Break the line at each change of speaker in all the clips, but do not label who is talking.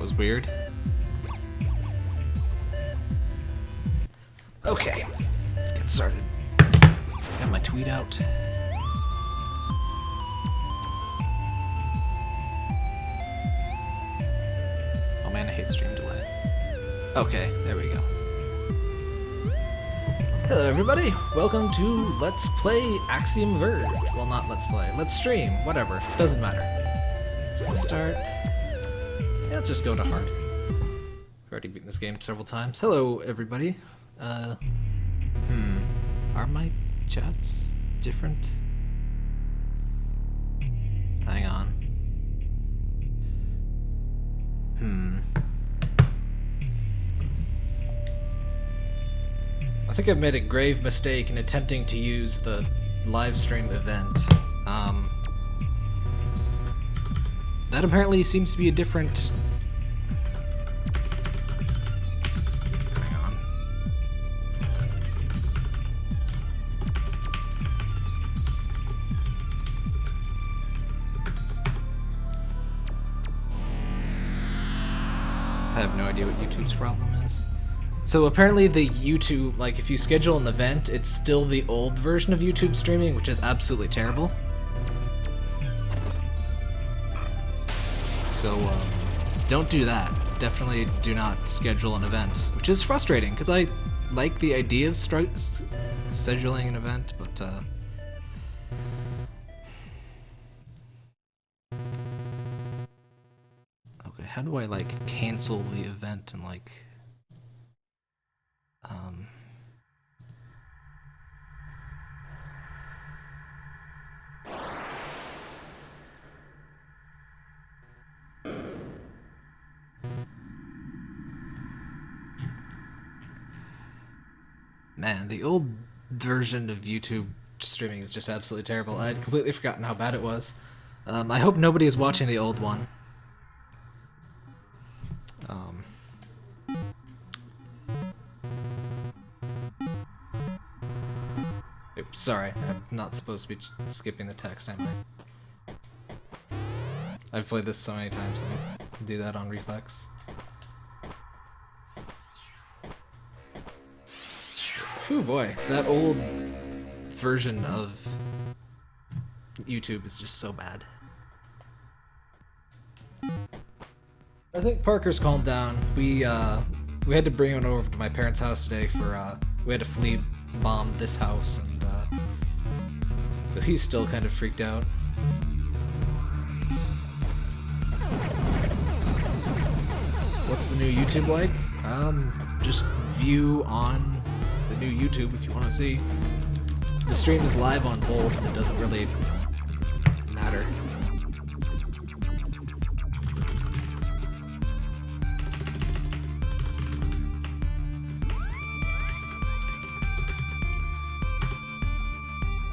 was weird. Okay, let's get started. Got my tweet out. Oh man, I hate stream delay. Okay, there we go. Hello everybody, welcome to Let's Play Axiom Verge. Well, not Let's Play, let's stream, whatever, doesn't matter. So we'll start. Yeah, let's just go to hard. I've already beaten this game several times. Hello everybody. Are my chats different? Hang on. I think I've made a grave mistake in attempting to use the live stream event. That apparently seems to be a different... Hang on. I have no idea what YouTube's problem is. So apparently the YouTube, like if you schedule an event, it's still the old version of YouTube streaming, which is absolutely terrible. So don't do that. Definitely do not schedule an event, which is frustrating because I like the idea of scheduling an event, but okay, how do I like cancel the event and like man, the old version of YouTube streaming is just absolutely terrible. I had completely forgotten how bad it was. I hope nobody is watching the old one. Oops, sorry, I'm not supposed to be skipping the text, am I? I've played this so many times, I do that on reflex. Whew, boy, that old version of YouTube is just so bad. I think Parker's calmed down. We had to bring him over to my parents' house today for we had to flea bomb this house, and so he's still kind of freaked out. What's the new YouTube like? Just view on the new YouTube if you want to see. The stream is live on both, it doesn't really matter.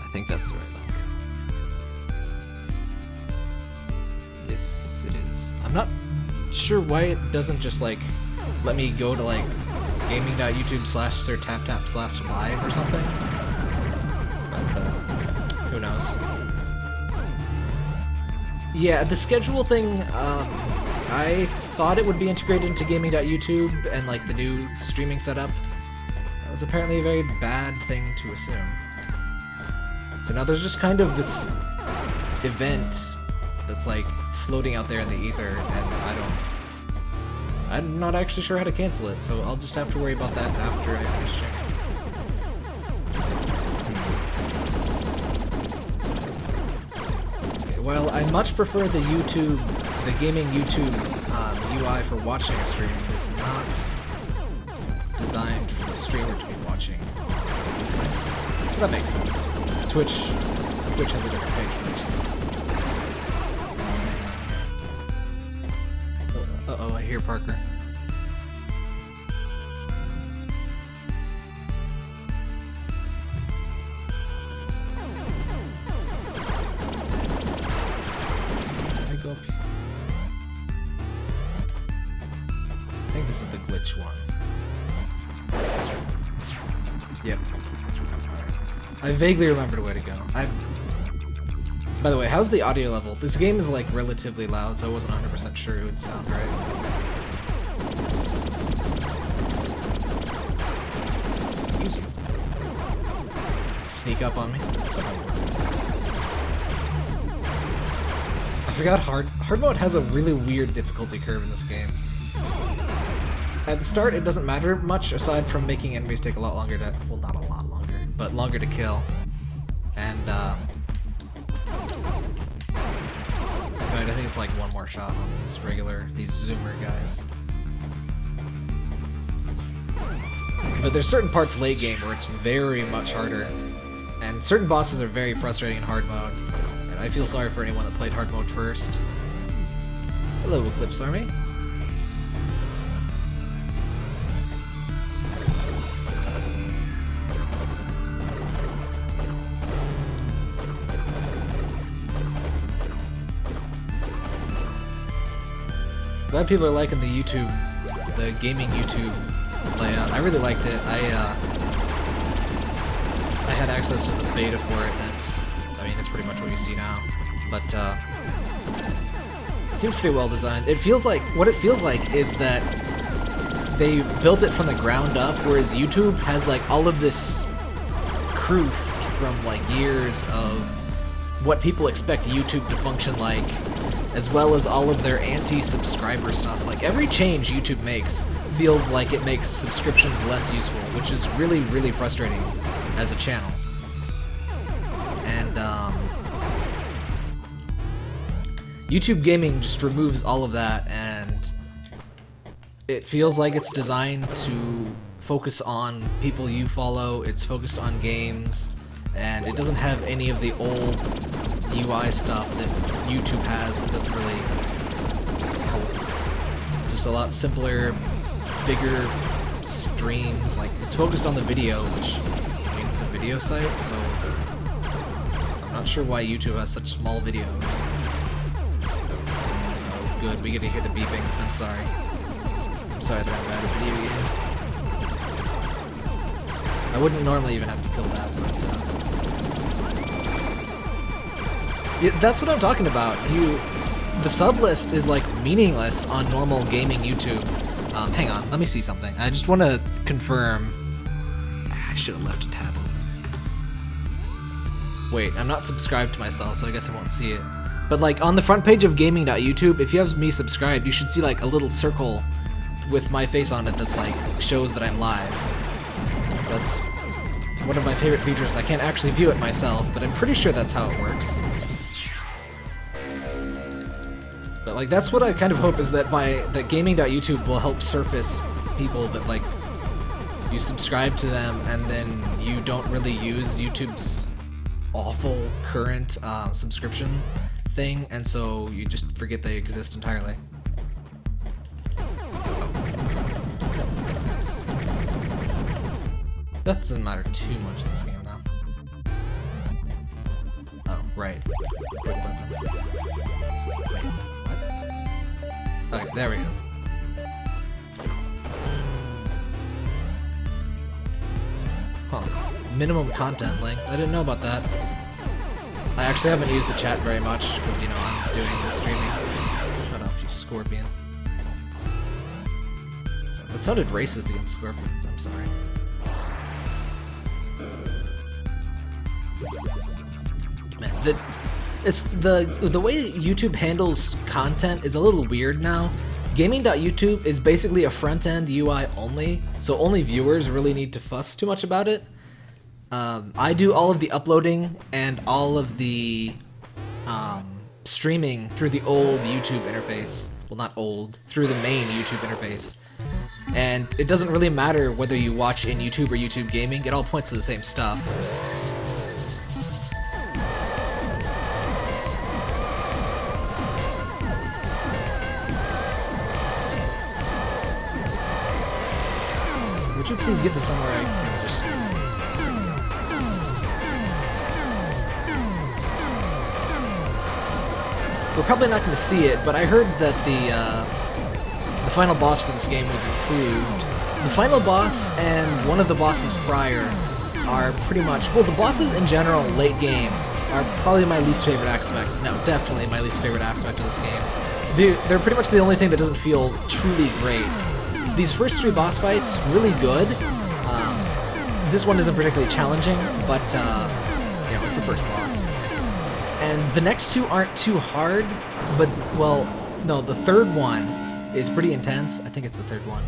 I think that's the right link. Yes, it is. I'm not sure why it doesn't just like let me go to like gaming.youtube/sirtaptap/live or something. But who knows? Yeah, the schedule thing, I thought it would be integrated into gaming.youtube and like the new streaming setup. That was apparently a very bad thing to assume. So now there's just kind of this event that's like floating out there in the ether, and I'm not actually sure how to cancel it, so I'll just have to worry about that after I finish checking. Okay, well, I much prefer the gaming YouTube UI for watching a stream. It's not designed for the streamer to be watching. Obviously. That makes sense. Twitch has a different page for it. Uh-oh, I hear Parker. Can I go up here? I think this is the glitch one. Yep. I vaguely remembered where to go. By the way, how's the audio level? This game is like relatively loud, so I wasn't 100% sure it would sound right. up on me. So. I forgot hard mode has a really weird difficulty curve in this game. At the start, it doesn't matter much aside from making enemies take a lot longer to, well, not a lot longer, but longer to kill. And right, I think it's like one more shot on these zoomer guys. But there's certain parts late game where it's very much harder, and certain bosses are very frustrating in hard mode. And I feel sorry for anyone that played hard mode first. Hello, Eclipse Army. Glad people are liking the gaming YouTube layout. I really liked it. I had access to the beta for it, and it's pretty much what you see now. But it seems pretty well designed. What it feels like is that they built it from the ground up, whereas YouTube has like all of this proof from like years of what people expect YouTube to function like, as well as all of their anti-subscriber stuff. Like, every change YouTube makes feels like it makes subscriptions less useful, which is really, really frustrating as a channel. And, YouTube Gaming just removes all of that, and it feels like it's designed to focus on people you follow, it's focused on games, and it doesn't have any of the old UI stuff that YouTube has that doesn't really help. It's just a lot simpler, bigger streams. Like, it's focused on the video, which, I mean, it's a video site, so I'm not sure why YouTube has such small videos. Oh, good, we get to hear the beeping. I'm sorry. I'm sorry that I'm bad at video games. I wouldn't normally even have to kill that, but yeah, that's what I'm talking about. The sub list is like meaningless on normal gaming YouTube. Hang on, let me see something. I just want to confirm. I should have left a tab open. Wait, I'm not subscribed to myself, so I guess I won't see it. But like on the front page of gaming.youtube, if you have me subscribed, you should see like a little circle with my face on it that's like shows that I'm live. That's one of my favorite features, and I can't actually view it myself, but I'm pretty sure that's how it works. But like, that's what I kind of hope, is that that gaming.youtube will help surface people that like you subscribe to them and then you don't really use YouTube's awful current subscription thing, and so you just forget they exist entirely. Nice. That doesn't matter too much in this game now. Oh, right. Quick weapon. Wait. Okay, there we go. Huh. Minimum content link. I didn't know about that. I actually haven't used the chat very much, because, you know, I'm doing the streaming. Shut up, you scorpion. That sounded racist against scorpions, I'm sorry. Man, the way YouTube handles content is a little weird now. Gaming.youtube is basically a front-end UI only, so only viewers really need to fuss too much about it. I do all of the uploading and all of the streaming through the old YouTube interface. Well, not old, through the main YouTube interface. And it doesn't really matter whether you watch in YouTube or YouTube Gaming, it all points to the same stuff. Would you please get to somewhere I can just... We're probably not going to see it, but I heard that the final boss for this game was improved. The final boss and one of the bosses prior are pretty much... Well, the bosses in general, late game, are probably my least favorite aspect. No, definitely my least favorite aspect of this game. They're pretty much the only thing that doesn't feel truly great. These first three boss fights, really good. This one isn't particularly challenging, but That's the first boss. And the next two aren't too hard, but, well, no, the third one is pretty intense. I think it's the third one.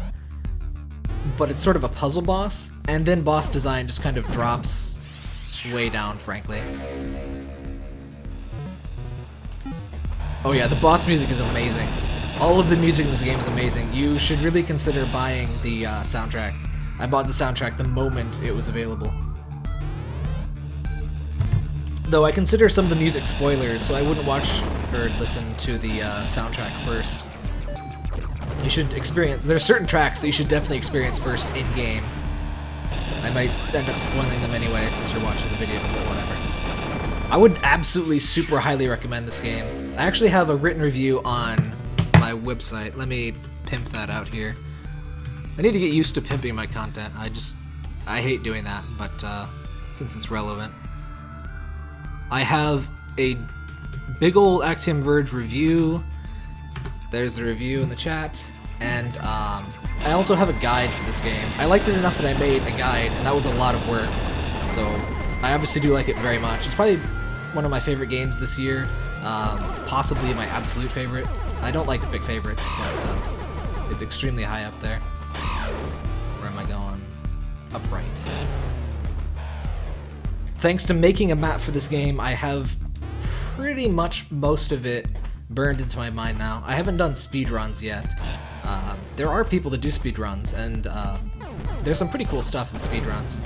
But it's sort of a puzzle boss, and then boss design just kind of drops way down, frankly. Oh yeah, the boss music is amazing. All of the music in this game is amazing. You should really consider buying the soundtrack. I bought the soundtrack the moment it was available. Though I consider some of the music spoilers, so I wouldn't watch or listen to the soundtrack first. You should experience... There's certain tracks that you should definitely experience first in-game. I might end up spoiling them anyway since you're watching the video, but whatever. I would absolutely super highly recommend this game. I actually have a written review on my website. Let me pimp that out here. I need to get used to pimping my content. I hate doing that, but since it's relevant. I have a big old Axiom Verge review. There's the review in the chat. And I also have a guide for this game. I liked it enough that I made a guide, and that was a lot of work. So I obviously do like it very much. It's probably one of my favorite games this year. Possibly my absolute favorite. I don't like to pick favorites, but it's extremely high up there. Where am I going? Upright. Thanks to making a map for this game, I have pretty much most of it burned into my mind now. I haven't done speedruns yet. There are people that do speedruns, and there's some pretty cool stuff in speedruns.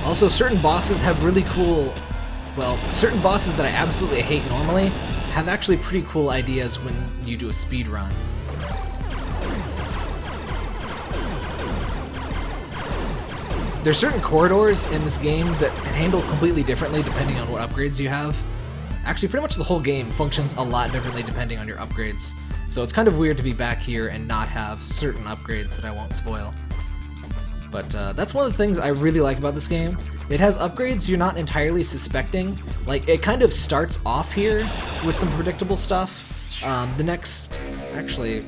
Also, certain bosses have really cool... Well, certain bosses that I absolutely hate normally have actually pretty cool ideas when you do a speedrun. There's certain corridors in this game that handle completely differently depending on what upgrades you have. Actually, pretty much the whole game functions a lot differently depending on your upgrades. So it's kind of weird to be back here and not have certain upgrades that I won't spoil. But that's one of the things I really like about this game. It has upgrades you're not entirely suspecting. Like, it kind of starts off here with some predictable stuff. The next... Actually...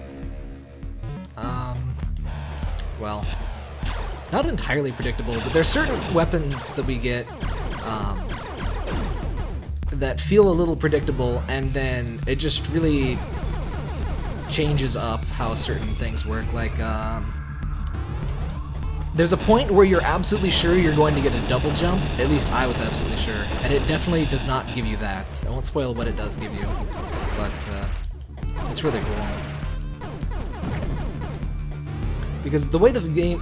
well... Not entirely predictable, but there's certain weapons that we get that feel a little predictable, and then it just really changes up how certain things work. Like, there's a point where you're absolutely sure you're going to get a double jump. At least I was absolutely sure, and it definitely does not give you that. I won't spoil what it does give you, but it's really cool. Because the way the game...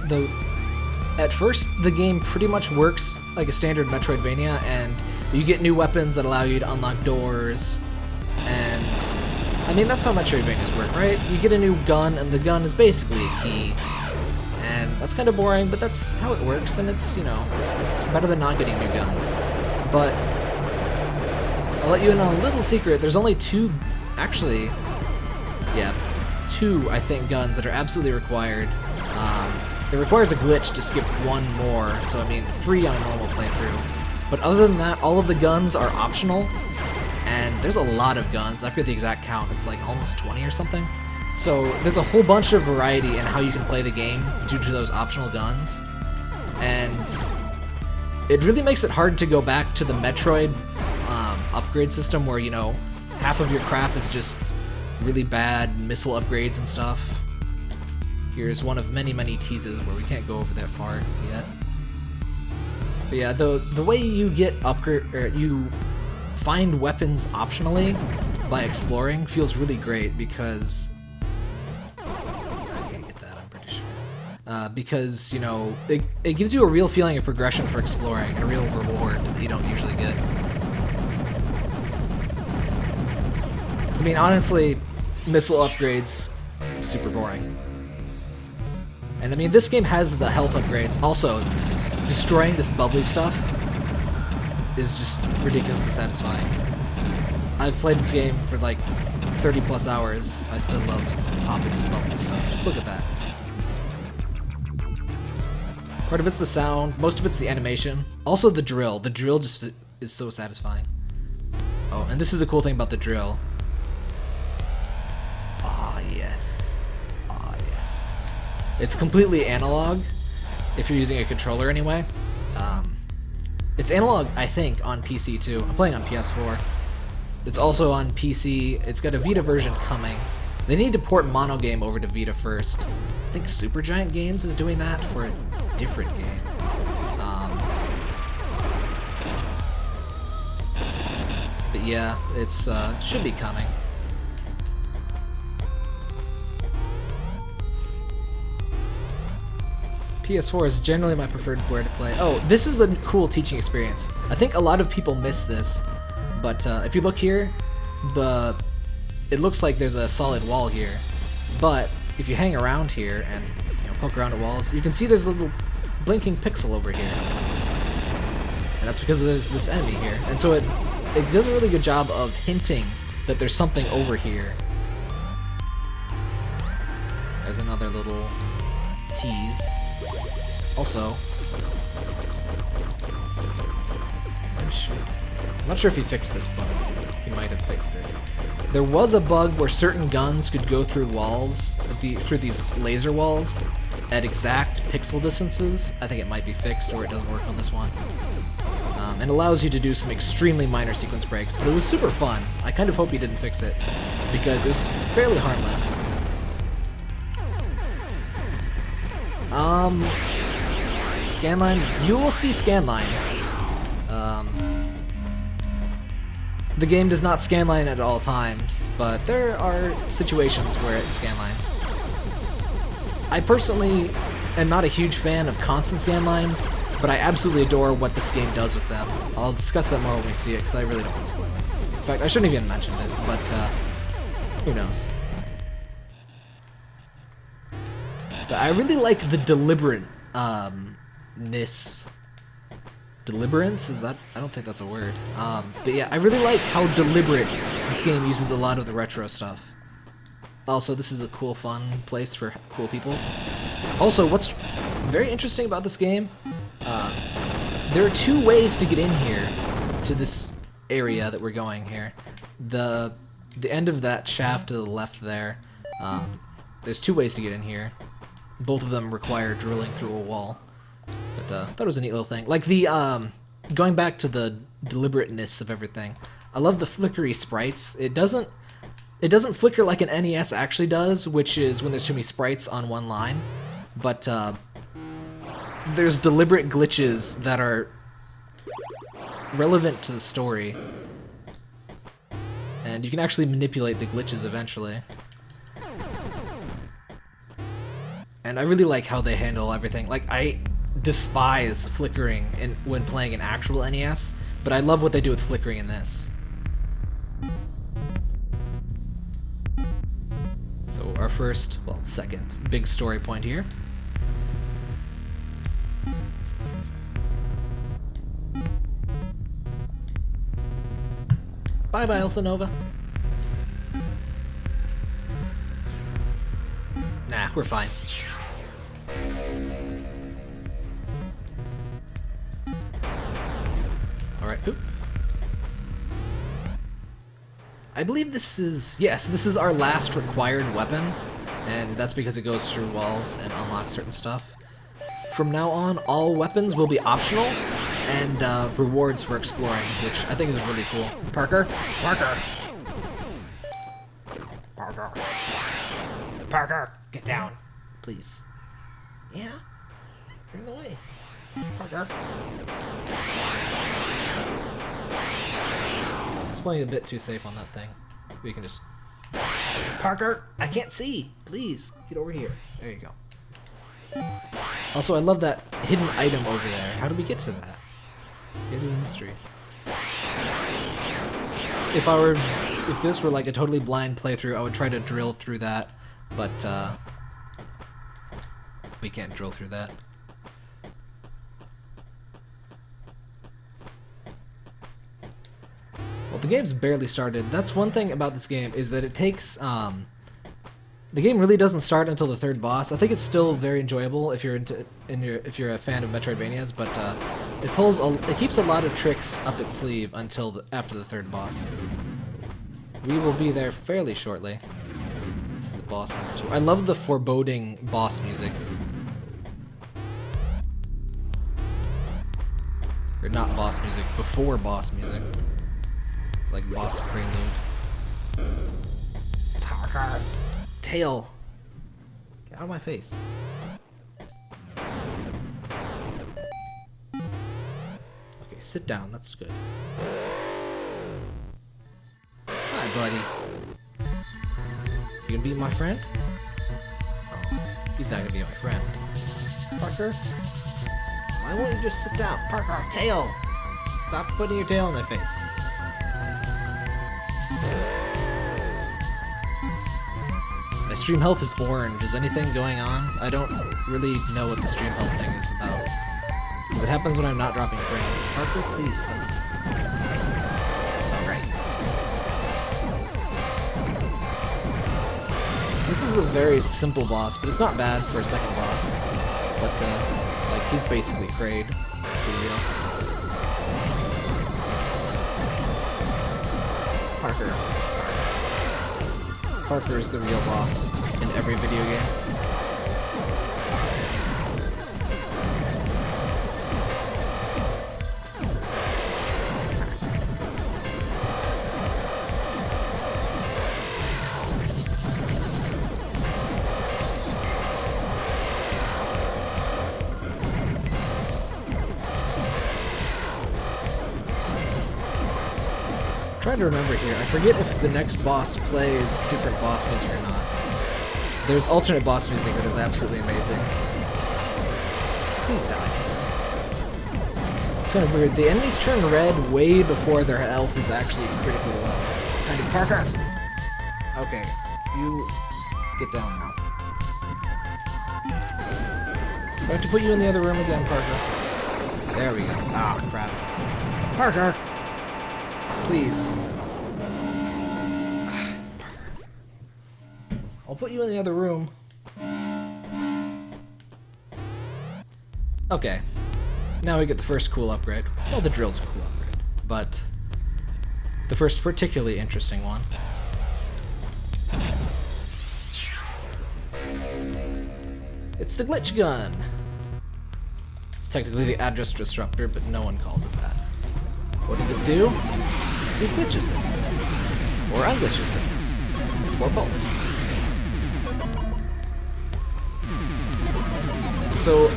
At first, the game pretty much works like a standard Metroidvania, and you get new weapons that allow you to unlock doors, and... I mean, that's how Metroidvanias work, right? You get a new gun, and the gun is basically a key. And that's kind of boring, but that's how it works, and it's, you know, better than not getting new guns. But I'll let you in on a little secret. There's only two, actually, yeah, two, I think, guns that are absolutely required. It requires a glitch to skip one more, so I mean 3 on a normal playthrough. But other than that, all of the guns are optional, and there's a lot of guns. I forget the exact count, it's like almost 20 or something. So there's a whole bunch of variety in how you can play the game due to those optional guns, and it really makes it hard to go back to the Metroid upgrade system where, you know, half of your crap is just really bad missile upgrades and stuff. Here's one of many, many teases where we can't go over that far yet. But yeah, the way you get upgrade, or you find weapons optionally by exploring feels really great because I can't get that, I'm pretty sure. Because, you know, it gives you a real feeling of progression for exploring, a real reward that you don't usually get. 'Cause, I mean, honestly, missile upgrades, super boring. And I mean, this game has the health upgrades. Also, destroying this bubbly stuff is just ridiculously satisfying. I've played this game for like 30 plus hours. I still love popping this bubbly stuff. Just look at that. Part of it's the sound, most of it's the animation. Also the drill. The drill just is so satisfying. Oh, and this is a cool thing about the drill. It's completely analog, if you're using a controller anyway. It's analog, I think, on PC too. I'm playing on PS4. It's also on PC. It's got a Vita version coming. They need to port Monogame over to Vita first. I think Supergiant Games is doing that for a different game. But yeah, it's should be coming. PS4 is generally my preferred where to play. Oh, this is a cool teaching experience. I think a lot of people miss this, but if you look here, it looks like there's a solid wall here. But if you hang around here and poke around at walls, you can see there's a little blinking pixel over here, and that's because there's this enemy here. And so it does a really good job of hinting that there's something over here. There's another little tease. Also, I'm not sure if he fixed this bug. He might have fixed it. There was a bug where certain guns could go through walls, through these laser walls, at exact pixel distances. I think it might be fixed, or it doesn't work on this one. And allows you to do some extremely minor sequence breaks, but it was super fun. I kind of hope he didn't fix it, because it was fairly harmless. Scanlines, you will see scanlines. The game does not scanline at all times, but there are situations where it scanlines. I personally am not a huge fan of constant scanlines, but I absolutely adore what this game does with them. I'll discuss that more when we see it, because I really don't want to. In fact, I shouldn't have even mentioned it, but who knows. But I really like the deliberateness. Deliberance? Is that? I don't think that's a word. But yeah, I really like how deliberate this game uses a lot of the retro stuff. Also, this is a cool, fun place for cool people. Also, what's very interesting about this game, there are two ways to get in here to this area that we're going here. The end of that shaft to the left there, there's two ways to get in here. Both of them require drilling through a wall. But I thought it was a neat little thing. Like the, going back to the deliberateness of everything, I love the flickery sprites. It doesn't flicker like an NES actually does, which is when there's too many sprites on one line. But there's deliberate glitches that are relevant to the story. And you can actually manipulate the glitches eventually. And I really like how they handle everything. Like, I despise flickering when playing an actual NES, but I love what they do with flickering in this. So our first, well, second big story point here. Bye-bye, Elsa Nova. Nah, we're fine. Alright, oop. I believe this is, yes, this is our last required weapon, and that's because it goes through walls and unlocks certain stuff. From now on, all weapons will be optional, and rewards for exploring, which I think is really cool. Parker? Parker! Parker! Parker! Get down, please. Yeah? You're in the way. Parker. It's playing a bit too safe on that thing. We can just... Parker! I can't see! Please, get over here. There you go. Also, I love that hidden item over there. How do we get to that? It is a mystery. If this were like a totally blind playthrough, I would try to drill through that, but we can't drill through that. Well, the game's barely started. That's one thing about this game, is that it takes, the game really doesn't start until the third boss. I think it's still very enjoyable if you're if you're a fan of Metroidvanias, but it keeps a lot of tricks up its sleeve until after the third boss. We will be there fairly shortly. This is boss number 2. I love the foreboding boss music. Or not boss music, before boss music. Like boss prelude. Parker! Tail! Get out of my face. Okay, sit down, that's good. Hi, buddy. You gonna be my friend? Oh, he's not gonna be my friend. Parker? Why won't you just sit down? Parker, tail! Stop putting your tail in my face. My stream health is orange. Is anything going on? I don't really know what the stream health thing is about. It happens when I'm not dropping frames. Parker, please stop. Alright. So this is a very simple boss, but it's not bad for a second boss. But, like, he's basically Kraid. Let's be real. Parker. Parker is the real boss in every video game. Trying to remember here. I forget if the next boss plays different boss music or not. There's alternate boss music that is absolutely amazing. Please die. It's kind of weird. The enemies turn red way before their health is actually critically low. It's kind of Parker. Okay, you get down now. Do I have to put you in the other room again, Parker? There we go. Ah, crap. Parker! Please. I'll put you in the other room. Okay. Now we get the first cool upgrade. Well, the drill's a cool upgrade, but the first particularly interesting one. It's the glitch gun. It's technically the address disruptor, but no one calls it that. What does it do? It glitches things. Or unglitches things. Or both. So,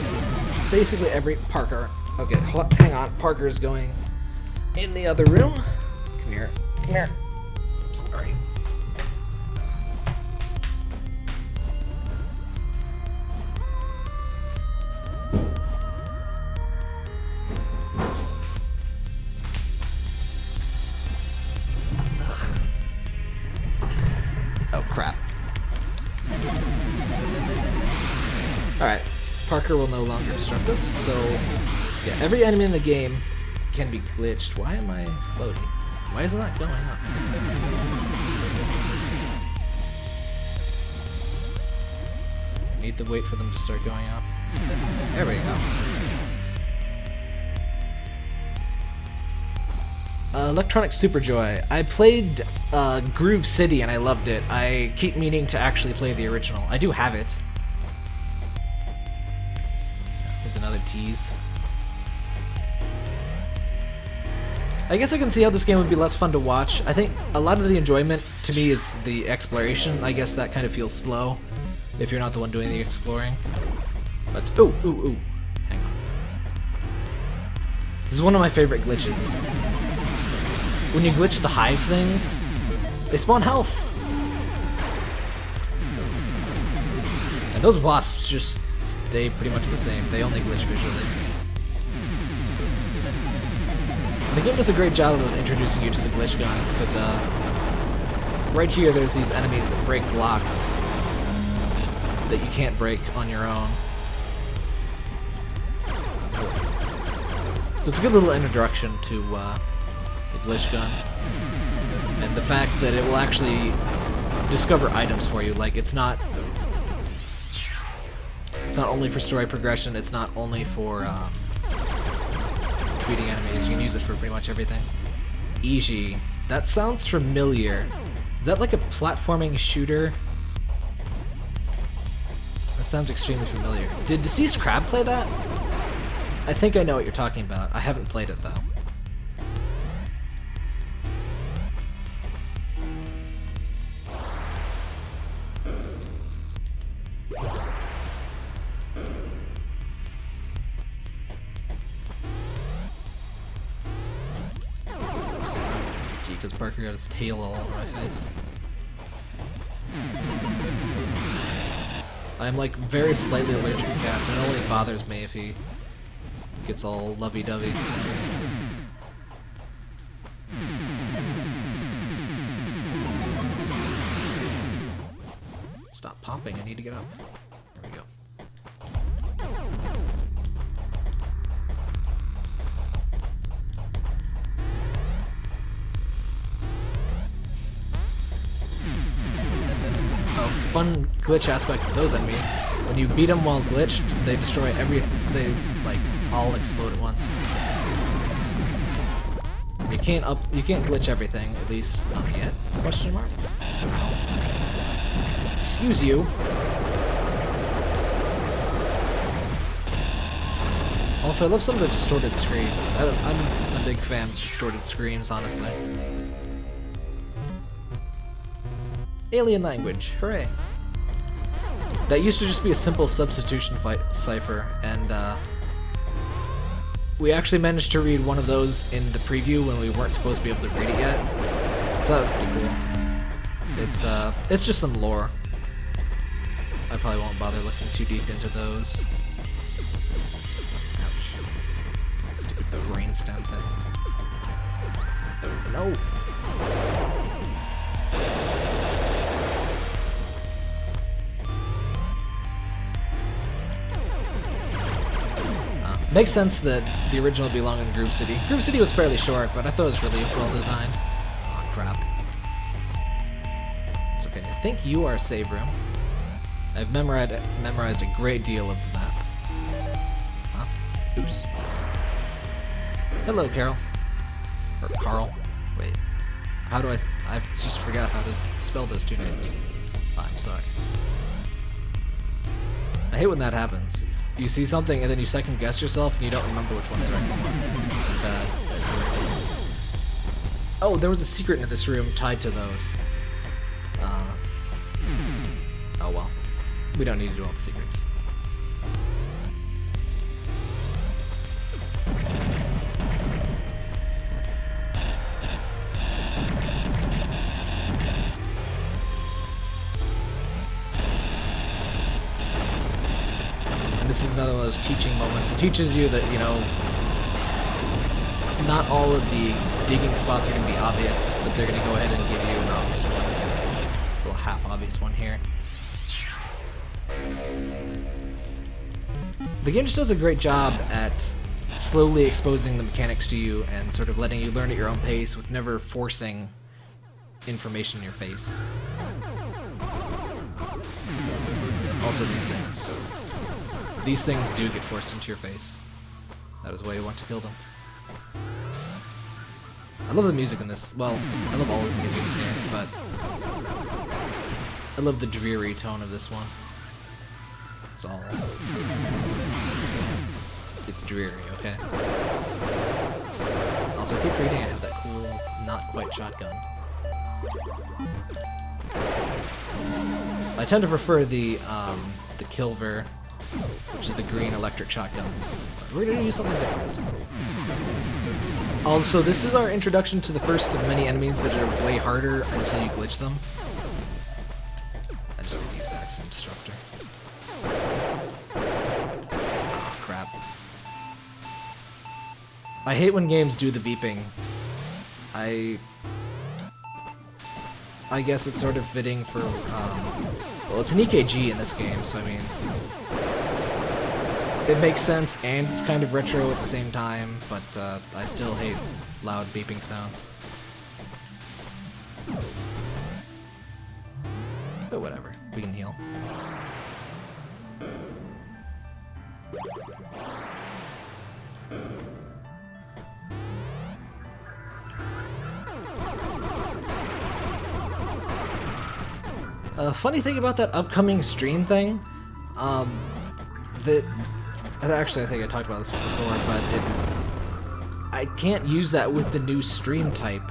basically every Parker... Okay, hang on. Parker's going in the other room. Come here. Come here. Sorry. Alright, Parker will no longer disrupt us, so yeah, every enemy in the game can be glitched. Why am I floating? Why isn't that going up? Need to wait for them to start going up. There we go. Electronic Superjoy. I played Groove City and I loved it. I keep meaning to actually play the original. I do have it. There's another tease. I guess I can see how this game would be less fun to watch. I think a lot of the enjoyment to me is the exploration. I guess that kind of feels slow if you're not the one doing the exploring. But ooh, ooh, ooh. Hang on. This is one of my favorite glitches. When you glitch the hive things, they spawn health. And those wasps just stay pretty much the same. They only glitch visually. The game does a great job of introducing you to the glitch gun, because right here there's these enemies that break blocks that you can't break on your own. So it's a good little introduction to the glitch gun, and the fact that it will actually discover items for you. Like, it's not only for story progression, it's not only for defeating enemies. You can use it for pretty much everything. Eiji. That sounds familiar. Is that like a platforming shooter? That sounds extremely familiar. Did Deceased Crab play that? I think I know what you're talking about. I haven't played it, though. Gee, because Barker got his tail all over my face. I'm like very slightly allergic to cats, and it only bothers me if he gets all lovey-dovey. Stop popping, I need to get up. There we go. Fun glitch aspect of those enemies. When you beat them while glitched, they destroy they like all explode at once. You can't glitch everything, at least not yet. Question mark? Excuse you. Also, I love some of the distorted screams. I'm a big fan of distorted screams, honestly. Alien language, hooray. That used to just be a simple substitution cipher, and we actually managed to read one of those in the preview when we weren't supposed to be able to read it yet. So that was pretty cool. It's just some lore. I probably won't bother looking too deep into those. Ouch. Stupid brainstem things. No! Makes sense that the original belonged in Groove City. Groove City was fairly short, but I thought it was really well designed. Oh, crap. It's okay. I think you are a save room. I've memorized a great deal of the map. Huh? Oops. Hello, Carol. Or Carl. Wait. How do I've just forgot how to spell those two names. I'm sorry. I hate when that happens. You see something and then you second guess yourself and you don't remember which one's right. Oh, there was a secret in this room tied to those. Oh well. We don't need to do all the secrets. This is another one of those teaching moments. It teaches you that, you know, not all of the digging spots are going to be obvious, but they're going to go ahead and give you an obvious one. A little half-obvious one here. The game just does a great job at slowly exposing the mechanics to you and sort of letting you learn at your own pace with never forcing information in your face. Also these things. These things do get forced into your face. That is why you want to kill them. I love the music in this. Well, I love all of the music in this game, but I love the dreary tone of this one. It's all... It's dreary, okay? Also, I keep forgetting I have that cool, not quite shotgun. I tend to prefer the Kilver, which is the green electric shotgun. We're gonna use something different. Also, this is our introduction to the first of many enemies that are way harder until you glitch them. I just didn't use the Axiom Disruptor. Oh, crap. I hate when games do the beeping. I guess it's sort of fitting for, well, it's an EKG in this game, so I mean, it makes sense, and it's kind of retro at the same time, but I still hate loud beeping sounds. But whatever, we can heal. Funny thing about that upcoming stream thing, that Actually, I think I talked about this before, but I can't use that with the new stream type.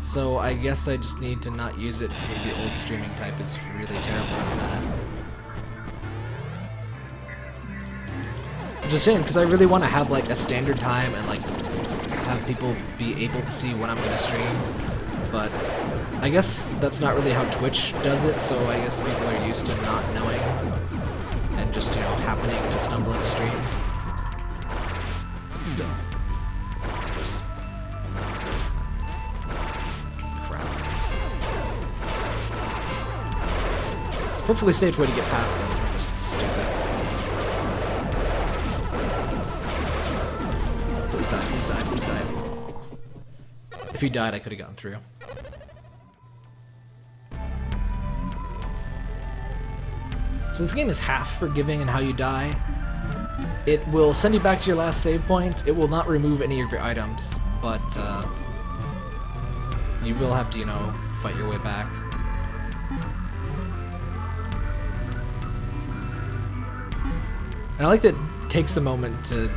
So I guess I just need to not use it because the old streaming type is really terrible at that. Which is a shame, because I really want to have like a standard time and like have people be able to see when I'm going to stream. But I guess that's not really how Twitch does it, so I guess people are used to not knowing and just, you know, happening to stumble into streams. But still. There's crap. It's a perfectly safe way to get past them, isn't just stupid. Please die, please die, please die. If he died, I could have gotten through. So this game is half forgiving in how you die. It will send you back to your last save point. It will not remove any of your items, but you will have to, you know, fight your way back. And I like that it takes a moment to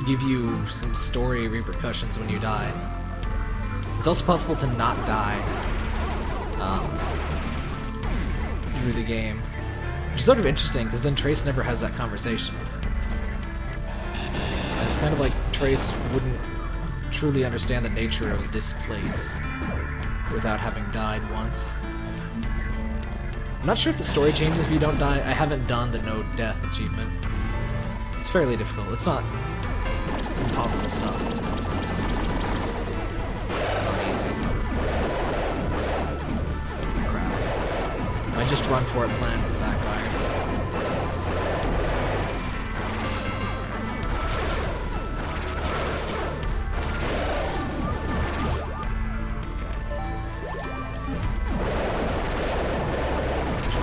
give you some story repercussions when you die. It's also possible to not die through the game. Which is sort of interesting, because then Trace never has that conversation. And it's kind of like Trace wouldn't truly understand the nature of this place without having died once. I'm not sure if the story changes if you don't die. I haven't done the no death achievement. It's fairly difficult. It's not impossible stuff. It's not easy. Crap. My just run for it plan is backfired.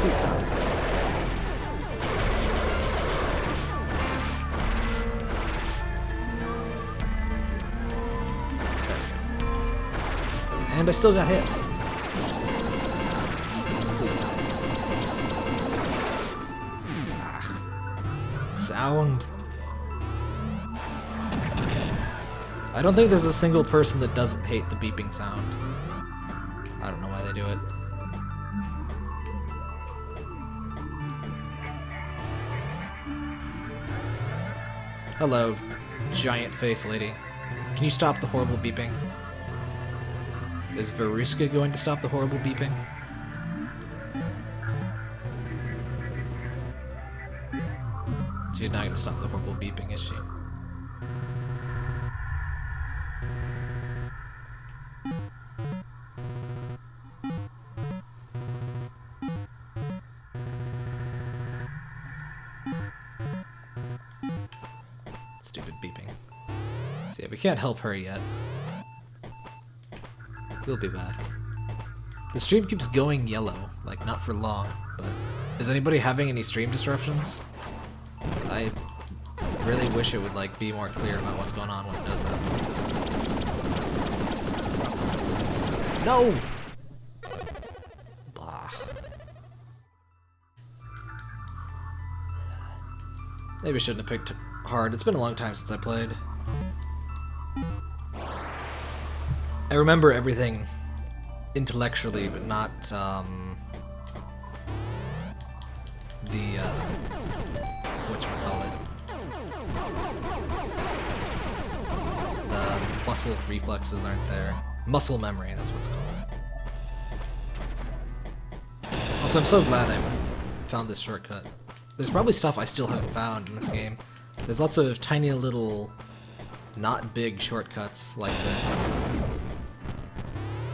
Please stop. And I still got hit. Please stop. Sound. I don't think there's a single person that doesn't hate the beeping sound. I don't know why they do it. Hello, giant face lady. Can you stop the horrible beeping? Is Veruska going to stop the horrible beeping? She's not going to stop the horrible beeping, is she? Stupid beeping. So yeah, we can't help her yet. We'll be back. The stream keeps going yellow, like not for long, but is anybody having any stream disruptions? I really wish it would like be more clear about what's going on when it does that. No! Blah. Maybe I shouldn't have picked hard. It's been a long time since I played. I remember everything intellectually, but not the whatchamacallit. The muscle reflexes aren't there. Muscle memory, that's what's called. Also, I'm so glad I found this shortcut. There's probably stuff I still haven't found in this game. There's lots of tiny little, not big shortcuts like this.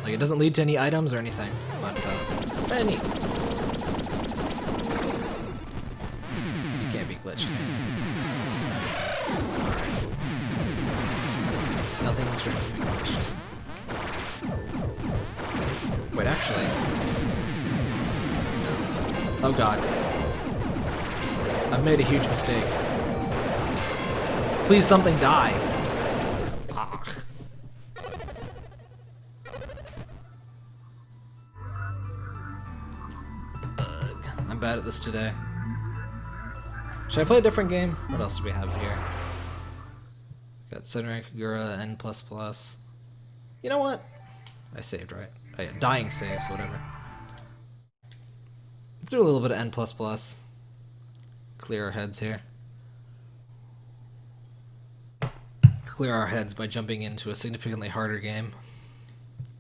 Like, it doesn't lead to any items or anything, but it's kind of neat. You can't be glitched. Nothing is ready to be glitched. Wait, actually... No. Oh god. I've made a huge mistake. Please, something die. Ah. I'm bad at this today. Should I play a different game? What else do we have here? Got Senran Kagura N++. You know what? I saved, right? Oh yeah, dying saves, whatever. Let's do a little bit of N++. Clear our heads here. Clear our heads by jumping into a significantly harder game.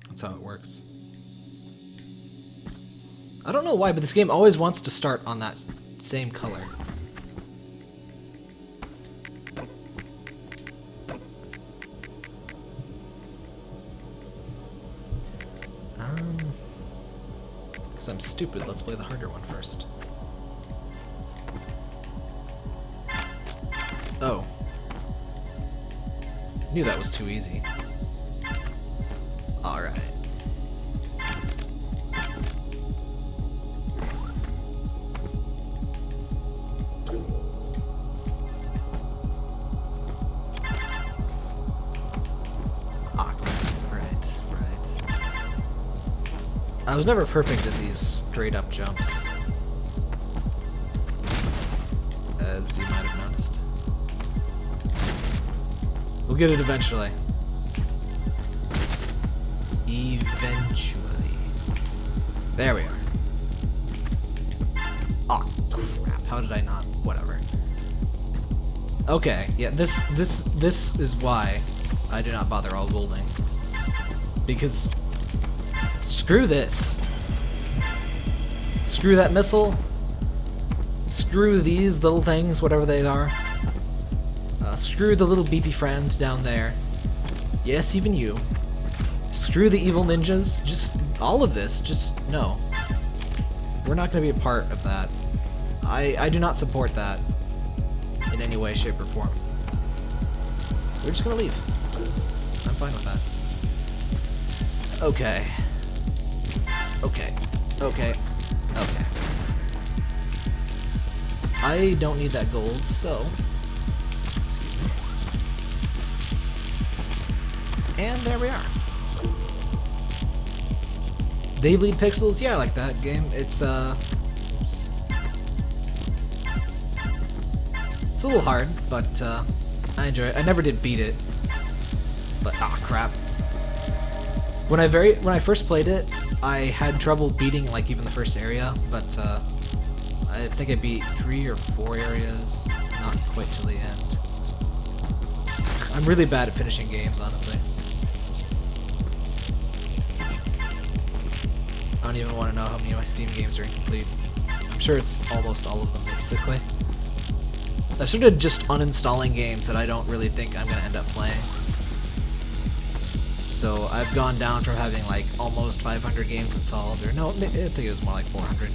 That's how it works. I don't know why, but this game always wants to start on that same color. Because I'm stupid, let's play the harder one first. Oh. Knew that was too easy. Alright. I was never perfect at these straight-up jumps, as you might have noticed. We'll get it eventually. Eventually. There we are. Oh crap! How did I not? Whatever. Okay, yeah. This is why I do not bother all golding, because. Screw this. Screw that missile. Screw these little things, whatever they are. Screw the little beepy friend down there. Yes, even you. Screw the evil ninjas. Just all of this. Just no. We're not going to be a part of that. I do not support that in any way, shape, or form. We're just going to leave. I'm fine with that. Okay. Okay. Okay. Okay. I don't need that gold, so... Excuse me. And there we are. They bleed pixels? Yeah, I like that game. It's, oops. It's a little hard, but, I enjoy it. I never did beat it. But, ah, crap. When I first played it, I had trouble beating like even the first area, but I think I beat 3 or 4 areas, not quite till the end. I'm really bad at finishing games, honestly. I don't even want to know how many of my Steam games are incomplete. I'm sure it's almost all of them, basically. I've started just uninstalling games that I don't really think I'm going to end up playing. So I've gone down from having like almost 500 games installed, or no, I think it was more like 400.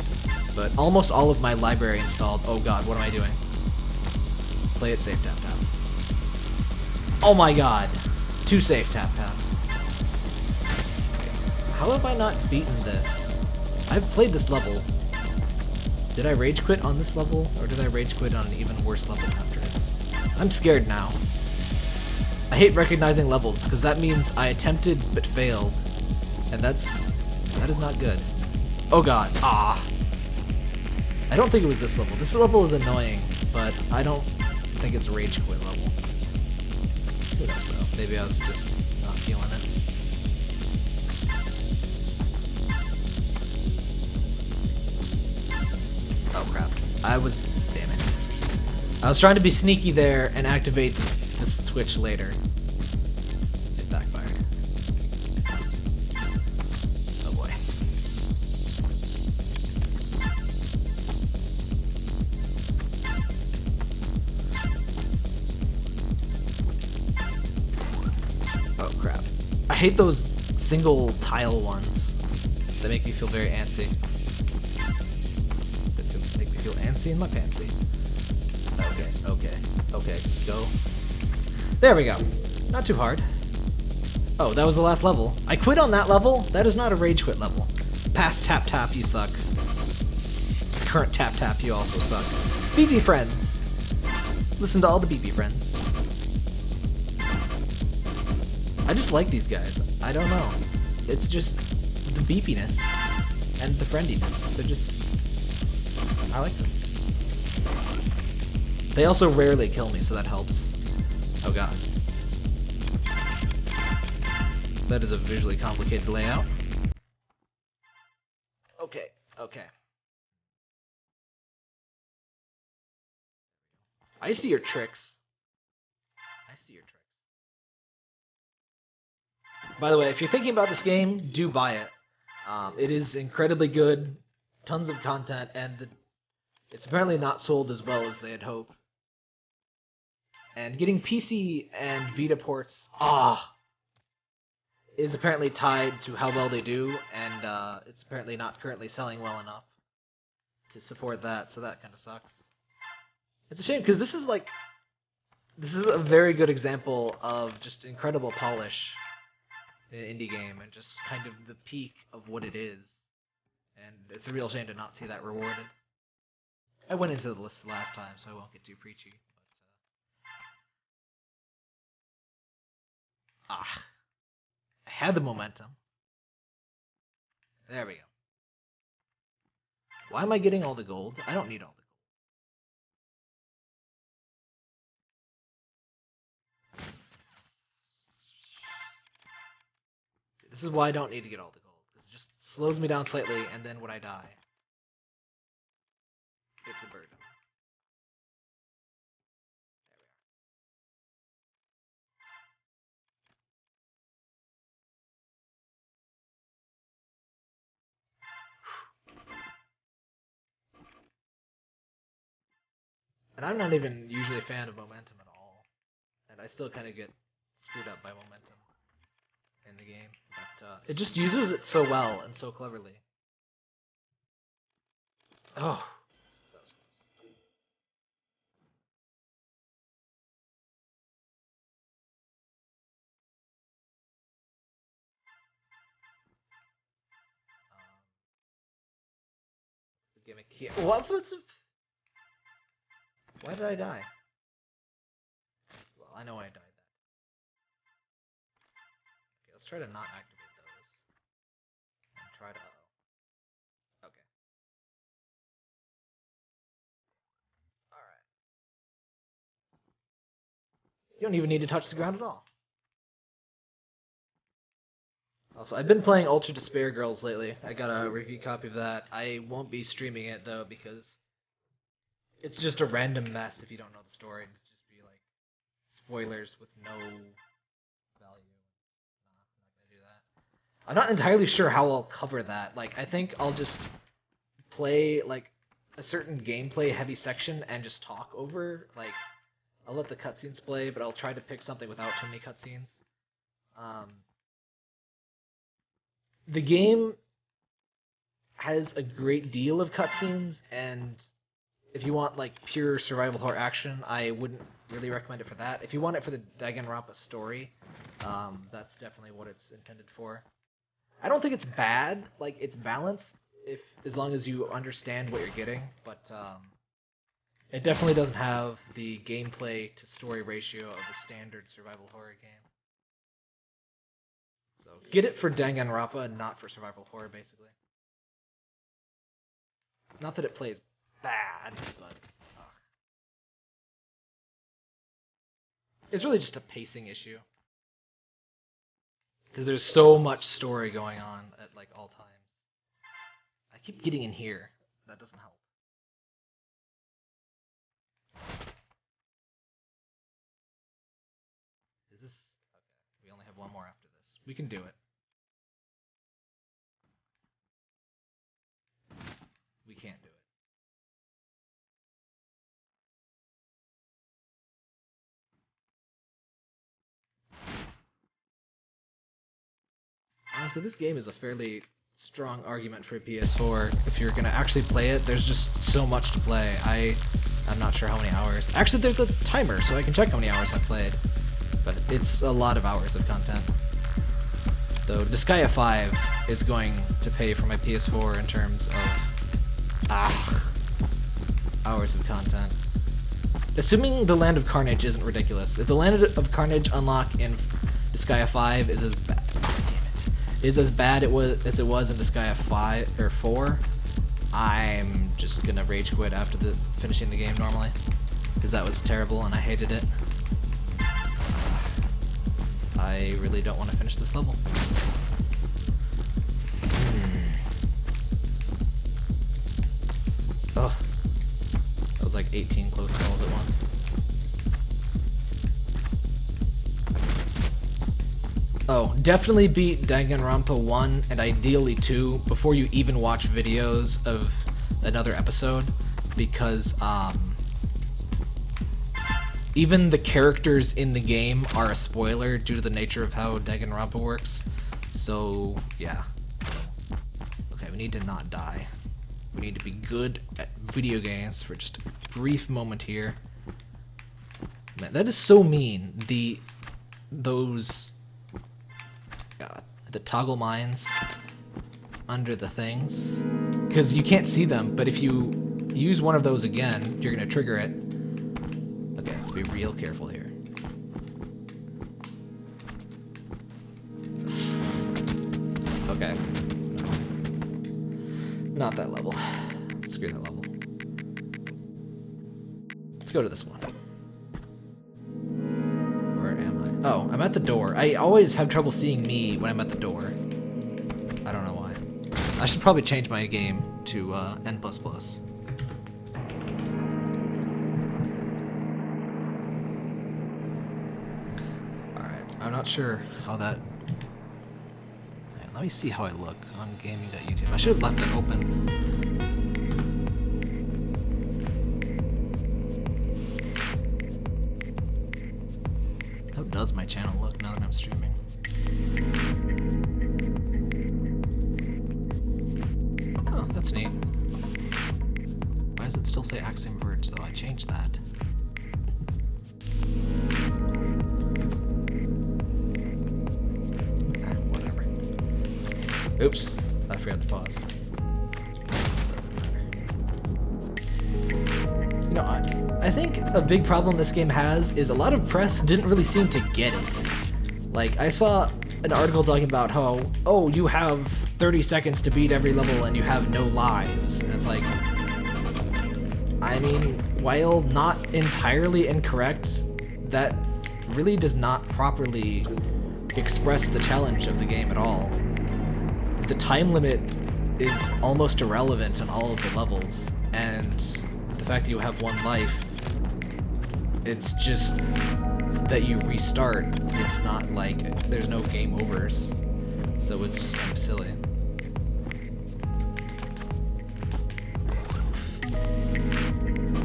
But almost all of my library installed. Oh god, what am I doing? Play it safe tap tap. Oh my god! 2 safe tap tap. How have I not beaten this? I've played this level. Did I rage quit on this level, or did I rage quit on an even worse level after this? I'm scared now. I hate recognizing levels, because that means I attempted but failed. And that is not good. Oh god. Ah. I don't think it was this level. This level is annoying, but I don't think it's rage quit level. Who knows though? Maybe I was just not feeling it. Oh crap. Damn it. I was trying to be sneaky there and activate the switch later. It backfired. Oh boy. Oh crap. I hate those single tile ones. They make me feel very antsy. They make me feel antsy in my pantsy. Okay, go. There we go. Not too hard. Oh, that was the last level. I quit on that level? That is not a rage quit level. Past tap tap, you suck. Current tap tap, you also suck. BB friends! Listen to all the BB friends. I just like these guys. I don't know. It's just the beepiness and the friendiness. They're just... I like them. They also rarely kill me, so that helps. Oh god. That is a visually complicated layout. Okay, okay. I see your tricks. I see your tricks. By the way, if you're thinking about this game, do buy it. It is incredibly good, tons of content, and it's apparently not sold as well as they had hoped. And getting PC and Vita ports, is apparently tied to how well they do, and it's apparently not currently selling well enough to support that, so that kind of sucks. It's a shame, because this is a very good example of just incredible polish in an indie game, and just kind of the peak of what it is. And it's a real shame to not see that rewarded. I went into the list last time, so I won't get too preachy. But, I had the momentum. There we go. Why am I getting all the gold? I don't need all the gold. This is why I don't need to get all the gold, because it just slows me down slightly, and then when I die, it's a burden. There we are. And I'm not even usually a fan of momentum at all, and I still kind of get screwed up by momentum in the game, but it just uses it so well and so cleverly. Oh, that was close. What's the gimmick here? What was it? Why did I die? Well, I know I died that. Okay, let's try to not activate those. And try to... Okay. Alright. You don't even need to touch the ground at all. Also, I've been playing Ultra Despair Girls lately. I got a review copy of that. I won't be streaming it, though, because it's just a random mess if you don't know the story. It's just be like spoilers with no value. Nah, I'm not gonna do that. I'm not entirely sure how I'll cover that. Like, I think I'll just play like a certain gameplay heavy section and just talk over. Like, I'll let the cutscenes play, but I'll try to pick something without too many cutscenes. The game has a great deal of cutscenes, and if you want like pure survival horror action, I wouldn't really recommend it for that. If you want it for the Danganronpa story, that's definitely what it's intended for. I don't think it's bad. Like, it's balanced as long as you understand what you're getting, but it definitely doesn't have the gameplay to story ratio of a standard survival horror game. So get it for Danganronpa and not for survival horror, basically. Not that it plays bad, but it's really just a pacing issue, because there's so much story going on at like all times. I keep getting in here. That doesn't help. Is this okay? We only have one more after this. We can do it. We can't do it. Honestly, this game is a fairly strong argument for a PS4. If you're gonna actually play it, there's just so much to play. I'm not sure how many hours. Actually, there's a timer, so I can check how many hours I've played. But it's a lot of hours of content. Though Disgaea 5 is going to pay for my PS4 in terms of hours of content. Assuming the Land of Carnage isn't ridiculous. If the Land of Carnage unlock in Disgaea 5 is as bad, is as bad as it was in Disgaea 5 or 4, I'm just gonna rage quit after finishing the game normally. because that was terrible and I hated it. I really don't want to finish this level. Oh, that was like 18 close calls at once. Oh, definitely beat Danganronpa 1 and ideally 2 before you even watch videos of another episode, because even the characters in the game are a spoiler due to the nature of how Danganronpa works. So, yeah. Okay, we need to not die. We need to be good at video games for just a brief moment here. Man, that is so mean. The toggle mines under the things, because you can't see them, but if you use one of those again, you're gonna trigger it. Okay, let's be real careful here. Okay. Not that level. Screw that level. Let's go to this one. Oh, I'm at the door. I always have trouble seeing me when I'm at the door. I don't know why. I should probably change my game to N++. Alright, I'm not sure how that... Let me see how I look on gaming.youtube. I should have left it open. How does my channel look now that I'm streaming? Oh, that's neat. Why does it still say Axiom Verge though? I changed that. Whatever. Oops, I forgot to pause. You know, I think a big problem this game has is a lot of press didn't really seem to get it. Like, I saw an article talking about how, oh, you have 30 seconds to beat every level and you have no lives. And it's like, I mean, while not entirely incorrect, that really does not properly express the challenge of the game at all. The time limit is almost irrelevant in all of the levels, and the fact that you have one life, it's just that you restart. It's not like there's no game overs, so it's just kind of silly.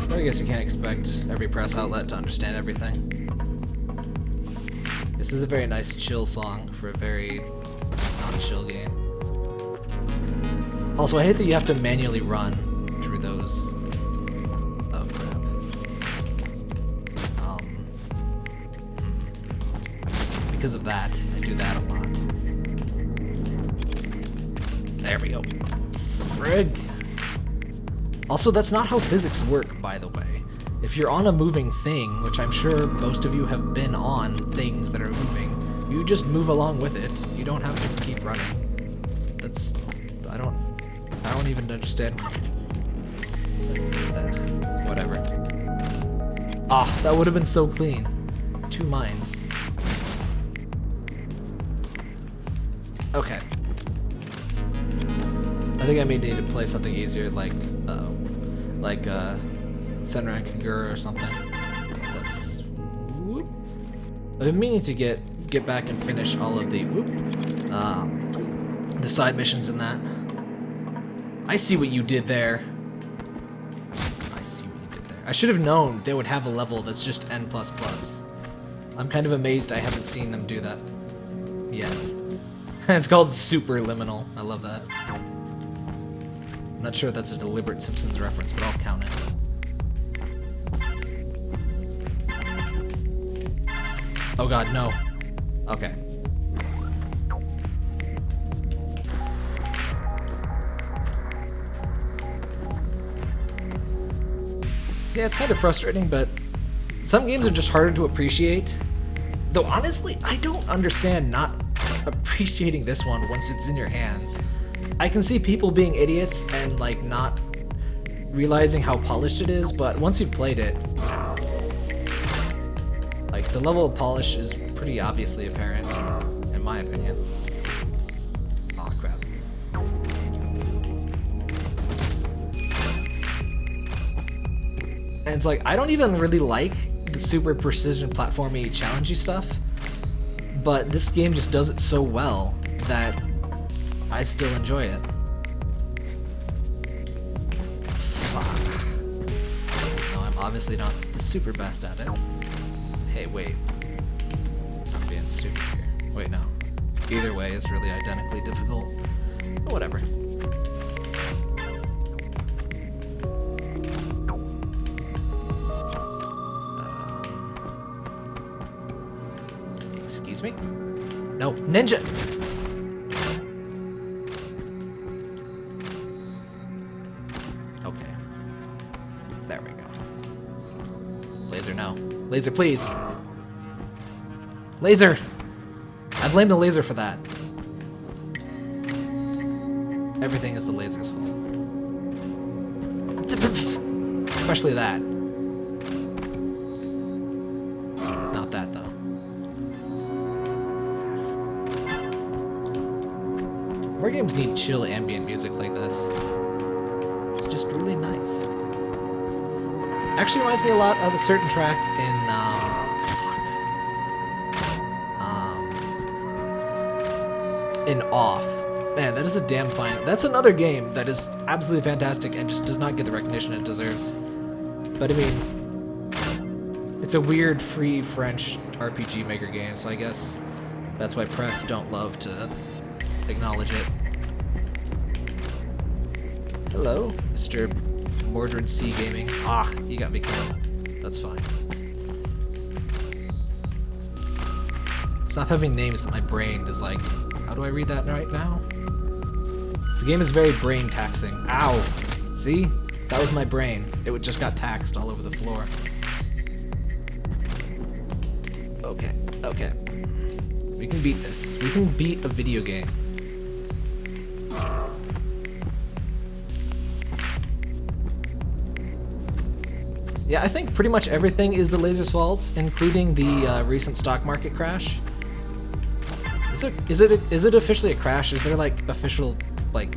But I guess you can't expect every press outlet to understand everything. This is a very nice chill song for a very non-chill game. Also, I hate that you have to manually run through those. Oh crap. Because of that, I do that a lot. There we go. Frig. Also, that's not how physics work, by the way. If you're on a moving thing, which I'm sure most of you have been on things that are moving, you just move along with it. You don't have to keep running. That's... I don't even understand. Whatever. Ah, that would have been so clean. 2 mines. Okay. I think I may need to play something easier, like Senran Kagura or something. That's... Whoop. I've been meaning to get back and finish all of the the side missions in that. I see what you did there. I see what you did there. I should have known they would have a level that's just N++. I'm kind of amazed I haven't seen them do that yet. It's called Superliminal. I love that. I'm not sure if that's a deliberate Simpsons reference, but I'll count it. Oh god, no. Okay. Yeah, it's kind of frustrating, but some games are just harder to appreciate. Though honestly, I don't understand not appreciating this one once it's in your hands. I can see people being idiots and like not realizing how polished it is, but once you've played it, The level of polish is pretty obviously apparent, in my opinion. Aw, crap. And it's like, I don't even really like the super precision platformy challengey stuff, but this game just does it so well that I still enjoy it. Fuck. No, I'm obviously not the super best at it. Hey, wait. I'm being stupid here. Wait, no. Either way is really identically difficult. But whatever. Excuse me? No, ninja! Okay. There we go. Laser, no. Laser, please! Laser! I blame the laser for that. Everything is the laser's fault. Especially that. Not that, though. More games need chill ambient music like this. It's just really nice. Actually reminds me a lot of a certain track in Off. Man, that is a damn fine. That's another game that is absolutely fantastic and just does not get the recognition it deserves. But I mean, it's a weird free French RPG maker game, so I guess that's why press don't love to acknowledge it. Hello, Mr. Mordred Sea Gaming. Ah, you got me killed. That's fine. Stop having names that my brain is like, how do I read that right now? This game is very brain taxing. Ow! See? That was my brain. It just got taxed all over the floor. Okay, okay. We can beat this. We can beat a video game. Yeah, I think pretty much everything is the laser's fault, including the recent stock market crash. Is it officially a crash? Is there like official like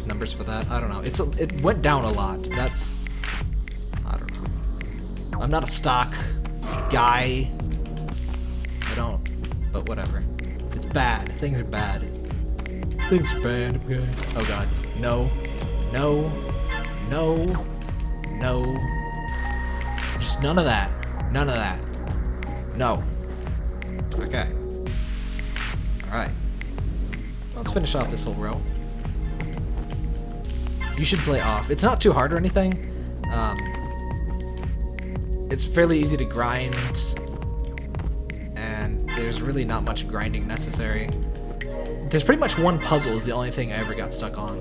numbers for that? I don't know. It went down a lot. That's, I don't know. I'm not a stock guy. I don't. But whatever. It's bad. Things are bad. Things are bad. Okay. Oh god. No. No. No. No. Just none of that. None of that. No. Okay. Alright. Let's finish off this whole row. You should play Off. It's not too hard or anything. It's fairly easy to grind, and there's really not much grinding necessary. There's pretty much one puzzle is the only thing I ever got stuck on.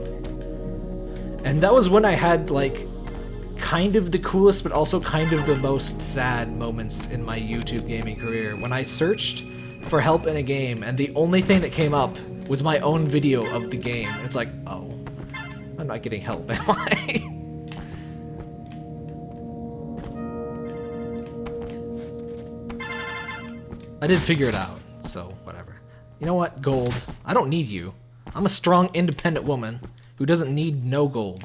And that was when I had, like, kind of the coolest, but also kind of the most sad moments in my YouTube gaming career. When I searched for help in a game, and the only thing that came up was my own video of the game. It's like, oh, I'm not getting help, am I? I did figure it out, so whatever. You know what? Gold. I don't need you. I'm a strong, independent woman who doesn't need no gold.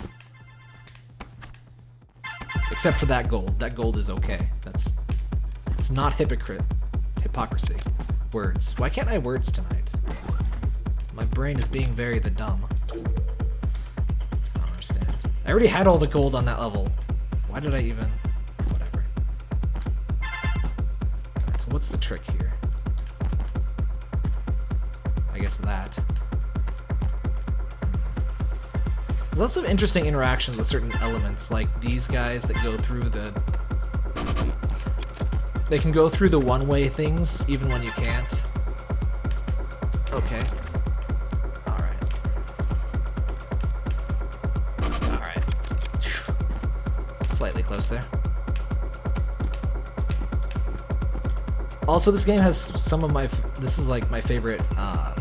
Except for that gold. That gold is okay. It's not hypocrisy. Words. Why can't I words tonight? My brain is being very the dumb. I don't understand. I already had all the gold on that level. Why did I even... Whatever. Alright, so what's the trick here? I guess that. There's lots of interesting interactions with certain elements, like these guys that go through the... They can go through the one-way things, even when you can't. Okay. Alright. Alright. Slightly close there. Also, this game has some of my... This is like my favorite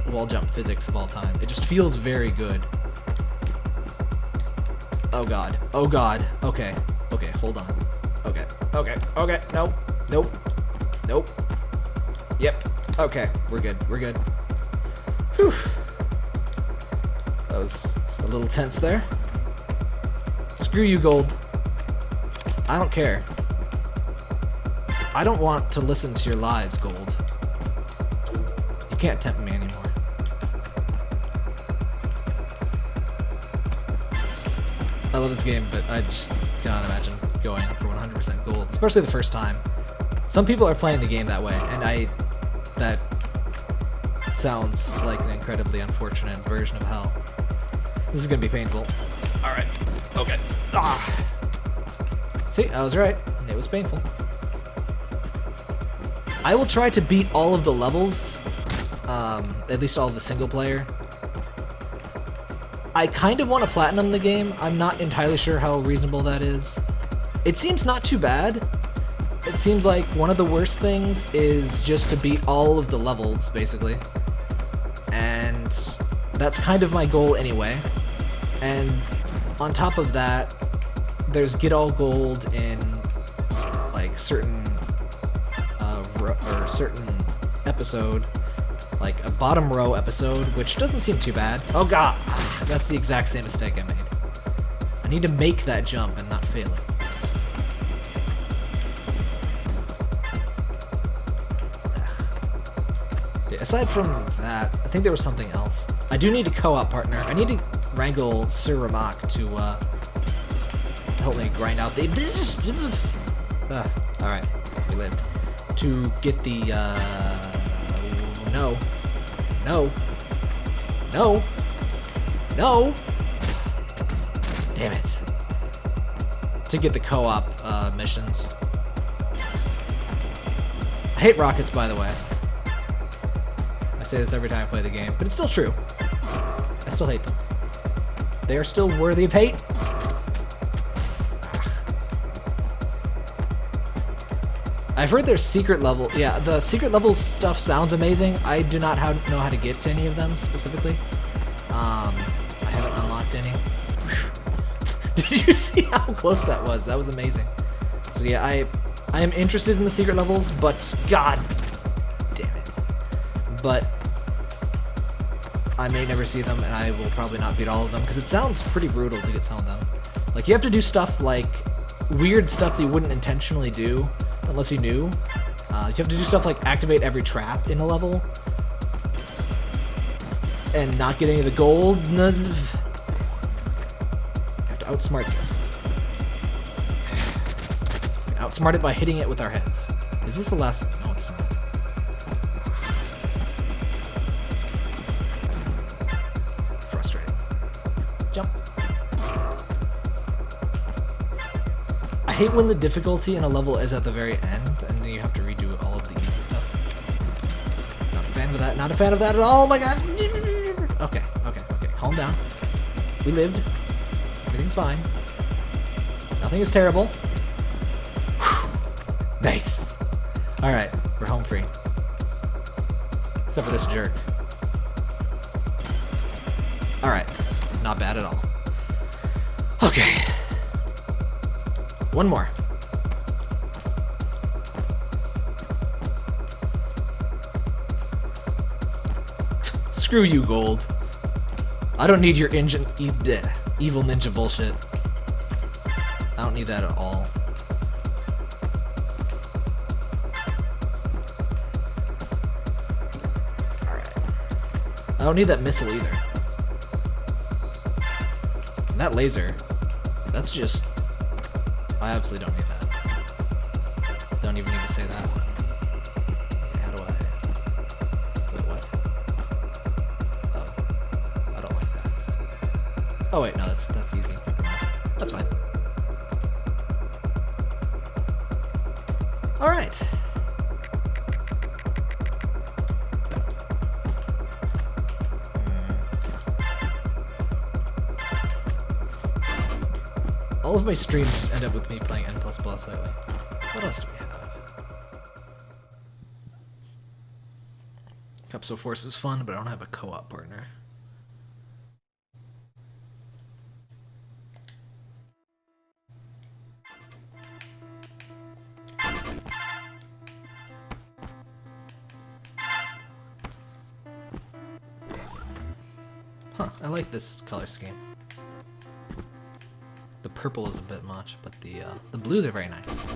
wall jump physics of all time. It just feels very good. Oh god. Oh god. Okay. Okay, hold on. Okay. Okay. Okay. Nope. Nope. Nope. Yep. Okay, we're good. We're good. Whew. That was a little tense there. Screw you, Gold. I don't care. I don't want to listen to your lies, Gold. You can't tempt me anymore. I love this game, but I just cannot imagine going for 100% gold, especially the first time. Some people are playing the game that way, and that sounds like an incredibly unfortunate version of hell. This is gonna be painful. Alright. Okay. Ah. See, I was right. It was painful. I will try to beat all of the levels, at least all of the single player. I kind of want to platinum the game. I'm not entirely sure how reasonable that is. It seems not too bad. It seems like one of the worst things is just to beat all of the levels, basically. And that's kind of my goal anyway. And on top of that, there's get all gold in like certain certain episode, like a bottom row episode, which doesn't seem too bad. Oh god, that's the exact same mistake I made. I need to make that jump and not fail it. Aside from that, I think there was something else. I do need a co-op partner. I need to wrangle Sir Ramak to help me grind out the... Alright, we lived. To get the... No. No. No. No. Damn it. To get the co-op missions. I hate rockets, by the way. I say this every time I play the game, but it's still true. I still hate them. They are still worthy of hate. I've heard there's secret level. Yeah, the secret level stuff sounds amazing. I do not know how to get to any of them specifically. I haven't unlocked any. Did you see how close that was? That was amazing. So yeah, I am interested in the secret levels, but god damn it. But I may never see them, and I will probably not beat all of them, because it sounds pretty brutal to get some of them. Like, you have to do stuff like weird stuff that you wouldn't intentionally do unless you knew. You have to do stuff like activate every trap in a level and not get any of the gold. You have to outsmart this. Outsmart it by hitting it with our heads. Is this the last? No, it's not. Frustrating. Jump. I hate when the difficulty in a level is at the very end, and then you have to redo all of the easy stuff. Not a fan of that. Not a fan of that at all. Oh my god. Okay. Calm down. We lived. Everything's fine. Nothing is terrible. Whew. Nice. All right, we're home free. Except for this jerk. All right, not bad at all. Okay. One more. Screw you, Gold. I don't need your evil ninja bullshit. I don't need that at all. Alright. I don't need that missile either. And that laser, that's just... I absolutely don't need that. Don't even need to say that. Okay, how do I... Wait, what? Oh. I don't like that. Oh wait, no, that's easy. That's fine. Alright. All of my streams just end up with me playing N++ lately. What else do we have? Cups of Force is fun, but I don't have a co-op partner. Huh, I like this color scheme. The purple is a bit much, but the blues are very nice.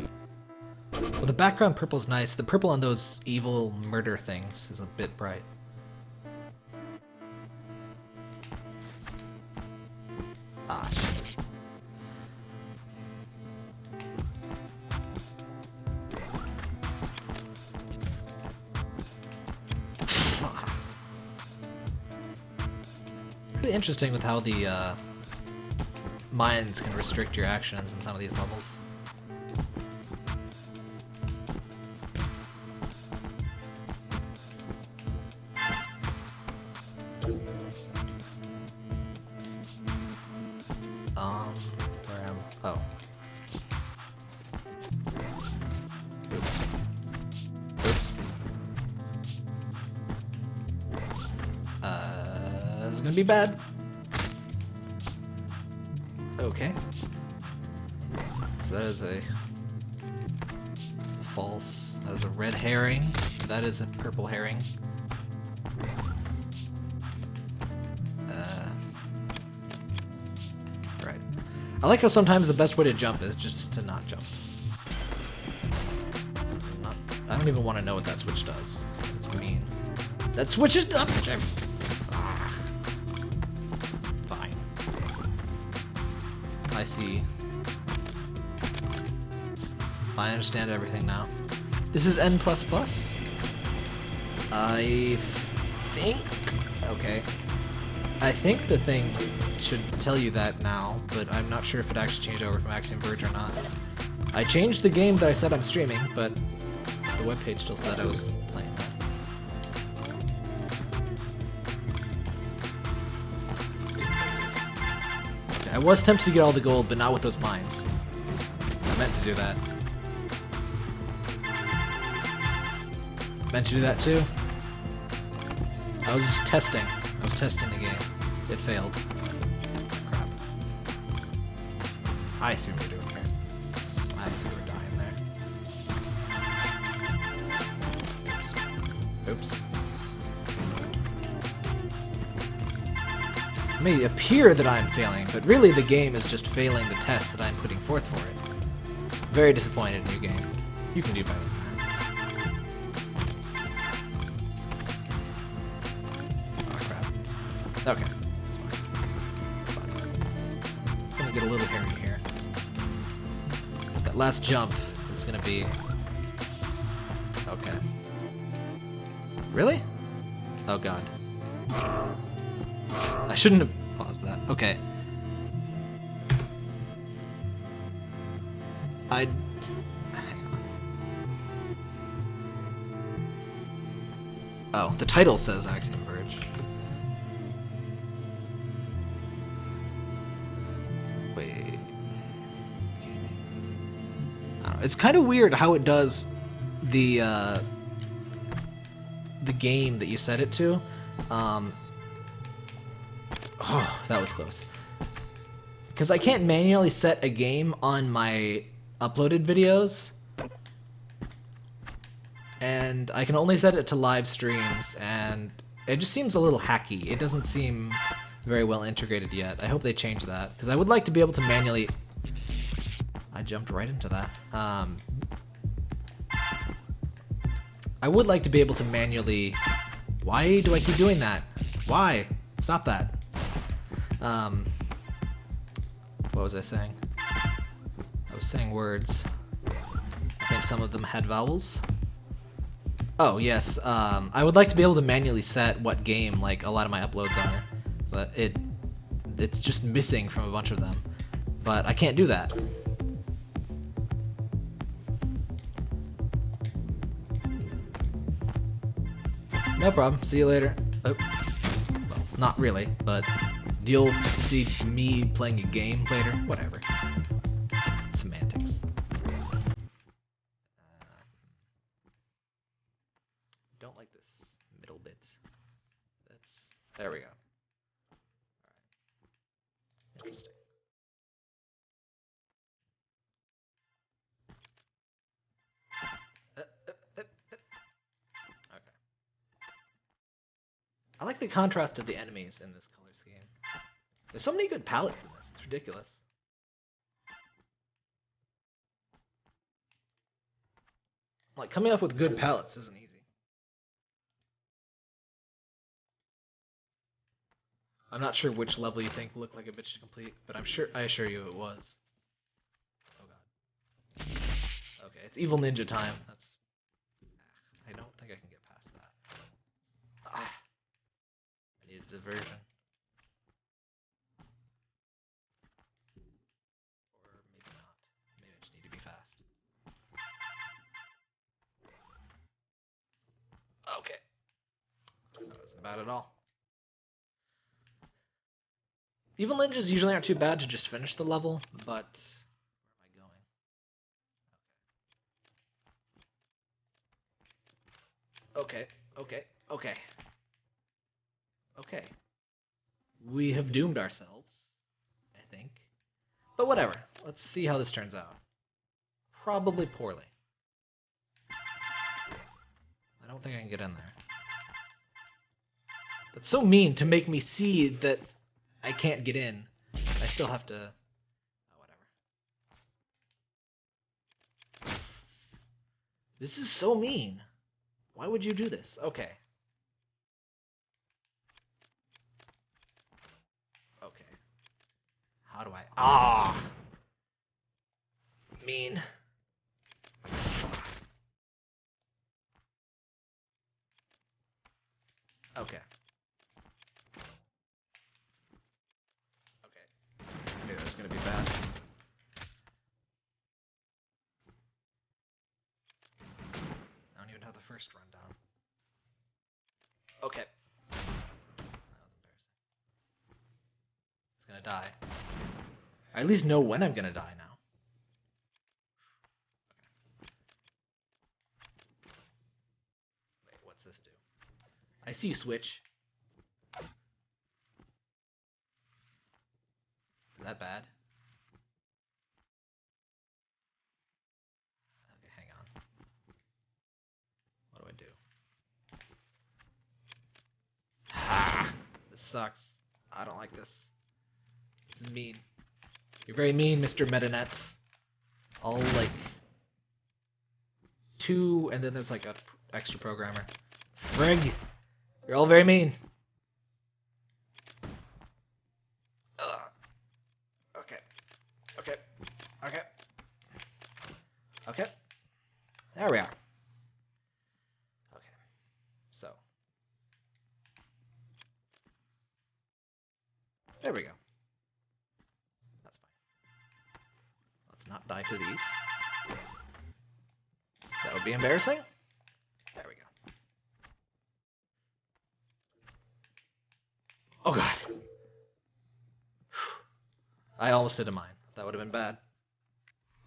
Well, the background purple's nice. The purple on those evil murder things is a bit bright. Ah, shit. Really interesting with how the mines can restrict your actions in some of these levels. Where am? Oh. Oops. Oops. This is gonna be bad. Okay. So that is a false. That is a red herring. That is a purple herring. Right. I like how sometimes the best way to jump is just to not jump. I don't even want to know what that switch does. That's mean. That switch is up. Fine. I see. I understand everything now. This is N++? I think... Okay. I think the thing should tell you that now, but I'm not sure if it actually changed over from Axiom Verge or not. I changed the game that I said I'm streaming, but the webpage still said I was playing that. Okay, I was tempted to get all the gold, but not with those mines. I meant to do that. Meant to do that too. I was just testing. I was testing the game. It failed. Crap. I see what we're doing here. I see we're dying there. Oops. Oops. It may appear that I'm failing, but really the game is just failing the test that I'm putting forth for it. Very disappointed in you, game. You can do better than that. Okay, that's fine. It's gonna get a little hairy here. That last jump is gonna be... Okay. Really? Oh god. I shouldn't have paused that. Okay. Hang on. Oh, the title says Axiom Verge. It's kind of weird how it does the game that you set it to. Oh, that was close. Because I can't manually set a game on my uploaded videos. And I can only set it to live streams, and it just seems a little hacky. It doesn't seem very well integrated yet. I hope they change that, because I would like to be able to manually... I jumped right into that. I would like to be able to manually... Why do I keep doing that? Why? Stop that. What was I saying? I was saying words. I think some of them had vowels. Oh, yes. I would like to be able to manually set what game, like, a lot of my uploads are. So it's just missing from a bunch of them. But I can't do that. No problem. See you later. Oh. Well, not really, but you'll see me playing a game later. Whatever. Semantics. Don't like this middle bit. There we go. Alright. Interesting. I like like the contrast of the enemies in this color scheme. There's so many good palettes in this. It's ridiculous. Like, coming up with good palettes isn't easy. I'm not sure which level you think looked like a bitch to complete, but I assure you it was. Oh god. Okay, it's Evil Ninja time. I don't think I can get past that. I need a diversion. Or maybe not. Maybe I just need to be fast. Okay. That wasn't bad at all. Evil ninjas usually aren't too bad to just finish the level, but where am I going? Okay. We have doomed ourselves, I think. But whatever. Let's see how this turns out. Probably poorly. I don't think I can get in there. That's so mean to make me see that I can't get in. I still have to... Oh, whatever. This is so mean. Why would you do this? Okay. Okay. How do I... Ah! Mean. Okay. I knew that was going to be bad. I don't even have the first rundown. Okay. That was embarrassing. It's going to die. I at least know when I'm going to die now. Wait, what's this do? I see you switch. Is that bad? Okay, hang on. What do I do? Ah! This sucks. I don't like this. This is mean. You're very mean, Mr. Metanets. All like 2, and then there's like a extra programmer. Frig! You're all very mean. Okay. There we are. Okay. So. There we go. That's fine. Let's not die to these. That would be embarrassing. There we go. Oh god. I almost hit a mine. That would have been bad.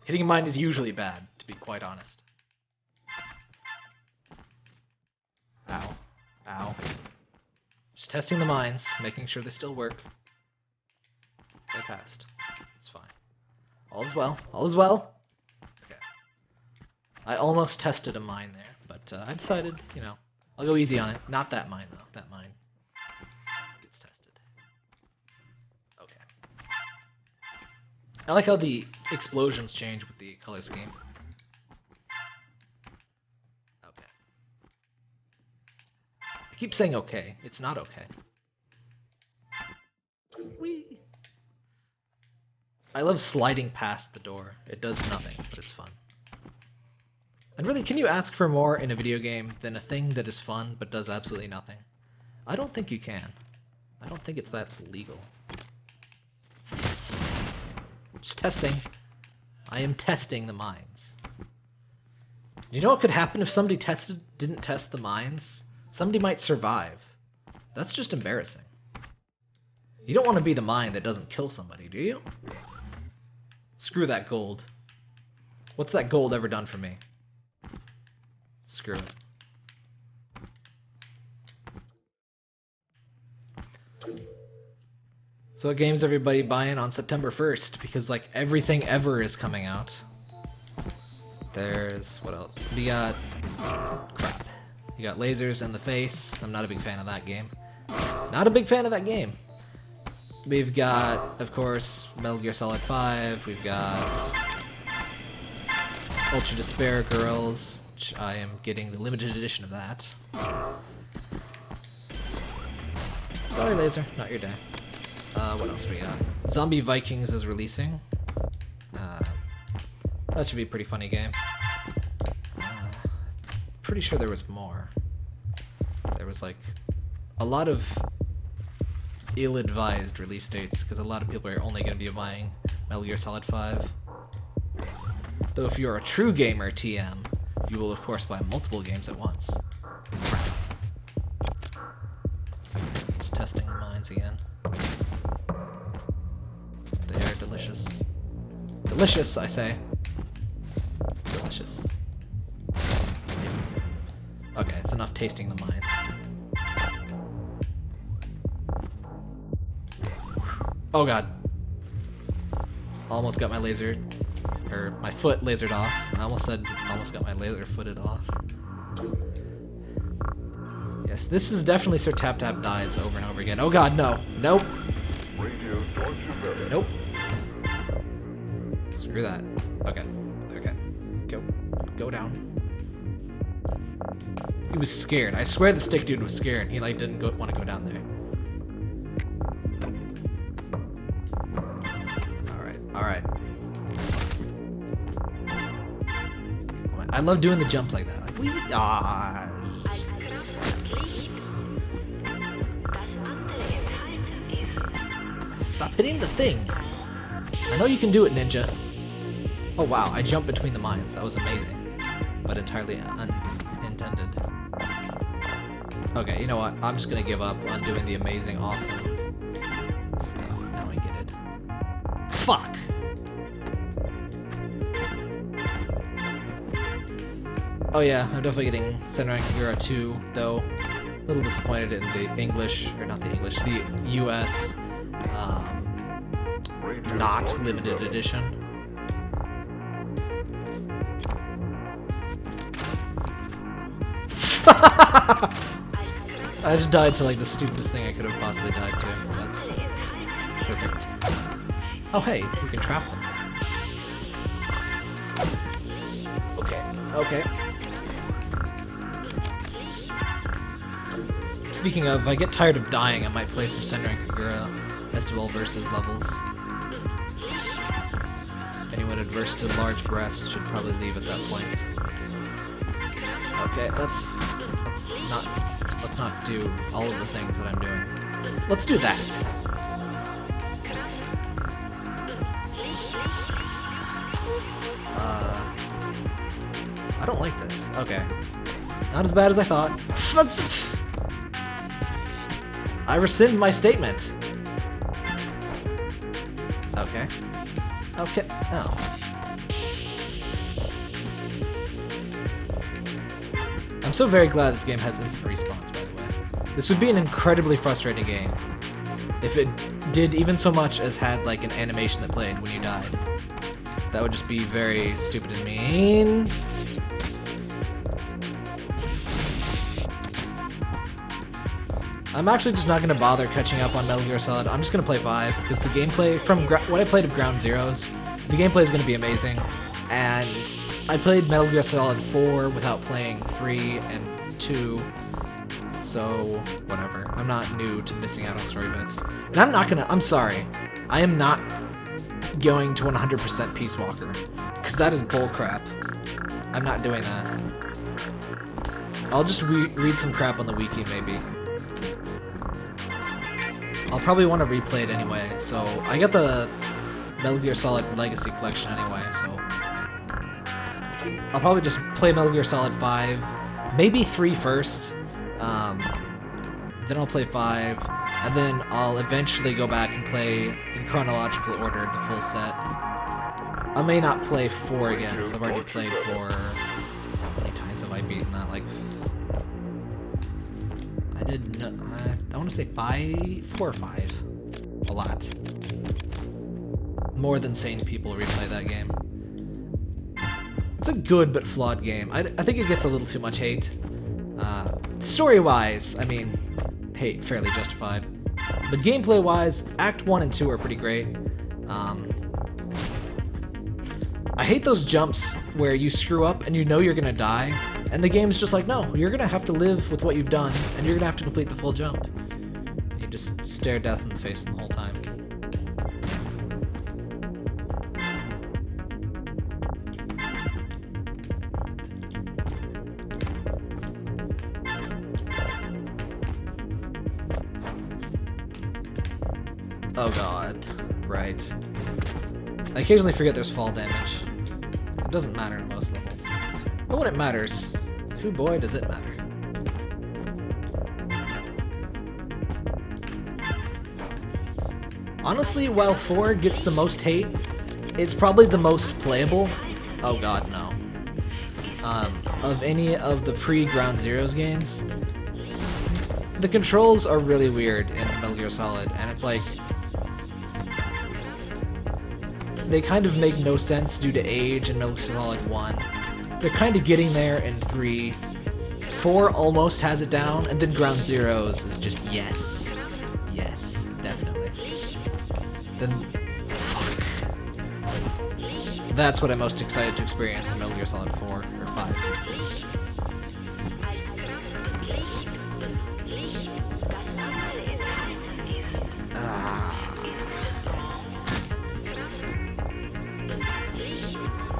Hitting a mine is usually bad, to be quite honest. Ow. Ow. Just testing the mines, making sure they still work. They passed. It's fine. All is well. All is well. Okay. I almost tested a mine there, but I decided, you know, I'll go easy on it. Not that mine, though. That mine gets tested. Okay. I like how the explosions change with the color scheme. Okay. I keep saying okay. It's not okay. Whee! I love sliding past the door. It does nothing, but it's fun. And really, can you ask for more in a video game than a thing that is fun but does absolutely nothing? I don't think you can. I don't think that's legal. Just testing. I am testing the mines. You know what could happen if somebody didn't test the mines? Somebody might survive. That's just embarrassing. You don't want to be the mine that doesn't kill somebody, do you? Screw that gold. What's that gold ever done for me? Screw it. So what game's everybody buying on September 1st? Because like everything ever is coming out. There's, what else? We got, crap. You got Lasers in the Face. I'm not a big fan of that game. Not a big fan of that game. We've got, of course, Metal Gear Solid 5. We've got Ultra Despair Girls, which I am getting the limited edition of that. Sorry, Laser, not your day. What else we got? Zombie Vikings is releasing. That should be a pretty funny game. Pretty sure there was more. There was like a lot of ill-advised release dates because a lot of people are only going to be buying Metal Gear Solid 5. Though if you're a true gamer, TM, you will of course buy multiple games at once. Just testing the mines again. They are delicious. Delicious, I say. Delicious. Okay, it's enough tasting the mines. Oh god. Almost got my laser, or my foot lasered off. I almost said almost got my laser footed off. Yes, this is definitely Sir Tap Tap dies over and over again. Oh god, no. Nope. Nope. Screw that. Okay. Okay. Go down. He was scared. I swear the stick dude was scared. He like didn't want to go down there. Alright. That's fine. I love doing the jumps like that. Like, stop hitting the thing. I know you can do it, Ninja. Oh wow, I jumped between the mines. That was amazing. But entirely unintended. Okay, you know what? I'm just gonna give up on doing the amazing, awesome. Now I get it. Fuck! Oh yeah, I'm definitely getting Senran Kagura 2, though. A little disappointed in the English, or not the English, the US, not limited edition. I just died to like the stupidest thing I could have possibly died to. That's perfect. Oh hey, we can trap them. Okay. Speaking of, if I get tired of dying, I might play some Senran Kagura Estival versus levels. Anyone adverse to large breasts should probably leave at that point. Okay, let's not do all of the things that I'm doing. Let's do that. I don't like this. Okay. Not as bad as I thought. I rescind my statement. Okay. Okay. Oh. I'm so very glad this game has instant response, by the way. This would be an incredibly frustrating game if it did even so much as had like an animation that played when you died. That would just be very stupid and mean. I'm actually just not going to bother catching up on Metal Gear Solid. I'm just going to play 5, because the gameplay, from what I played of Ground Zeroes, the gameplay is going to be amazing. And I played Metal Gear Solid 4 without playing 3 and 2, so whatever. I'm not new to missing out on story bits. And I'm sorry, I am not going to 100% Peace Walker, because that is bullcrap. I'm not doing that. I'll just read some crap on the wiki, maybe. I'll probably want to replay it anyway, so I got the Metal Gear Solid Legacy Collection anyway, so I'll probably just play Metal Gear Solid 5, maybe 3 first, then I'll play 5, and then I'll eventually go back and play in chronological order the full set. I may not play 4 again, because I've already played 4. How many times have I beaten that? Like, I want to say 4 or 5. A lot. More than sane people replay that game. It's a good but flawed game. I think it gets a little too much hate. Story-wise, I mean, hate fairly justified. But gameplay-wise, Act 1 and 2 are pretty great. I hate those jumps where you screw up and you know you're gonna die, and the game's just like, no, you're gonna have to live with what you've done, and you're gonna have to complete the full jump. And you just stare death in the face the whole time. Oh god, right. I occasionally forget there's fall damage. It doesn't matter in most levels. But when it matters, who boy does it matter. Honestly, while 4 gets the most hate, it's probably the most playable. Oh god, no. Of any of the pre-Ground Zeroes games. The controls are really weird in Metal Gear Solid, and it's like, they kind of make no sense due to age in Metal Gear Solid 1. They're kind of getting there in 3. 4 almost has it down, and then Ground Zeroes is just yes. Yes, definitely. Then, fuck. That's what I'm most excited to experience in Metal Gear Solid 4 or 5.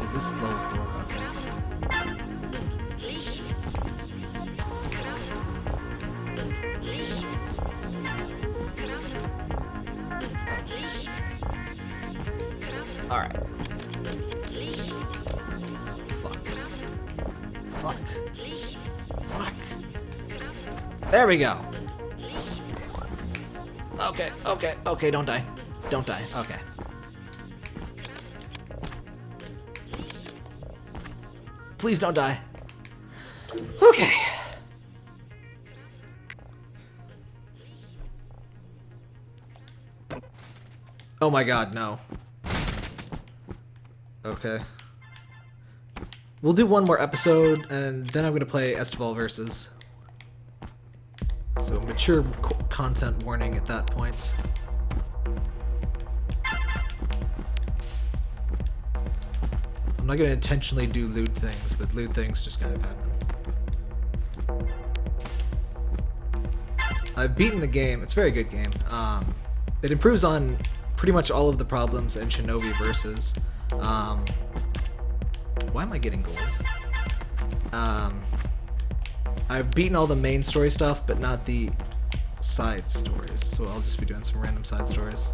Is this level 4? Okay. Alright. Fuck. Fuck. Fuck. There we go. Okay, okay, okay, don't die. Don't die, okay. Please don't die. Okay. Oh my god, no. Okay. We'll do one more episode, and then I'm gonna play Estival Versus. So, mature content warning at that point. I'm not gonna intentionally do lewd things, but lewd things just kind of happen. I've beaten the game. It's a very good game. It improves on pretty much all of the problems in Shinobi Versus. Why am I getting gold? I've beaten all the main story stuff, but not the side stories, so I'll just be doing some random side stories.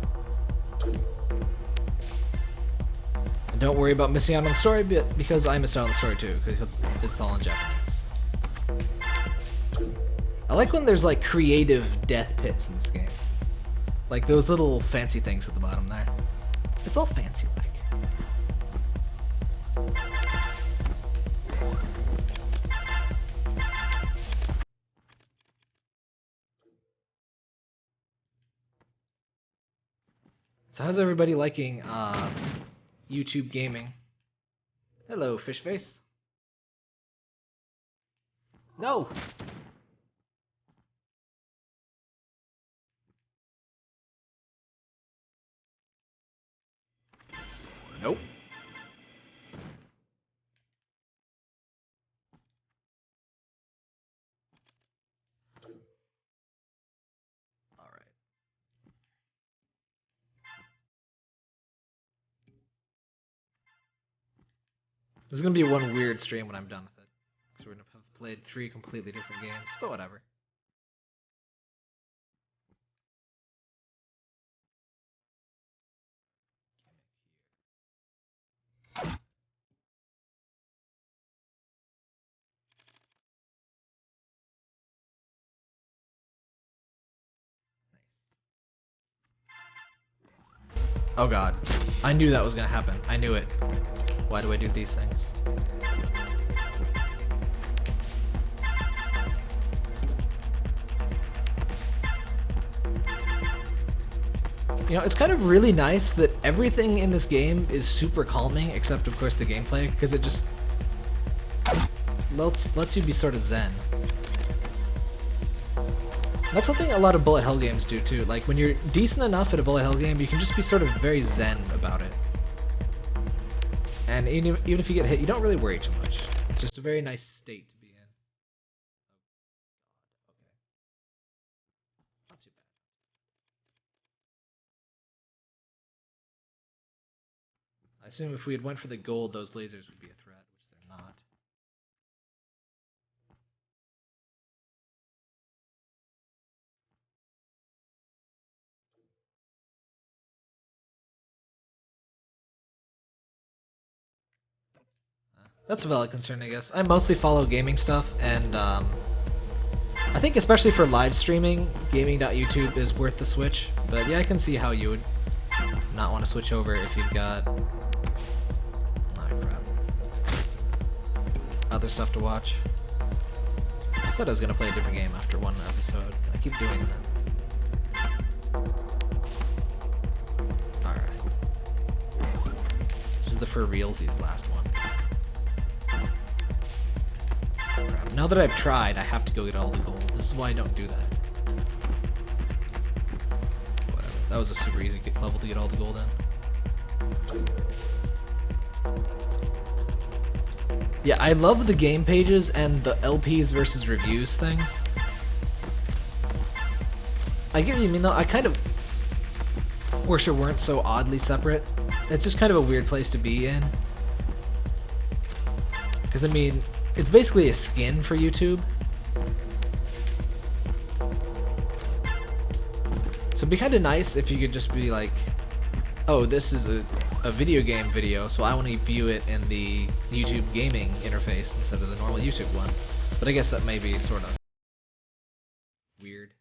And don't worry about missing out on the story, because I missed out on the story too, because it's all in Japanese. I like when there's like creative death pits in this game. Like those little fancy things at the bottom there. It's all fancy-like. So how's everybody liking YouTube gaming? Hello, fish face. No! Nope. Alright. This is gonna be one weird stream when I'm done with it. Because we're gonna have played 3 completely different games, but whatever. Oh god. I knew that was gonna happen. I knew it. Why do I do these things? You know, it's kind of really nice that everything in this game is super calming, except of course the gameplay, because it just lets you be sort of zen. That's something a lot of bullet hell games do too. Like when you're decent enough at a bullet hell game, you can just be sort of very zen about it. And even if you get hit, you don't really worry too much. It's just a very nice state to be in. Okay. Not too bad. I assume if we had went for the gold, those lasers would be a threat, which they're not. That's a valid concern, I guess. I mostly follow gaming stuff, and I think especially for live streaming, gaming.youtube is worth the switch. But yeah, I can see how you would not want to switch over if you've got other stuff to watch. I said I was going to play a different game after one episode. I keep doing that. Alright. This is the for realsies last one. Crap. Now that I've tried, I have to go get all the gold. This is why I don't do that. Whatever. That was a super easy level to get all the gold in. Yeah, I love the game pages and the LPs versus reviews things. I get what you mean though. I kind of wish it weren't so oddly separate. It's just kind of a weird place to be in. Because I mean, it's basically a skin for YouTube. So it'd be kind of nice if you could just be like, oh, this is a video game video, so I want to view it in the YouTube gaming interface instead of the normal YouTube one. But I guess that may be sort of weird.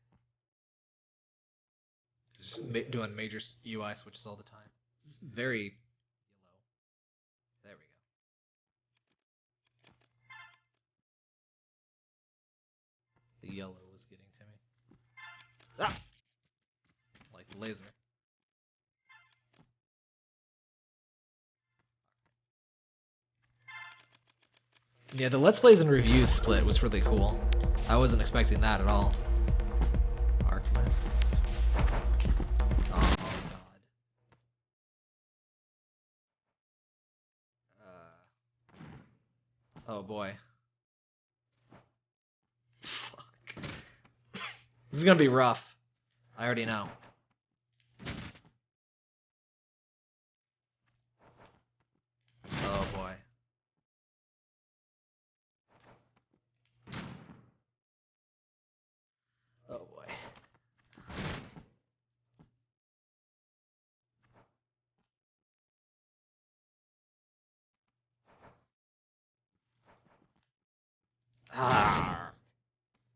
Just doing major UI switches all the time. It's very yellow. There we go. The yellow was getting to me. Ah! Like the laser. Yeah, the Let's Plays and Reviews split was really cool. I wasn't expecting that at all. Arc Myths. Oh, God. Oh, boy. Fuck. This is gonna be rough. I already know. Oh, boy. Oh boy. Ah.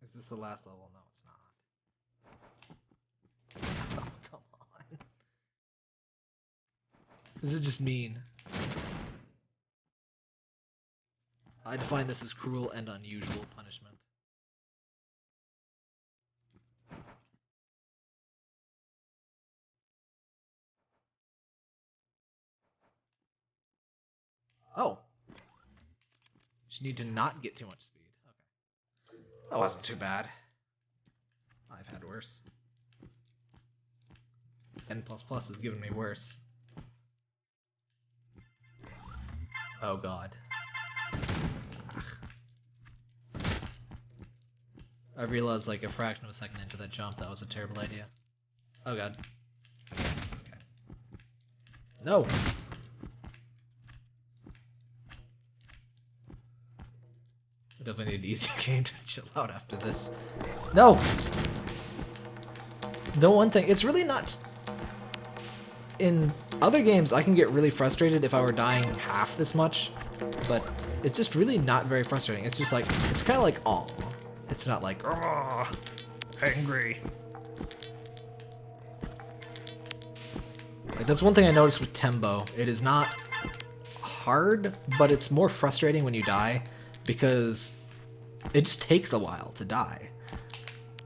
Is this the last level? No, it's not. Oh, come on. This is just mean. I define this as cruel and unusual punishment. Oh. Just need to not get too much speed. Okay. That wasn't too bad. I've had worse. N++ has given me worse. Oh god. I realized like a fraction of a second into that jump that was a terrible idea. Oh god. Okay. No! I definitely need an easier game to chill out after this. No! The one thing, it's really not... In other games, I can get really frustrated if I were dying half this much, but it's just really not very frustrating. It's just like, it's kind of like, oh. It's not like, oh, angry. Like, that's one thing I noticed with Tembo. It is not hard, but it's more frustrating when you die because it just takes a while to die.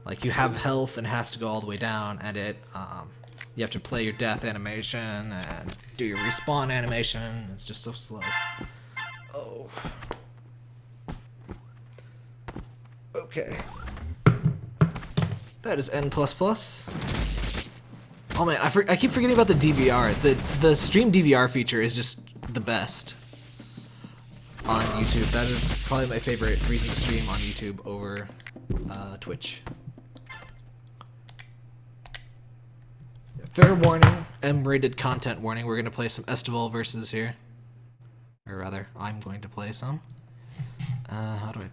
Like, you have health and it has to go all the way down, and you have to play your death animation and do your respawn animation. It's just so slow. Oh. Okay. That is N++. Oh man, I keep forgetting about the DVR. The stream DVR feature is just the best on YouTube. That is probably my favorite reason to stream on YouTube over Twitch. Fair warning, M-rated content warning. We're going to play some Estival versus here. Or rather, I'm going to play some. How do I...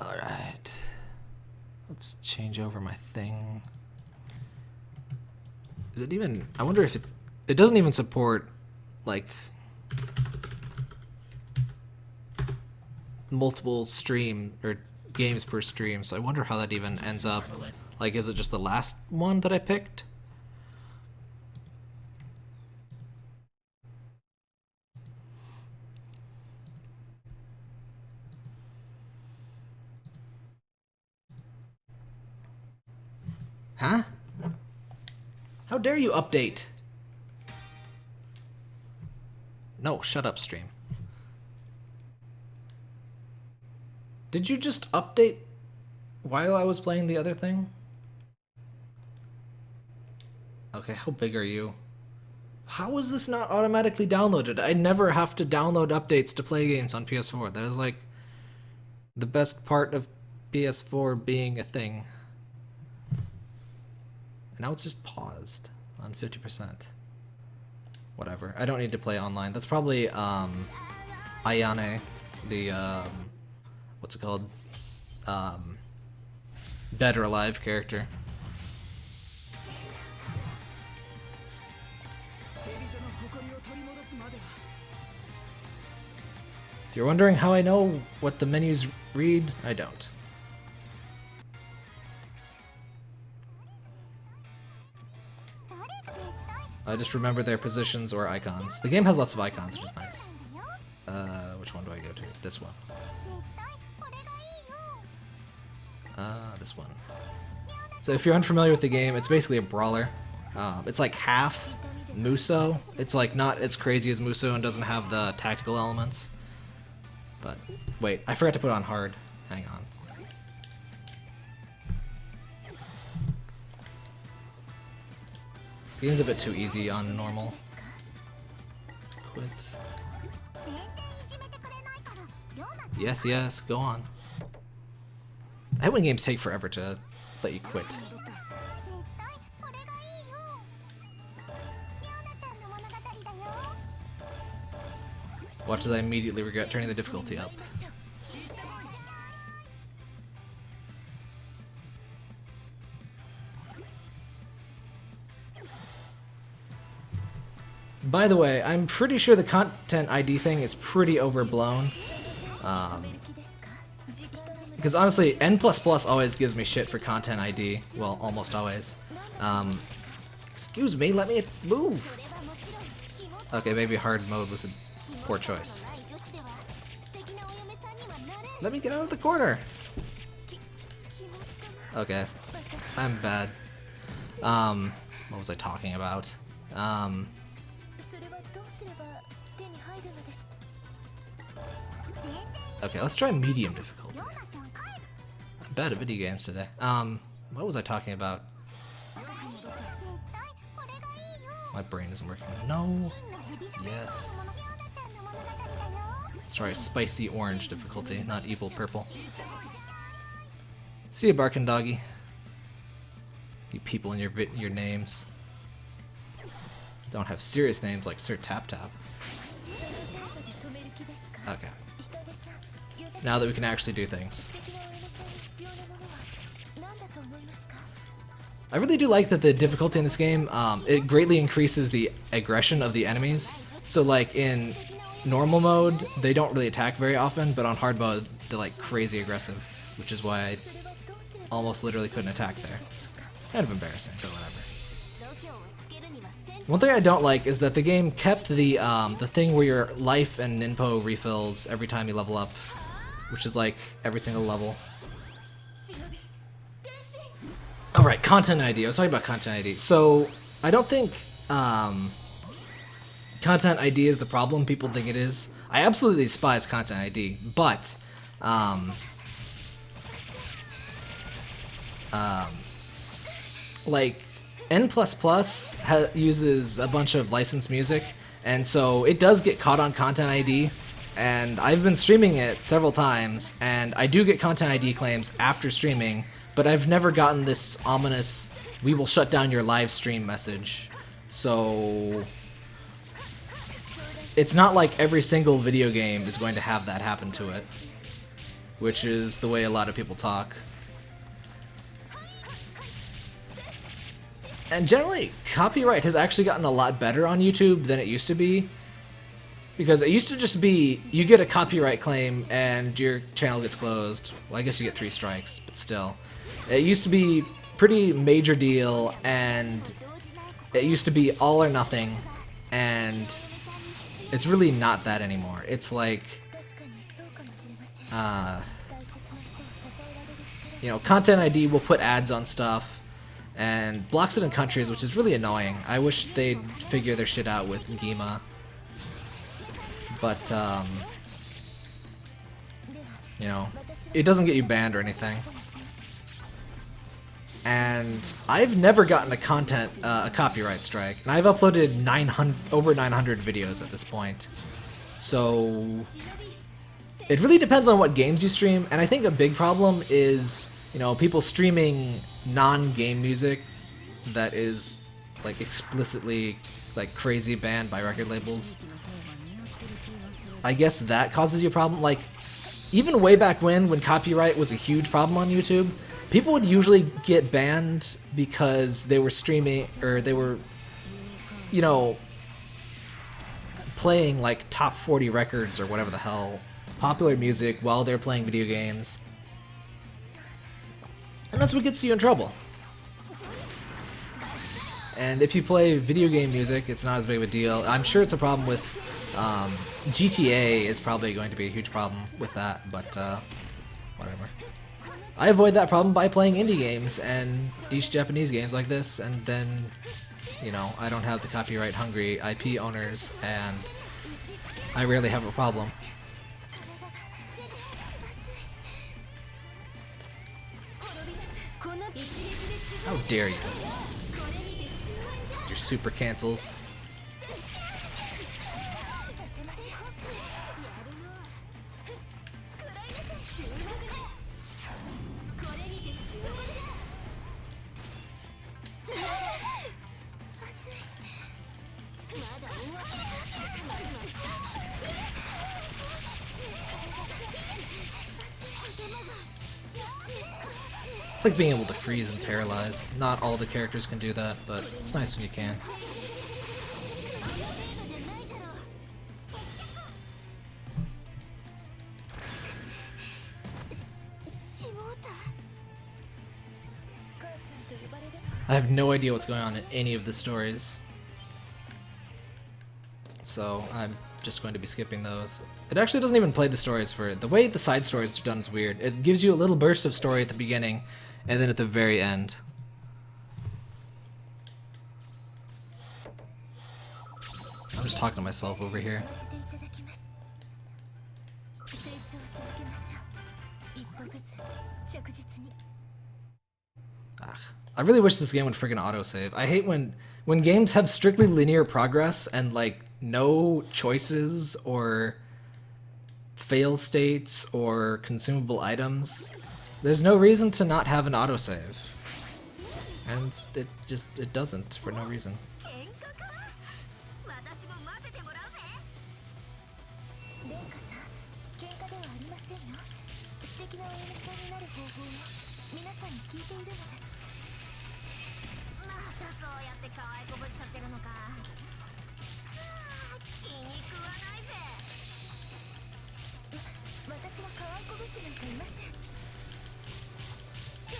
Alright. Let's change over my thing. Is it even... I wonder if it's... It doesn't even support, like, multiple stream, or games per stream, so I wonder how that even ends up. Like, is it just the last one that I picked? Huh? How dare you update? No, shut up, stream. Did you just update while I was playing the other thing? Okay, how big are you? How is this not automatically downloaded? I never have to download updates to play games on PS4. That is like the best part of PS4 being a thing. And now it's just paused on 50%. Whatever. I don't need to play online. That's probably Ayane, the what's it called? Dead or Alive character. If you're wondering how I know what the menus read, I don't. I just remember their positions or icons. The game has lots of icons, which is nice. Which one do I go to? This one. This one. So if you're unfamiliar with the game, it's basically a brawler. It's like half Muso. It's like not as crazy as Muso and doesn't have the tactical elements. But wait, I forgot to put on hard. Hang on. The game's a bit too easy on normal. Quit. Yes, yes, go on. I hate when games take forever to let you quit. Watch as I immediately regret turning the difficulty up. By the way, I'm pretty sure the content ID thing is pretty overblown. Because honestly, N++ always gives me shit for content ID. Well, almost always. Excuse me, let me move! Okay, maybe hard mode was a poor choice. Let me get out of the corner! Okay, I'm bad. What was I talking about? Okay, let's try medium difficulty. I'm bad at video games today. What was I talking about? My brain isn't working. No! Yes. Let's try spicy orange difficulty, not evil purple. See ya, barking doggy. You people in your names don't have serious names like Sir Tap Tap. Okay. Now that we can actually do things. I really do like that the difficulty in this game, it greatly increases the aggression of the enemies. So like in normal mode, they don't really attack very often, but on hard mode, they're like crazy aggressive, which is why I almost literally couldn't attack there. Kind of embarrassing, but whatever. One thing I don't like is that the game kept the thing where your life and ninpo refills every time you level up, which is like every single level. Alright, content ID. I was talking about content ID. So, I don't think content ID is the problem people think it is. I absolutely despise content ID, but like N++ uses a bunch of licensed music, and so it does get caught on content ID, and I've been streaming it several times, and I do get content ID claims after streaming, but I've never gotten this ominous "we will shut down your live stream" message. So it's not like every single video game is going to have that happen to it, which is the way a lot of people talk. And generally, copyright has actually gotten a lot better on YouTube than it used to be. Because it used to just be, you get a copyright claim and your channel gets closed. Well, I guess you get 3 strikes, but still. It used to be pretty major deal, and it used to be all or nothing, and it's really not that anymore. It's like, you know, Content ID will put ads on stuff, and blocks it in countries, which is really annoying. I wish they'd figure their shit out with Gima. But, you know, it doesn't get you banned or anything. And I've never gotten a copyright strike, and I've uploaded over 900 videos at this point. So it really depends on what games you stream, and I think a big problem is, you know, people streaming non-game music that is like explicitly like crazy banned by record labels. I guess that causes you a problem. Like, even way back when copyright was a huge problem on YouTube, people would usually get banned because they were streaming, or they were, you know, playing like top 40 records or whatever the hell, popular music while they're playing video games. And that's what gets you in trouble. And if you play video game music, it's not as big of a deal. I'm sure it's a problem with GTA is probably going to be a huge problem with that, but whatever. I avoid that problem by playing indie games and niche Japanese games like this, and then, you know, I don't have the copyright hungry IP owners, and I rarely have a problem. How dare you? Your super cancels. I like being able to freeze and paralyze. Not all the characters can do that, but it's nice when you can. I have no idea what's going on in any of the stories, so I'm just going to be skipping those. It actually doesn't even play the stories for it. The way the side stories are done is weird. It gives you a little burst of story at the beginning, and then at the very end. I'm just talking to myself over here. I really wish this game would friggin' autosave. I hate when games have strictly linear progress and like no choices or fail states or consumable items. There's no reason to not have an autosave. And it doesn't for no reason.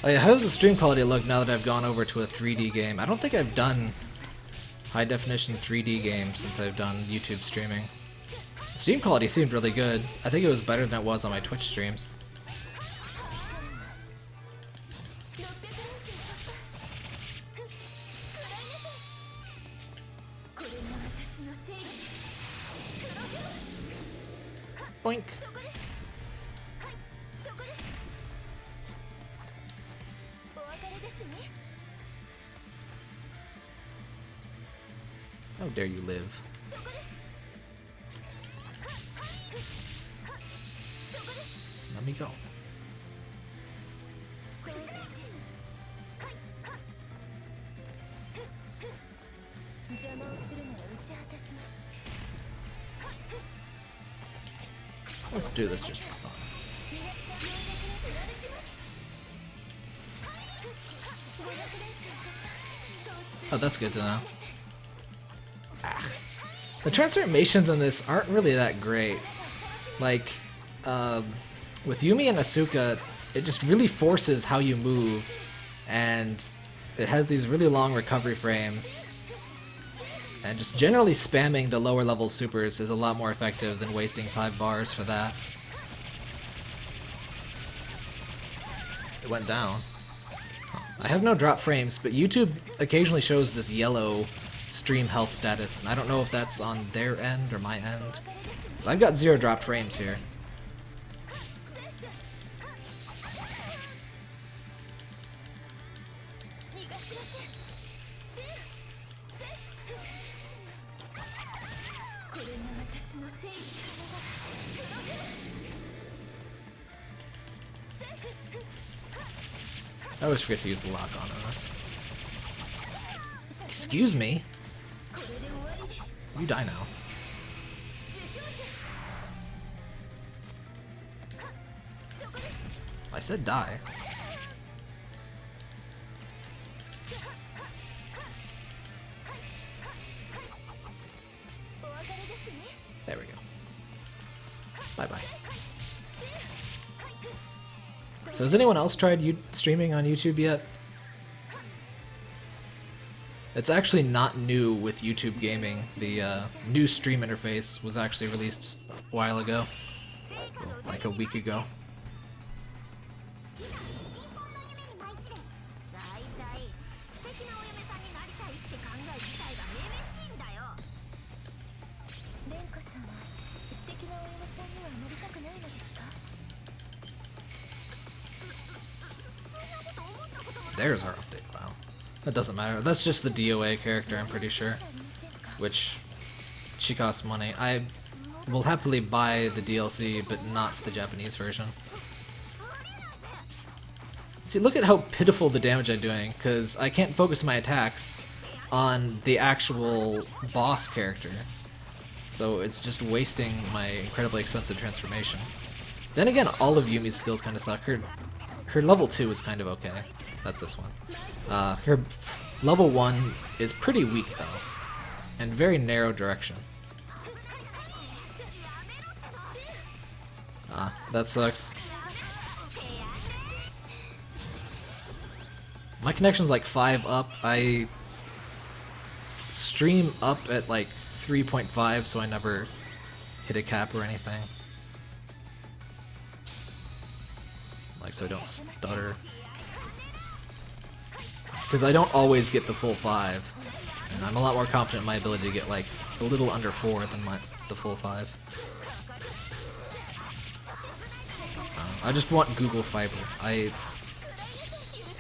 Oh yeah, how does the stream quality look now that I've gone over to a 3D game? I don't think I've done high definition 3D games since I've done YouTube streaming. The stream quality seemed really good. I think it was better than it was on my Twitch streams. Boink. How dare you live? Let me go. Let's do this just for fun. Oh, that's good to know. Ah. The transformations in this aren't really that great. Like, with Yumi and Asuka, it just really forces how you move, and it has these really long recovery frames. And just generally spamming the lower level supers is a lot more effective than wasting 5 bars for that. It went down. I have no drop frames, but YouTube occasionally shows this yellow stream health status, and I don't know if that's on their end or my end. So I've got 0 dropped frames here. I always forget to use the lock on this. Excuse me? You die now. I said die. There we go. Bye-bye. So has anyone else tried streaming on YouTube yet? It's actually not new with YouTube gaming. The new stream interface was actually released a while ago. Well, like a week ago. There's our update file. That doesn't matter. That's just the DOA character, I'm pretty sure. Which, she costs money. I will happily buy the DLC, but not the Japanese version. See, look at how pitiful the damage I'm doing, because I can't focus my attacks on the actual boss character. So it's just wasting my incredibly expensive transformation. Then again, all of Yumi's skills kind of suck. Her level 2 is kind of okay. That's this one. Her level 1 is pretty weak though, and very narrow direction. That sucks. My connection's like 5 up. I stream up at like 3.5, so I never hit a cap or anything. Like, so I don't stutter. Because I don't always get the full 5, and I'm a lot more confident in my ability to get like a little under 4 than the full 5. I just want Google Fiber. I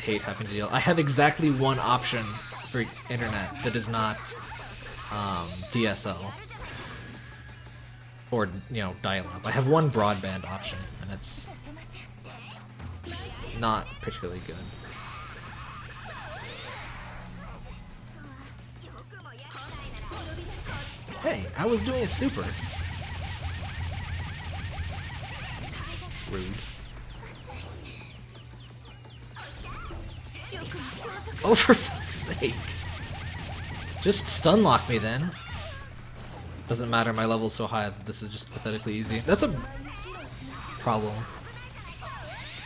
hate having to deal. I have exactly one option for internet that is not DSL or, you know, dial-up. I have one broadband option, and it's not particularly good. Hey, I was doing a super. Rude. Oh, for fuck's sake. Just stun lock me then. Doesn't matter, my level's so high that this is just pathetically easy. That's a problem.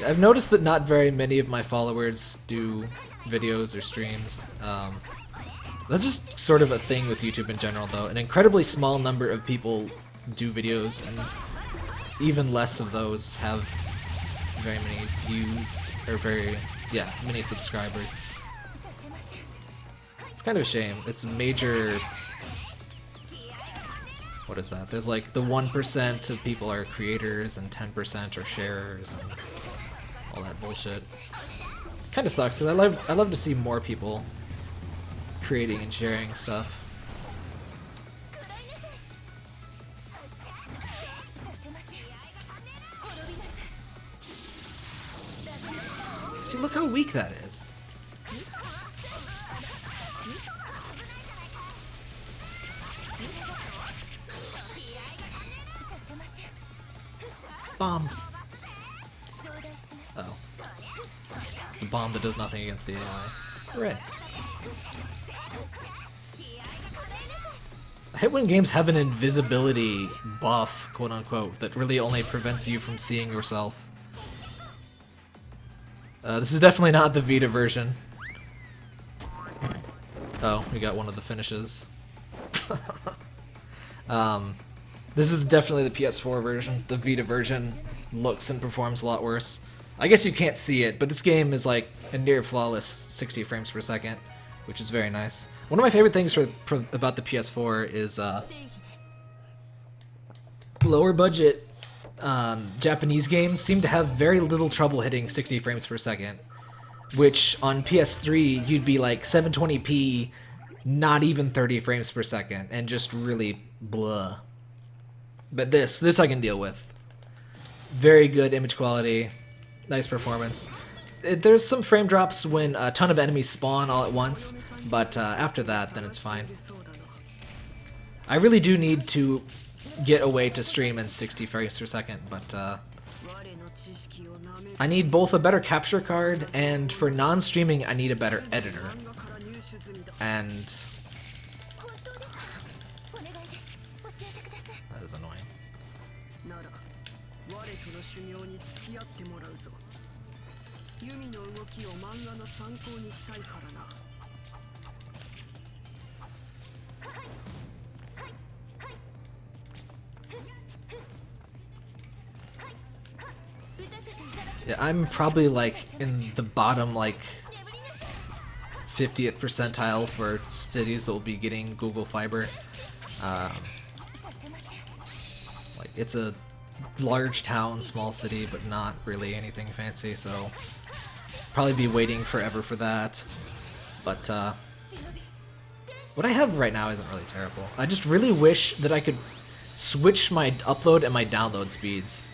I've noticed that not very many of my followers do videos or streams. That's just sort of a thing with YouTube in general, though. An incredibly small number of people do videos, and even less of those have very many views, or many subscribers. It's kind of a shame. It's a major... what is that? There's like the 1% of people are creators and 10% are sharers and all that bullshit. Kind of sucks because I love to see more people creating and sharing stuff. See, look how weak that is. Bomb. Oh. It's the bomb that does nothing against the AI. Hooray. I hate when games have an invisibility buff, quote unquote, that really only prevents you from seeing yourself. This is definitely not the Vita version. Oh, we got one of the finishes. This is definitely the PS4 version. The Vita version looks and performs a lot worse. I guess you can't see it, but this game is like a near flawless 60 frames per second, which is very nice. One of my favorite things about the PS4 is lower budget Japanese games seem to have very little trouble hitting 60 frames per second, which on PS3 you'd be like 720p, not even 30 frames per second, and just really blah. But this I can deal with. Very good image quality, nice performance. There's some frame drops when a ton of enemies spawn all at once, but after that, then it's fine. I really do need to get a way to stream in 60 frames per second, but I need both a better capture card, and for non-streaming, I need a better editor. And that is annoying. Yeah, I'm probably like in the bottom like 50th percentile for cities that will be getting Google Fiber. Like it's a large town, small city, but not really anything fancy, so probably be waiting forever for that. But what I have right now isn't really terrible. I just really wish that I could switch my upload and my download speeds,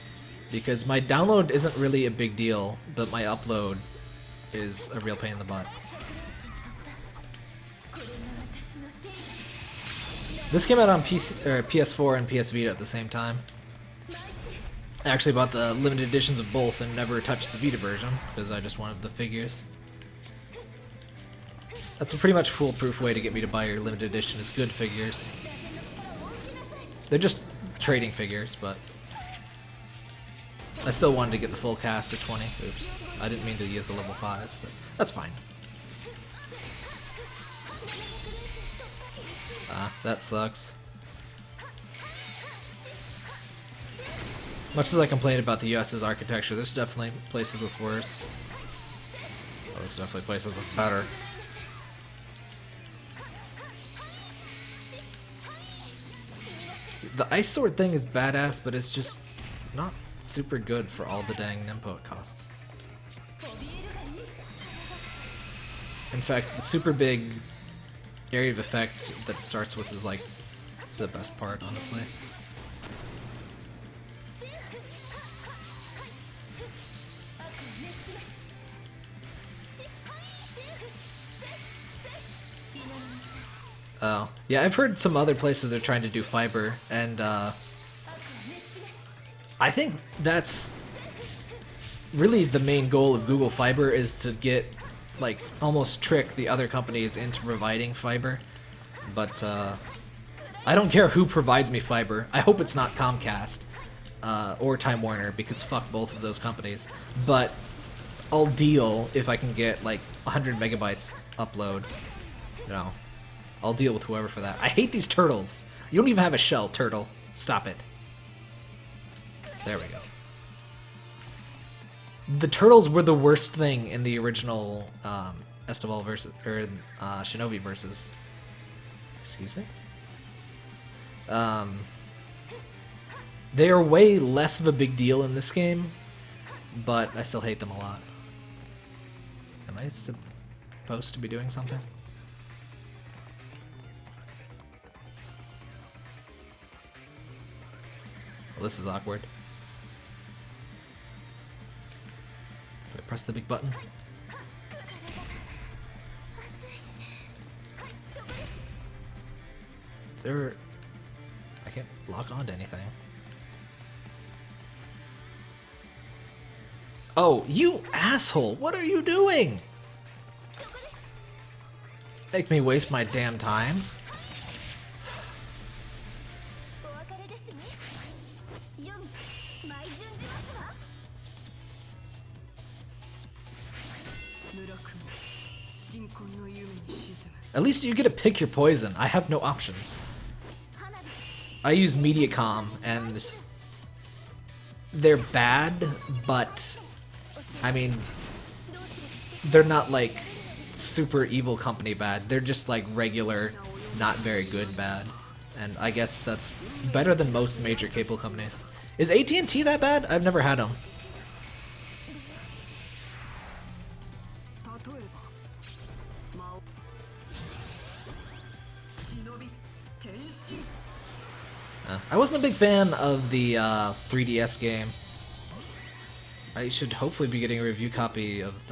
because my download isn't really a big deal, but my upload is a real pain in the butt. This came out on PS4 and PS Vita at the same time. I actually bought the limited editions of both and never touched the Vita version, because I just wanted the figures. That's a pretty much foolproof way to get me to buy your limited edition, is good figures. They're just trading figures, but I still wanted to get the full cast of 20. Oops. I didn't mean to use the level 5, but that's fine. That sucks. Much as I complain about the US's architecture, there's definitely places with worse. Oh, there's definitely places with better. See, the ice sword thing is badass, but it's just not super good for all the dang Nimpo it costs. In fact, the super big area of effect that it starts with is like the best part, honestly. Oh, yeah, I've heard some other places are trying to do fiber, and I think that's really the main goal of Google Fiber, is to get, like, almost trick the other companies into providing fiber. But I don't care who provides me fiber. I hope it's not Comcast or Time Warner, because fuck both of those companies. But I'll deal if I can get like 100 megabytes upload. You know, I'll deal with whoever for that. I hate these turtles. You don't even have a shell, turtle. Stop it. There we go. The turtles were the worst thing in the original Estival versus, or Shinobi versus. Excuse me. They are way less of a big deal in this game, but I still hate them a lot. Am I supposed to be doing something? Well, this is awkward. Do I press the big button? Is there... I can't lock onto anything. Oh, you asshole! What are you doing? Make me waste my damn time. At least you get to pick your poison. I have no options. I use Mediacom, and they're bad, but I mean, they're not like super evil company bad. They're just like regular, not very good bad. And I guess that's better than most major cable companies. Is AT&T that bad? I've never had them. I wasn't a big fan of the 3DS game. I should hopefully be getting a review copy of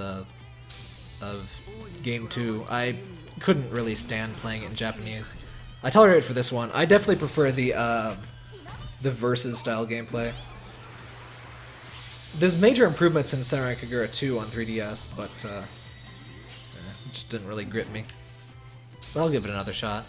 Game 2. I couldn't really stand playing it in Japanese. I tolerate it for this one. I definitely prefer the versus style gameplay. There's major improvements in Senran Kagura 2 on 3DS, but it just didn't really grip me. But I'll give it another shot.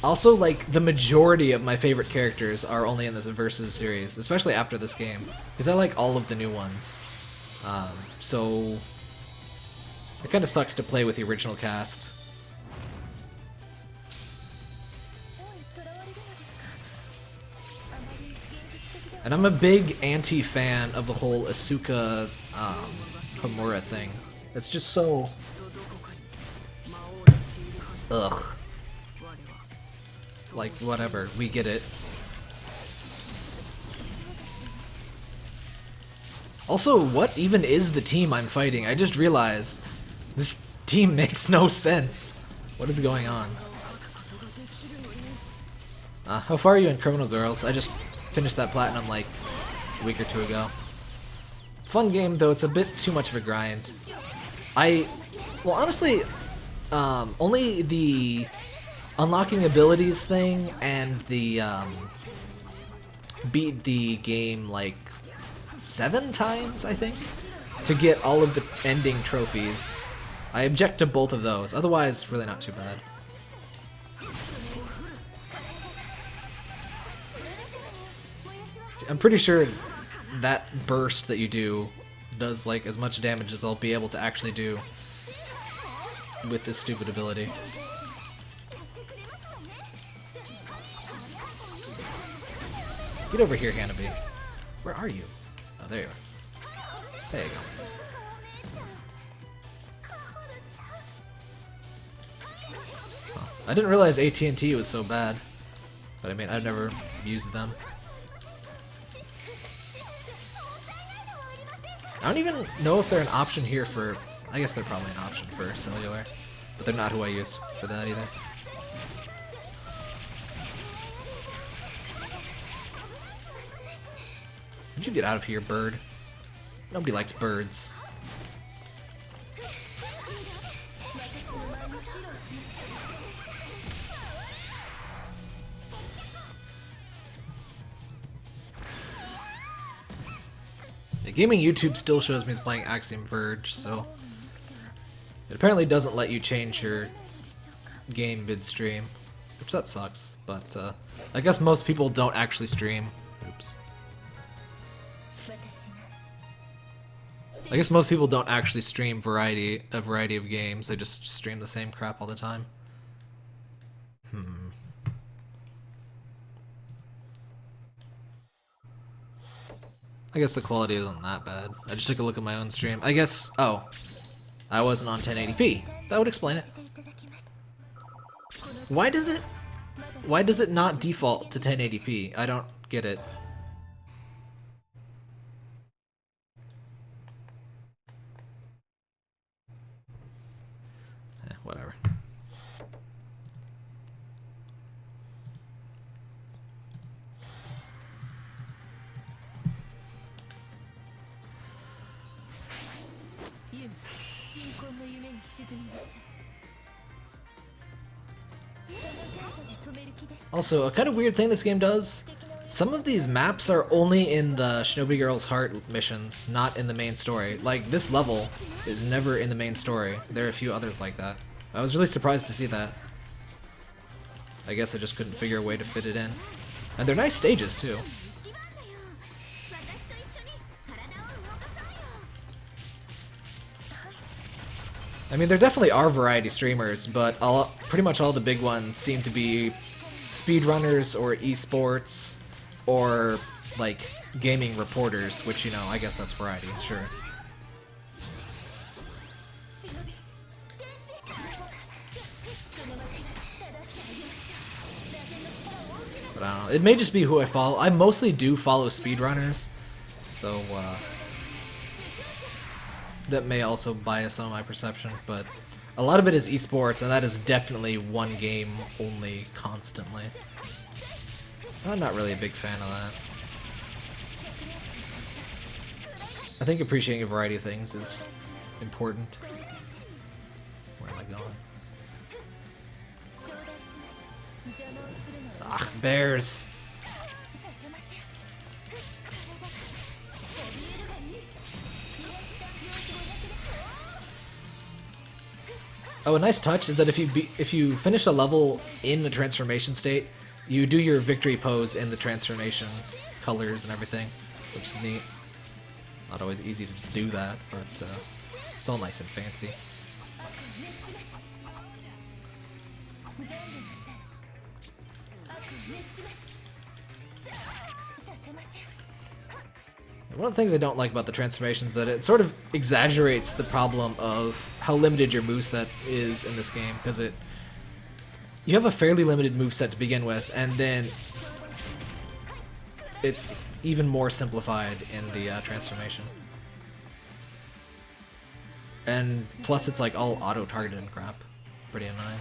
Also, like, the majority of my favorite characters are only in this Versus series, especially after this game, because I like all of the new ones. So it kind of sucks to play with the original cast. And I'm a big anti-fan of the whole Asuka Homura thing. It's just so... ugh. Like, whatever, we get it. Also, what even is the team I'm fighting? I just realized this team makes no sense. What is going on? How far are you in Criminal Girls? I just finished that platinum like a week or two ago. Fun game, though it's a bit too much of a grind. Well, honestly, only the unlocking abilities thing and the beat the game like 7 times, I think, to get all of the ending trophies. I object to both of those. Otherwise, it's really not too bad. See, I'm pretty sure that burst that you do does like as much damage as I'll be able to actually do with this stupid ability. Get over here, Hanabi. Where are you? Oh, there you are. There you go. Oh, I didn't realize AT&T was so bad. But I mean, I've never used them. I don't even know if they're an option here for... I guess they're probably an option for cellular. But they're not who I use for that either. Would you get out of here, bird? Nobody likes birds. The gaming YouTube still shows me as playing Axiom Verge, so it apparently doesn't let you change your game mid-stream, which that sucks, but I guess most people don't actually stream. Oops. I guess most people don't actually stream a variety of games, they just stream the same crap all the time. I guess the quality isn't that bad. I just took a look at my own stream. I guess... oh. I wasn't on 1080p. That would explain it. Why does it... Why does it not default to 1080p? I don't get it. Whatever. Also, a kind of weird thing this game does, some of these maps are only in the Shinobi Girl's Heart missions, not in the main story. Like, this level is never in the main story. There are a few others like that. I was really surprised to see that. I guess I just couldn't figure a way to fit it in. And they're nice stages, too. I mean, there definitely are variety streamers, but pretty much all the big ones seem to be speedrunners or esports or, like, gaming reporters, which, you know, I guess that's variety, sure. But I don't know, it may just be who I follow. I mostly do follow speedrunners, so, that may also bias some of my perception, but a lot of it is esports, and that is definitely one game only constantly. I'm not really a big fan of that. I think appreciating a variety of things is important. Where am I going? Ah, bears! Oh, a nice touch is that if you finish a level in the transformation state, you do your victory pose in the transformation colors and everything, which is neat. Not always easy to do that, but it's all nice and fancy. One of the things I don't like about the transformations is that it sort of exaggerates the problem of how limited your moveset is in this game, because you have a fairly limited moveset to begin with, and then it's even more simplified in the transformation. And plus it's like all auto-targeted and crap. It's pretty annoying.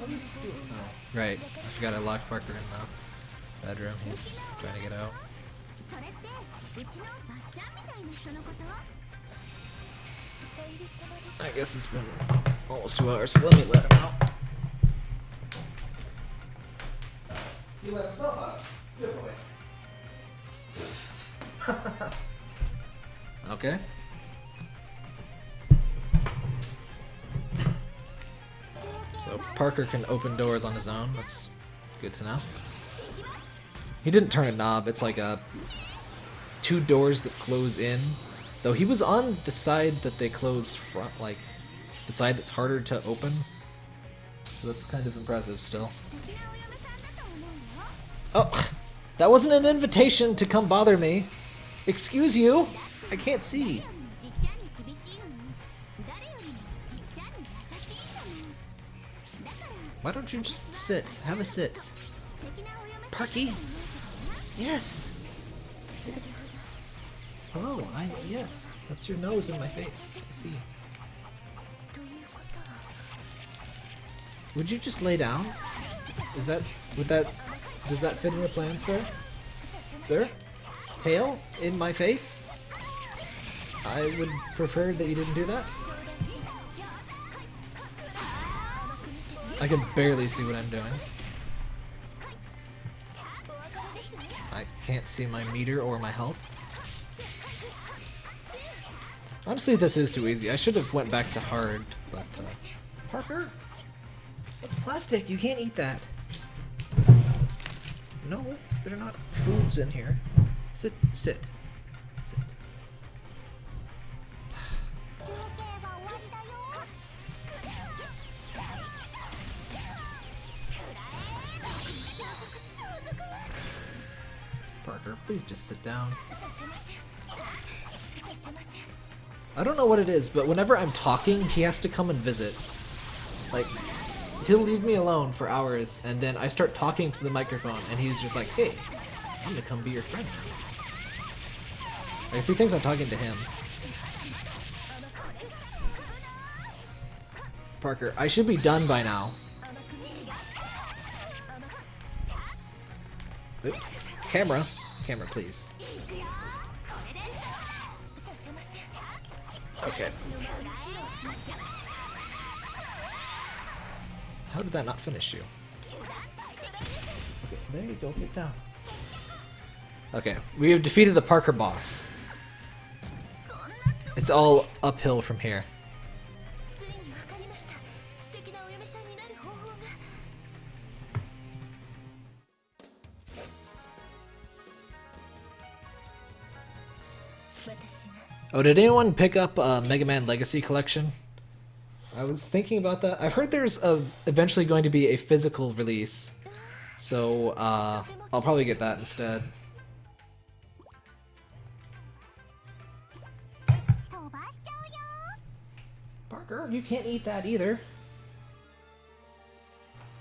Oh, right. I forgot I locked Parker in the bedroom. He's trying to get out. I guess it's been almost 2 hours, so let me let him out. He let himself out. Good boy. Okay. So Parker can open doors on his own. That's good to know. He didn't turn a knob. It's like 2 doors that close in. Though he was on the side that they close front, like the side that's harder to open. So that's kind of impressive still. Oh, that wasn't an invitation to come bother me. Excuse you. I can't see. Why don't you just sit? Have a sit. Parky? Yes. Sit. Hello, yes. That's your nose in my face. I see. Would you just lay down? Does that fit in your plan, sir? Sir? Tail in my face? I would prefer that you didn't do that. I can barely see what I'm doing. I can't see my meter or my health. Honestly, this is too easy. I should have went back to hard, but Parker? It's plastic. You can't eat that. No, there are not foods in here. Sit. Sit. Sit. please just sit down. I don't know what it is, but whenever I'm talking, he has to come and visit. Like, he'll leave me alone for hours, and then I start talking to the microphone, and he's just like, hey, I'm gonna come be your friend. I guess he thinks I'm talking to him. Parker, I should be done by now. Oop. Camera, please. Okay. How did that not finish you? Okay, there you go, get down. Okay, we have defeated the Parker boss. It's all uphill from here. Oh, did anyone pick up Mega Man Legacy Collection? I was thinking about that. I've heard there's eventually going to be a physical release, so I'll probably get that instead. Parker, you can't eat that either.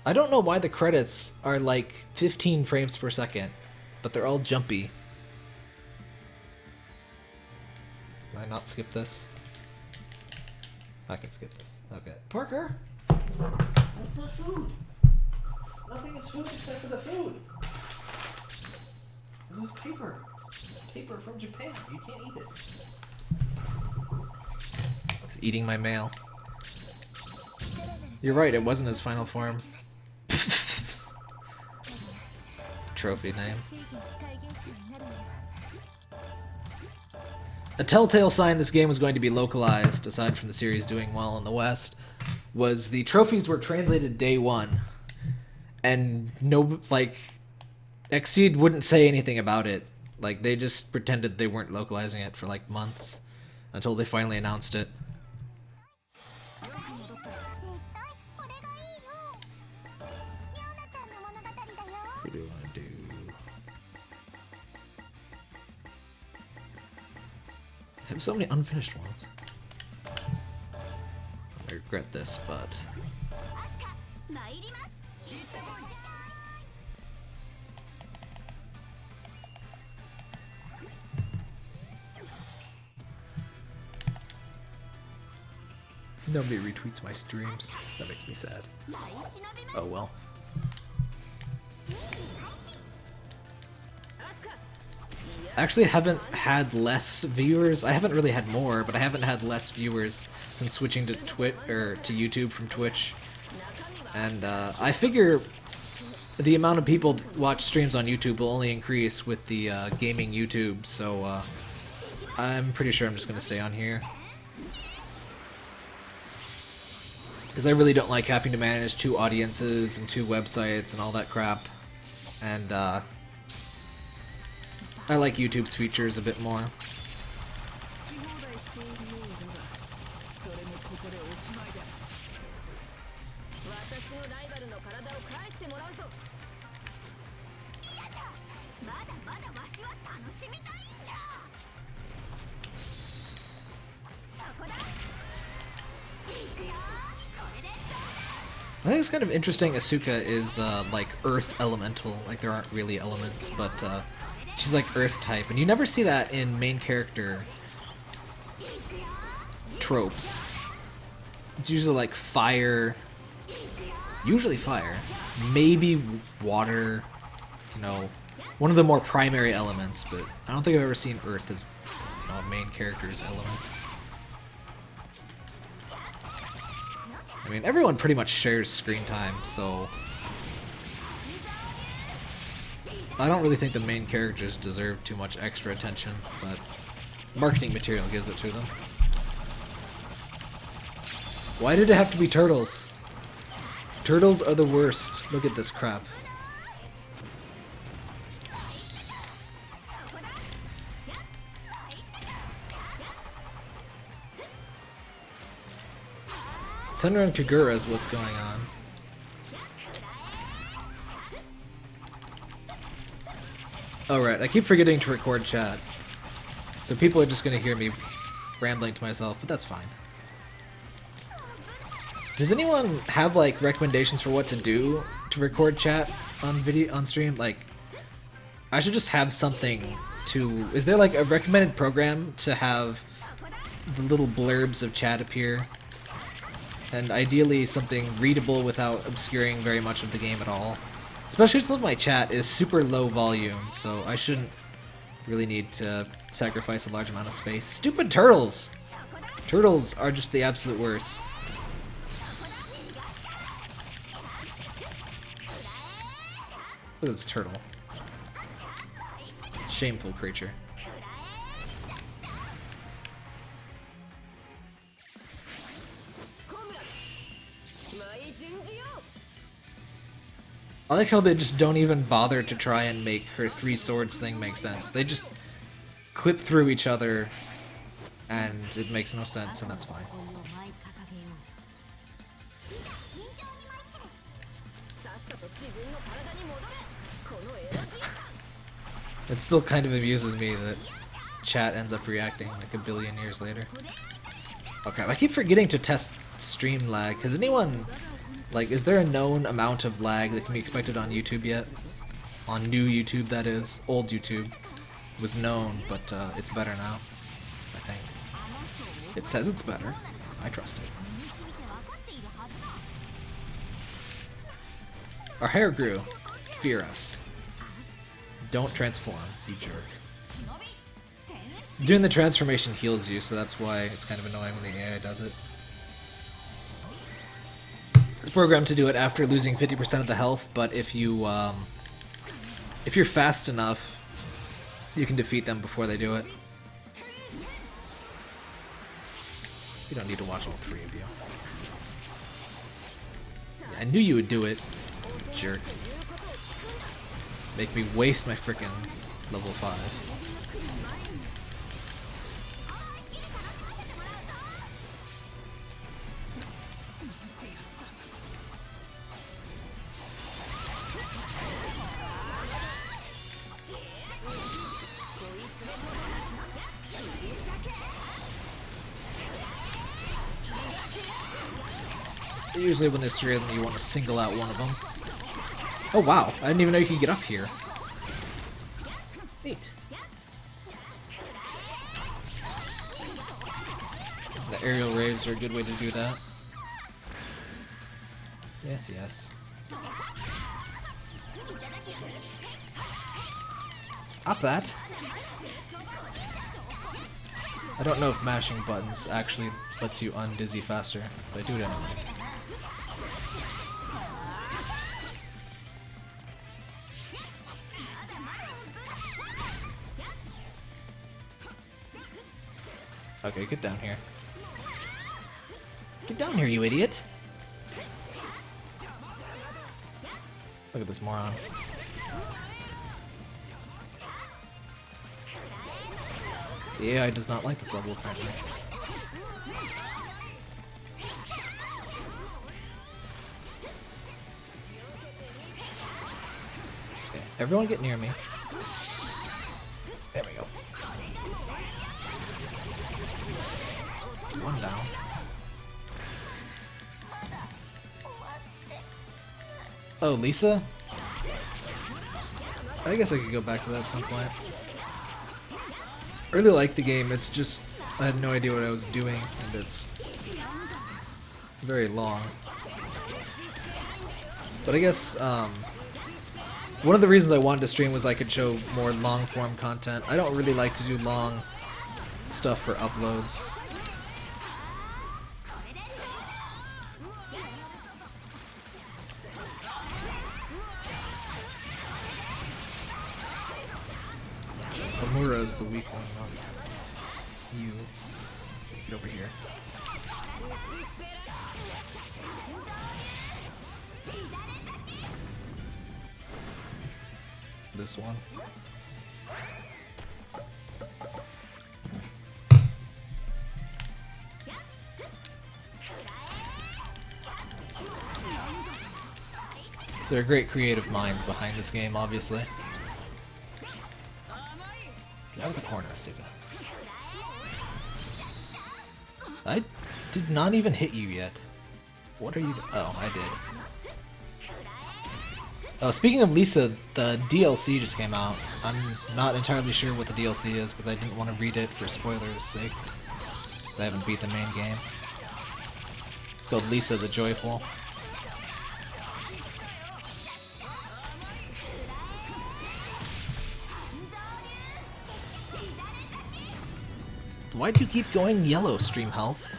I don't know why the credits are like 15 frames per second, but they're all jumpy. Can I not skip this? I can skip this. Okay. Parker! That's not food! Nothing is food except for the food! This is paper. Paper from Japan. You can't eat it. He's eating my mail. You're right, it wasn't his final form. Trophy name. A telltale sign this game was going to be localized, aside from the series doing well in the West, was the trophies were translated day one. And no, like, Xseed wouldn't say anything about it. Like, they just pretended they weren't localizing it for like months until they finally announced it. What do you want to do? I have so many unfinished ones. I regret this, but... Nobody retweets my streams. That makes me sad. Oh well. Actually, I haven't had less viewers. I haven't really had more, but I haven't had less viewers since switching to to YouTube from Twitch. And I figure the amount of people that watch streams on YouTube will only increase with the gaming YouTube, so I'm pretty sure I'm just gonna stay on here. Because I really don't like having to manage 2 audiences and 2 websites and all that crap. And I like YouTube's features a bit more. I think it's kind of interesting Asuka is like Earth Elemental, like there aren't really elements, but she's like Earth type, and you never see that in main character tropes. It's usually like fire, maybe water, you know, one of the more primary elements, but I don't think I've ever seen Earth as, you know, a main character's element. I mean, everyone pretty much shares screen time, so I don't really think the main characters deserve too much extra attention, but marketing material gives it to them. Why did it have to be turtles? Turtles are the worst. Look at this crap. Senran Kagura is what's going on. Oh right, I keep forgetting to record chat. So people are just gonna hear me rambling to myself, but that's fine. Does anyone have like recommendations for what to do to record chat on stream? Like, I should just have something to... Is there like a recommended program to have the little blurbs of chat appear? And ideally something readable without obscuring very much of the game at all. Especially since my chat is super low volume, so I shouldn't really need to sacrifice a large amount of space. Stupid turtles! Turtles are just the absolute worst. Look at this turtle. Shameful creature. I like how they just don't even bother to try and make her three swords thing make sense. They just clip through each other and it makes no sense, and that's fine. It still kind of amuses me that chat ends up reacting like a billion years later. Okay, I keep forgetting to test stream lag. Has anyone, like, is there a known amount of lag that can be expected on YouTube yet? On new YouTube, that is. Old YouTube was known, but it's better now, I think. It says it's better. I trust it. Our hair grew. Fear us. Don't transform, you jerk. Doing the transformation heals you, so that's why it's kind of annoying when the AI does it. It's programmed to do it after losing 50% of the health, but if you're fast enough, you can defeat them before they do it. You don't need to watch all three of you. Yeah, I knew you would do it, jerk. Make me waste my frickin' level 5. Usually when there's three of them, you want to single out one of them. Oh wow, I didn't even know you could get up here. Neat. The aerial raves are a good way to do that. Yes, yes. Stop that! I don't know if mashing buttons actually lets you undizzy faster, but I do it anyway. Okay, get down here. Get down here, you idiot! Look at this moron. The AI does not like this level, apparently. Okay, everyone get near me. There we go. One down. Oh, Lisa? I guess I could go back to that at some point. I really like the game, it's just I had no idea what I was doing, and it's very long. But I guess one of the reasons I wanted to stream was I could show more long-form content. I don't really like to do long stuff for uploads. Mira's the weak one, not you. Get over here. This one. There are great creative minds behind this game, obviously. around the corner, Suga. I did not even hit you yet. What are you oh, I did. Oh, speaking of Lisa, the DLC just came out. I'm not entirely sure what the DLC is because I didn't want to read it for spoilers' sake. Because I haven't beat the main game. It's called Lisa the Joyful. Why do you keep going yellow, Stream Health?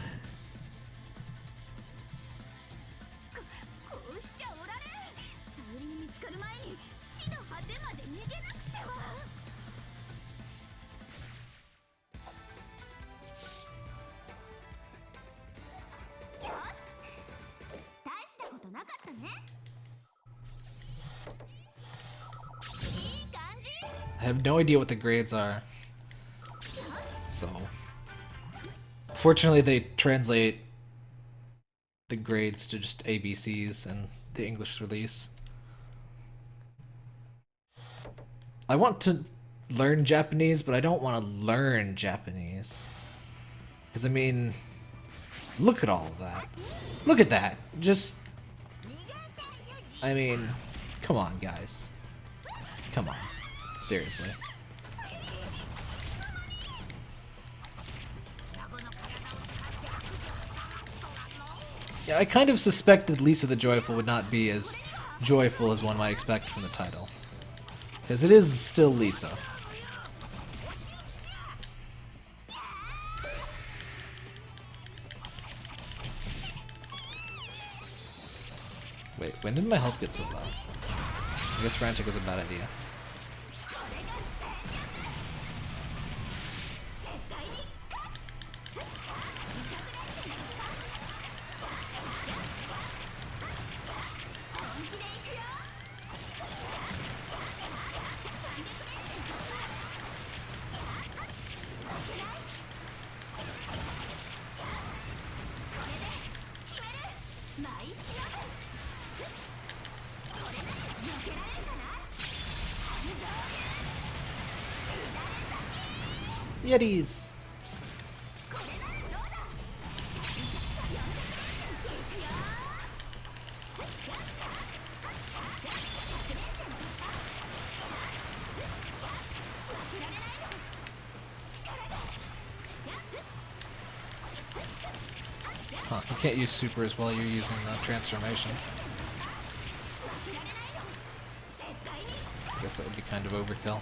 I have no idea what the grades are. So, fortunately they translate the grades to just ABCs in the English release. I want to learn Japanese, but I don't want to learn Japanese. Because, I mean, look at all of that. Look at that. Just, I mean, come on, guys. Come on. Seriously. Yeah, I kind of suspected Lisa the Joyful would not be as joyful as one might expect from the title. Because it is still Lisa. Wait, when did my health get so low? I guess Frantic was a bad idea. Yetis! Huh, you can't use supers while you're using the transformation. I guess that would be kind of overkill.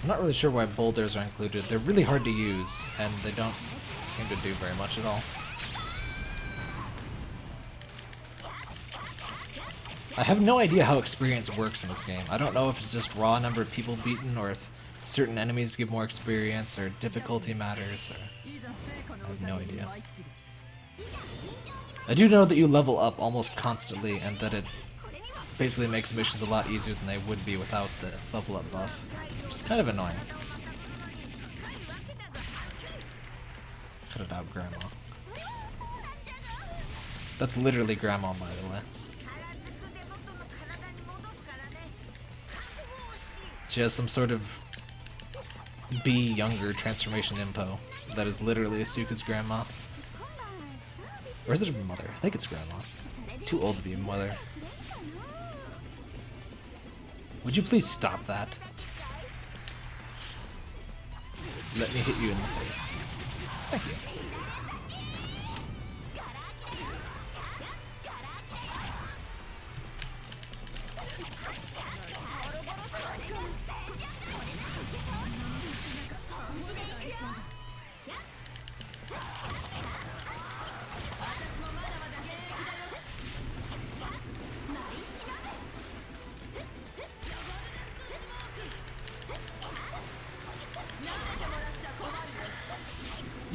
I'm not really sure why boulders are included. They're really hard to use, and they don't seem to do very much at all. I have no idea how experience works in this game. I don't know if it's just raw number of people beaten, or if certain enemies give more experience, or difficulty matters, or... I have no idea. I do know that you level up almost constantly, and that it basically makes missions a lot easier than they would be without the level up buff. Which is kind of annoying. Cut it out, Grandma. That's literally Grandma, by the way. She has some sort of be younger transformation impo that is literally Asuka's grandma. Or is it her mother? I think it's Grandma. Too old to be a mother. Would you please stop that? Let me hit you in the face. Thank you.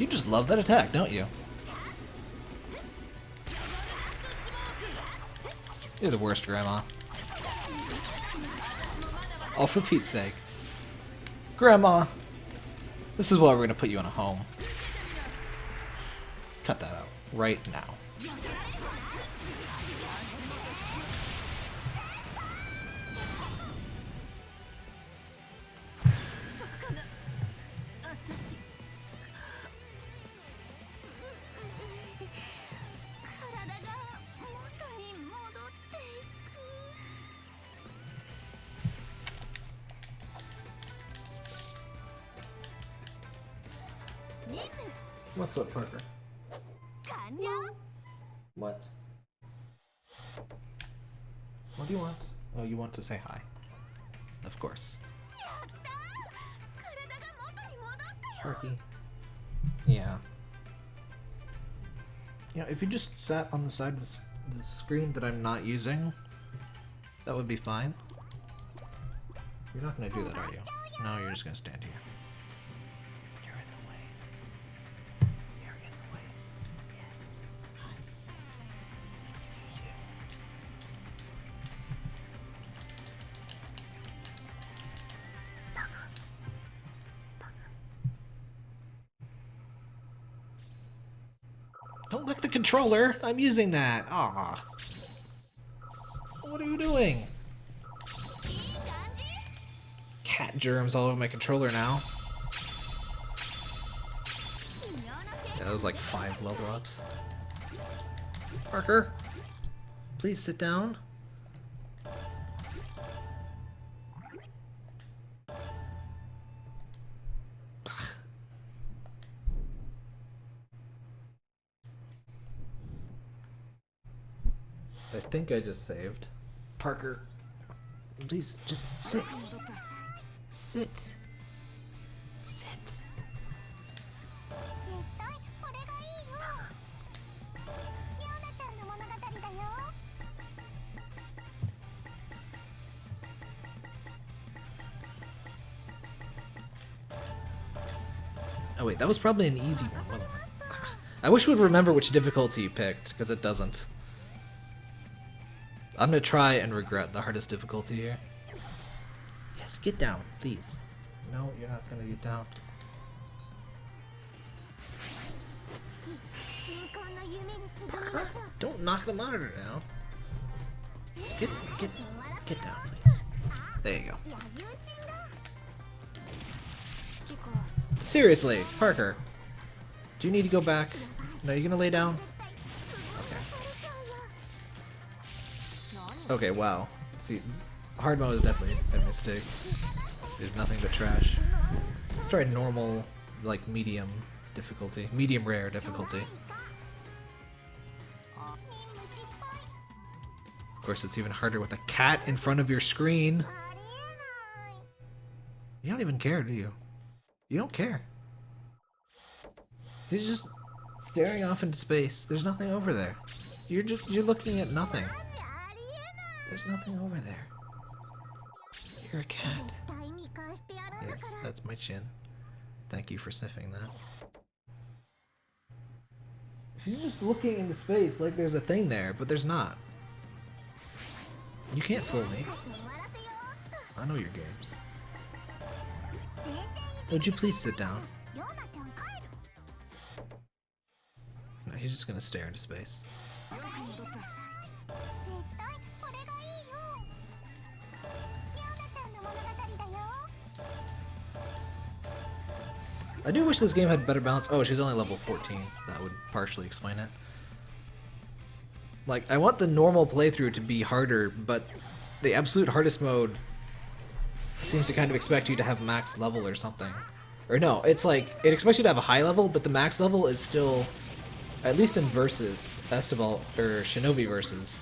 just love that attack, don't you? You're the worst, Grandma. Oh, for Pete's sake. Grandma! This is why we're gonna put you in a home. Cut that out. Right now. What's up, Parker? What? What do you want? Oh, you want to say hi. Of course. Parky. Yeah. You know, if you just sat on the side of the screen that I'm not using, that would be fine. You're not gonna do that, are you? No, you're just gonna stand here. Don't lick the controller! I'm using that! Ah. What are you doing? Cat germs all over my controller now. Yeah, that was like 5 level ups. Parker, please sit down. I think I just saved. Parker, please just sit. Sit. Sit. Oh wait, that was probably an easy one, wasn't it? I wish it would remember which difficulty you picked, because it doesn't. I'm gonna try and regret the hardest difficulty here. Yes, get down, please. No, you're not gonna get down. Parker, don't knock the monitor down. Get down, please. There you go. Seriously, Parker. Do you need to go back? No, you're gonna lay down? Okay, wow. See, hard mode is definitely a mistake. There's nothing but trash. Let's try normal, like medium difficulty. Medium rare difficulty. Of course, it's even harder with a cat in front of your screen. You don't even care, do you? You don't care. He's just staring off into space. There's nothing over there. You're looking at nothing. There's nothing over there. You're a cat. Yes, that's my chin. Thank you for sniffing that. She's just looking into space like there's a thing there, but there's not. You can't fool me. I know your games. Would you please sit down? No, he's just gonna stare into space. I do wish this game had better balance. Oh, she's only level 14. That would partially explain it. Like, I want the normal playthrough to be harder, but the absolute hardest mode seems to kind of expect you to have max level or something. Or no, it's like, it expects you to have a high level, but the max level is still, at least in Versus, Estival, or Shinobi Versus,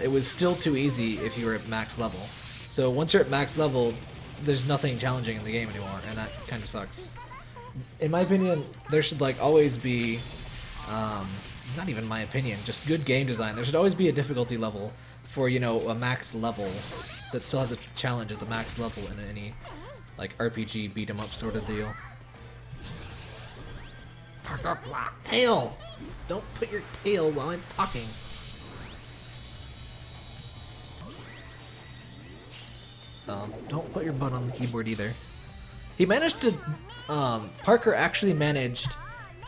it was still too easy if you were at max level. So once you're at max level, there's nothing challenging in the game anymore, and that kind of sucks. In my opinion, there should like always be, not even my opinion, just good game design. There should always be a difficulty level for, you know, a max level that still has a challenge at the max level in any like RPG beat 'em up sort of deal. Parker, tail! Don't put your tail while I'm talking. Don't put your butt on the keyboard either. He managed to, Parker actually managed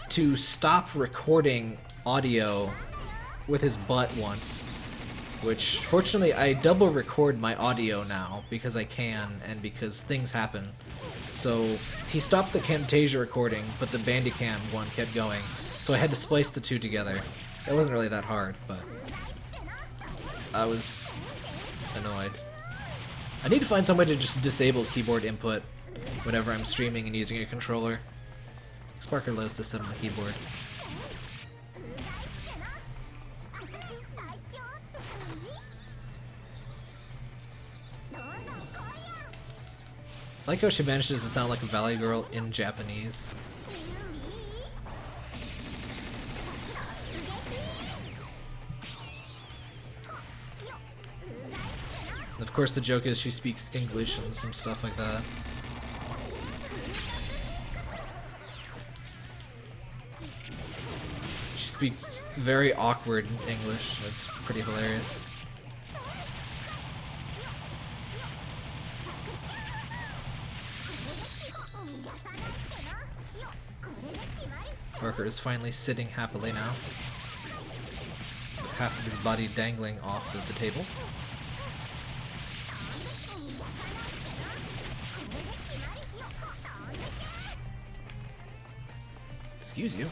to stop recording audio with his butt once, which fortunately I double record my audio now because I can and because things happen. So he stopped the Camtasia recording, but the Bandicam one kept going, so I had to splice the two together. It wasn't really that hard, but I was annoyed. I need to find some way to just disable keyboard input whenever I'm streaming and using a controller. Parker loves to sit on the keyboard. I like how she manages to sound like a Valley girl in Japanese. And of course the joke is she speaks English and some stuff like that. She speaks very awkward English. It's pretty hilarious. Parker is finally sitting happily now, with half of his body dangling off of the table. Excuse you.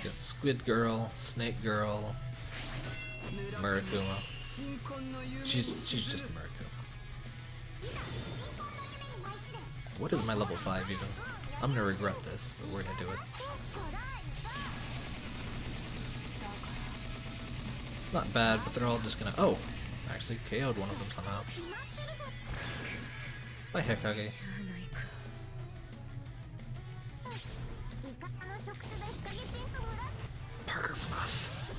Got Squid Girl, Snake Girl, Murakuma. She's just Murakuma. What is my level 5 even? I'm gonna regret this, but we're gonna do it. Not bad, but they're all just gonna— oh! I actually KO'd one of them somehow. Bye, Hekage. Parker fluff.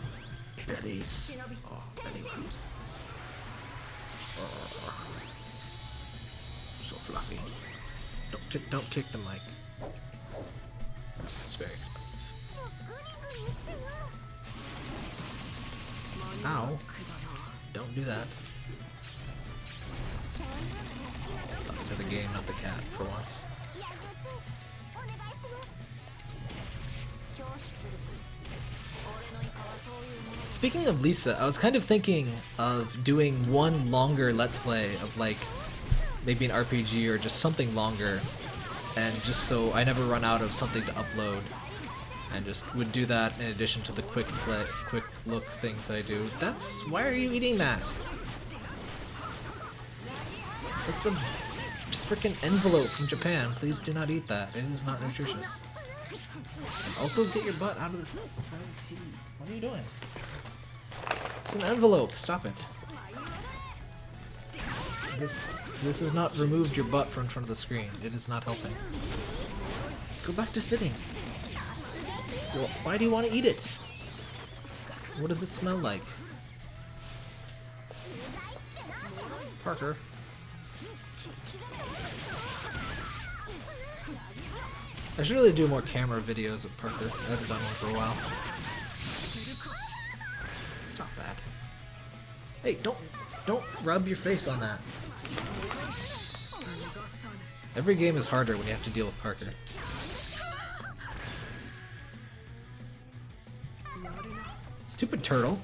Bellies. Oh, belly bumps. Oh. So fluffy. Don't kick the mic. It's very expensive. Ow. Don't do that. Talking to the game, not the cat, for once. Speaking of Lisa, I was kind of thinking of doing one longer Let's Play of like maybe an RPG or just something longer, and just so I never run out of something to upload, and just would do that in addition to the quick look things that I do. That's— why are you eating that? It's a freaking envelope from Japan. Please do not eat that. It is not nutritious. And also get your butt out of the— what are you doing? It's an envelope. Stop it. This has not removed your butt from in front of the screen. It is not helping. Go back to sitting. Well, why do you want to eat it? What does it smell like? Parker. I should really do more camera videos of Parker. I haven't done one for a while. Stop that. Hey, don't rub your face on that. Every game is harder when you have to deal with Parker. Stupid turtle.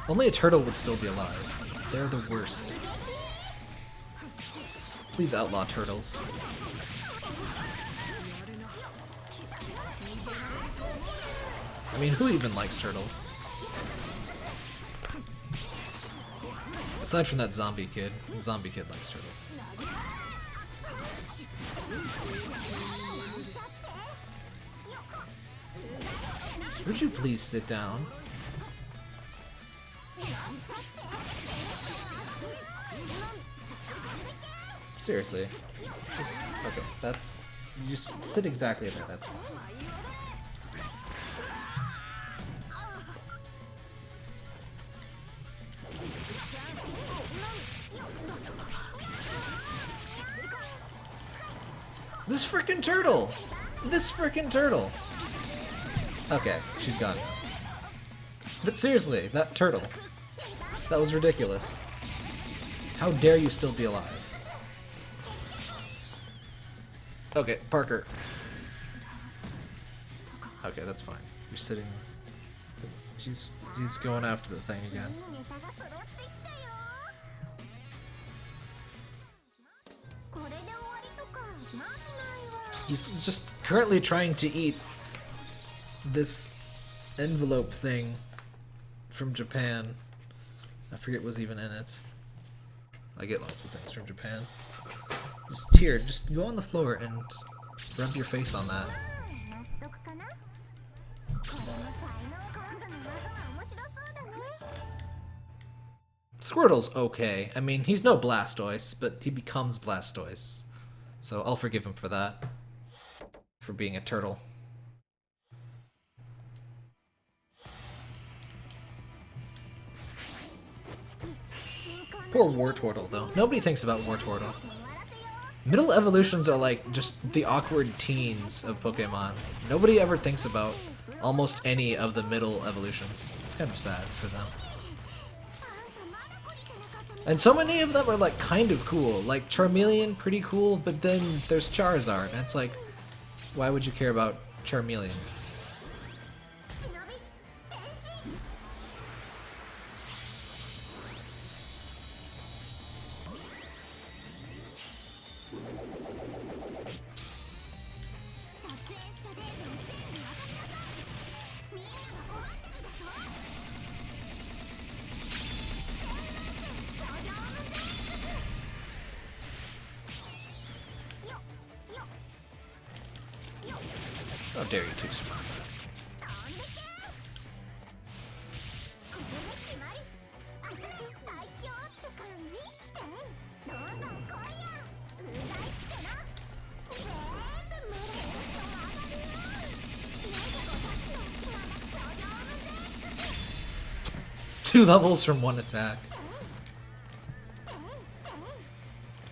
Only a turtle would still be alive. They're the worst. Please outlaw turtles. I mean, who even likes turtles? Aside from that zombie kid. The zombie kid likes turtles. Would you please sit down? Seriously. Just, okay, that's, you just sit exactly there, that's fine. This frickin' turtle! This frickin' turtle! Okay, she's gone. But seriously, that turtle. That was ridiculous. How dare you still be alive? Okay, Parker. Okay, that's fine. You're sitting... She's going after the thing again. He's just currently trying to eat this envelope thing from Japan. I forget what was even in it. I get lots of things from Japan. Just go on the floor and rub your face on that. Squirtle's okay. I mean, he's no Blastoise, but he becomes Blastoise. So I'll forgive him for that. For being a turtle. Poor Wartortle, though. Nobody thinks about Wartortle. Middle evolutions are like just the awkward teens of Pokemon. Nobody ever thinks about almost any of the middle evolutions. It's kind of sad for them. And so many of them are like kind of cool. Like Charmeleon, pretty cool, but then there's Charizard, and it's like, why would you care about Charmeleon? How dare you too smart. Two levels from one attack.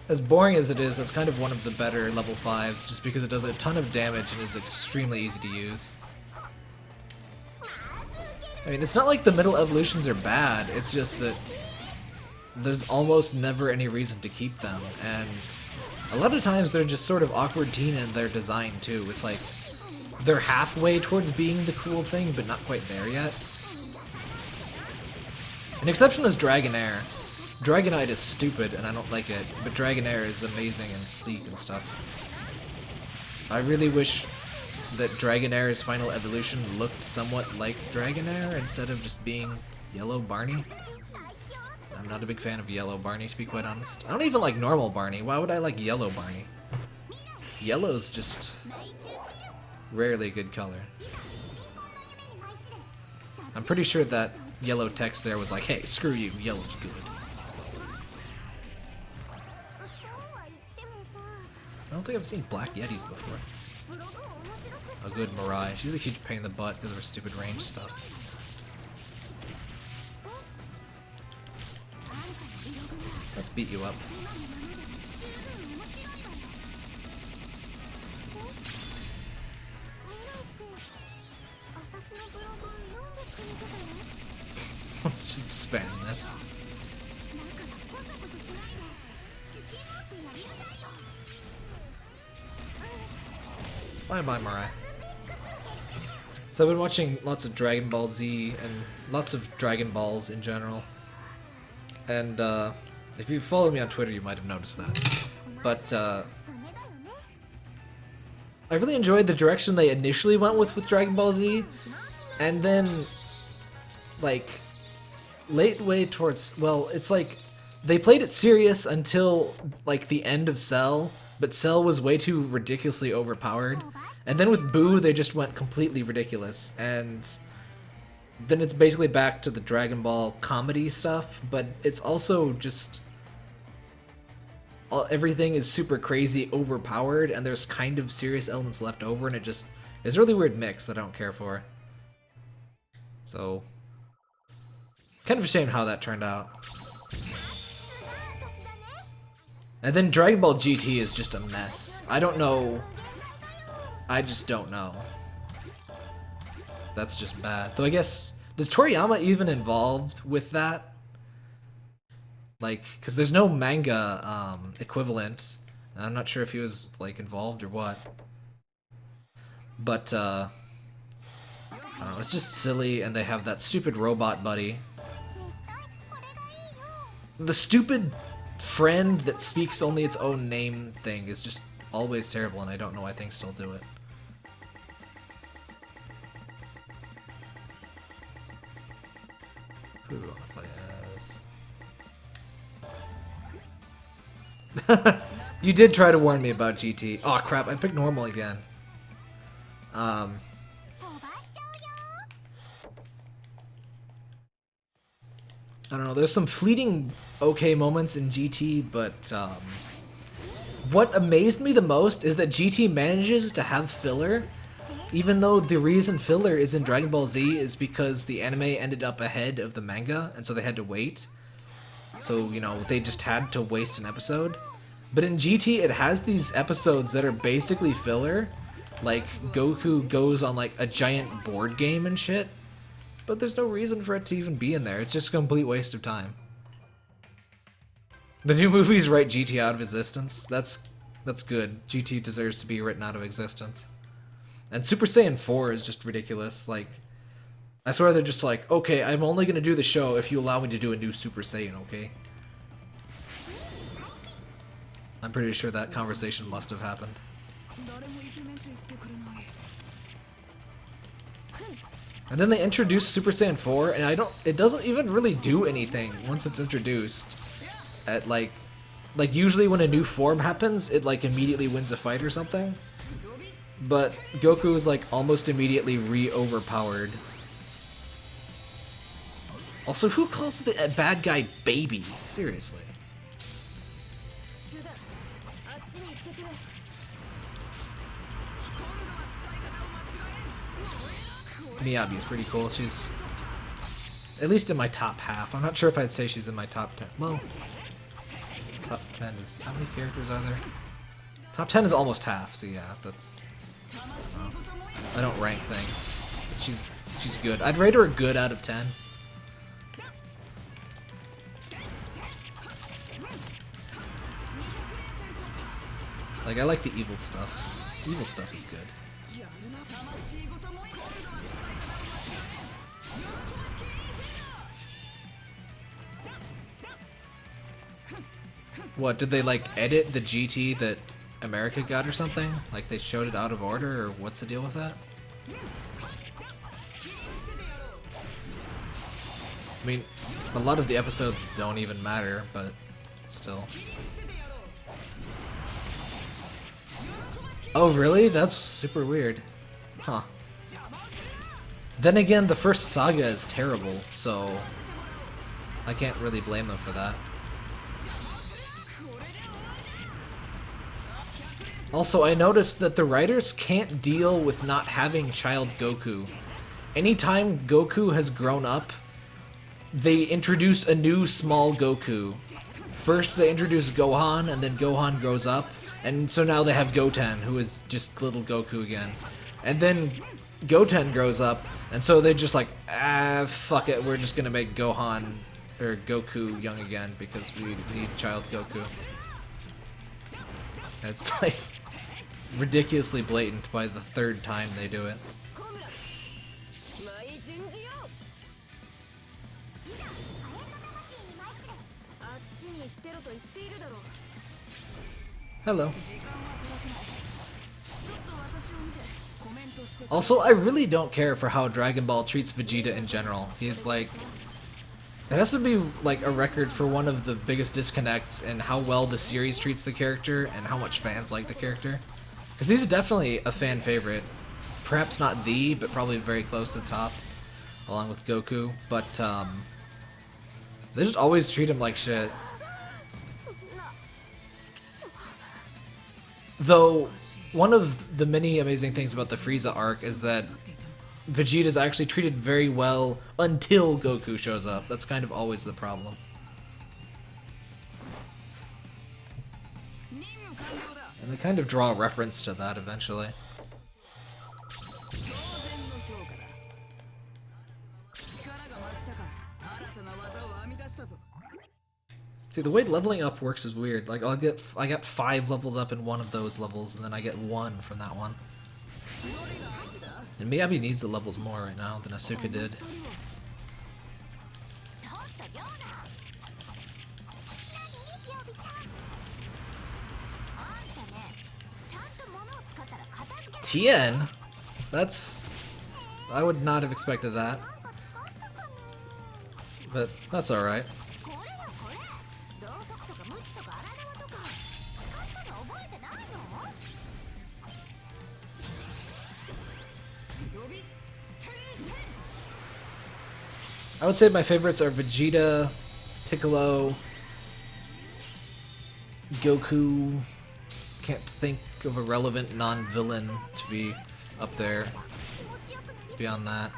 As boring as it is, it's kind of one of the better level 5s, just because it does a ton of damage and is extremely easy to use. I mean, it's not like the middle evolutions are bad, it's just that there's almost never any reason to keep them, and a lot of times they're just sort of awkward teen in their design too. It's like, they're halfway towards being the cool thing, but not quite there yet. An exception is Dragonair. Dragonite is stupid and I don't like it, but Dragonair is amazing and sleek and stuff. I really wish that Dragonair's final evolution looked somewhat like Dragonair instead of just being Yellow Barney. I'm not a big fan of Yellow Barney, to be quite honest. I don't even like normal Barney. Why would I like Yellow Barney? Yellow's just rarely a good color. I'm pretty sure that yellow text there was like, hey, screw you, yellow's good. I don't think I've seen Black Yetis before. A good Mirai. She's a huge pain in the butt because of her stupid range stuff. Let's beat you up. Let's just spam this. Bye-bye, Mirai. So I've been watching lots of Dragon Ball Z and lots of Dragon Balls in general. And if you follow me on Twitter, you might have noticed that. But I really enjoyed the direction they initially went with Dragon Ball Z. And then, like, late way towards, well, it's like they played it serious until like the end of Cell, but Cell was way too ridiculously overpowered. And then with Boo, they just went completely ridiculous, and then it's basically back to the Dragon Ball comedy stuff, but it's also just everything is super crazy overpowered, and there's kind of serious elements left over, and it just is a really weird mix that I don't care for. So, kind of a shame how that turned out. And then Dragon Ball GT is just a mess. I don't know. I just don't know. That's just bad. Though I guess, does Toriyama even involved with that? Like, because there's no manga equivalent. And I'm not sure if he was like involved or what. But I don't know, it's just silly, and they have that stupid robot buddy. The stupid friend that speaks only its own name thing is just always terrible, and I don't know why things still do it. Who do I want to play as? You did try to warn me about GT. Oh crap, I picked normal again. I don't know, there's some fleeting okay moments in GT, but what amazed me the most is that GT manages to have filler, even though the reason filler is in Dragon Ball Z is because the anime ended up ahead of the manga, and so they had to wait. So, you know, they just had to waste an episode. But in GT, it has these episodes that are basically filler, like Goku goes on like a giant board game and shit. But there's no reason for it to even be in there. It's just a complete waste of time. The new movies write GT out of existence. That's good. GT deserves to be written out of existence. And Super Saiyan 4 is just ridiculous. Like, I swear they're just like, okay, I'm only gonna do the show if you allow me to do a new Super Saiyan, okay? I'm pretty sure that conversation must have happened. And then they introduced Super Saiyan 4, and it doesn't even really do anything once it's introduced. At like usually when a new form happens, it like immediately wins a fight or something. But Goku is like almost immediately re-overpowered. Also, who calls the bad guy baby? Seriously. Miyabi is pretty cool. She's at least in my top half. I'm not sure if I'd say she's in my top 10. Well, top 10 is... how many characters are there? Top 10 is almost half, so yeah, that's... I don't rank things. She's good. I'd rate her a good out of 10. Like, I like the evil stuff. Evil stuff is good. What, did they like edit the GT that America got or something? Like they showed it out of order, or what's the deal with that? I mean, a lot of the episodes don't even matter, but still. Oh really? That's super weird. Huh. Then again, the first saga is terrible, so I can't really blame them for that. Also, I noticed that the writers can't deal with not having child Goku. Anytime Goku has grown up, they introduce a new small Goku. First they introduce Gohan, and then Gohan grows up, and so now they have Goten, who is just little Goku again. And then Goten grows up, and so they're just like, ah, fuck it, we're just gonna make Gohan, or Goku young again, because we need child Goku. It's like ridiculously blatant by the third time they do it. Hello. Also, I really don't care for how Dragon Ball treats Vegeta in general. He's like... it has to be like a record for one of the biggest disconnects in how well the series treats the character and how much fans like the character. Because he's definitely a fan favorite. Perhaps not the, but probably very close to the top, along with Goku. But they just always treat him like shit. Though, one of the many amazing things about the Frieza arc is that Vegeta's actually treated very well until Goku shows up. That's kind of always the problem. And they kind of draw a reference to that eventually. See, the way leveling up works is weird. Like, I got 5 levels up in one of those levels, and then I get 1 from that one. And Miyabi needs the levels more right now than Asuka did. Tien? That's... I would not have expected that. But that's alright. I would say my favorites are Vegeta, Piccolo, Goku. Can't think of a relevant non-villain to be up there beyond that.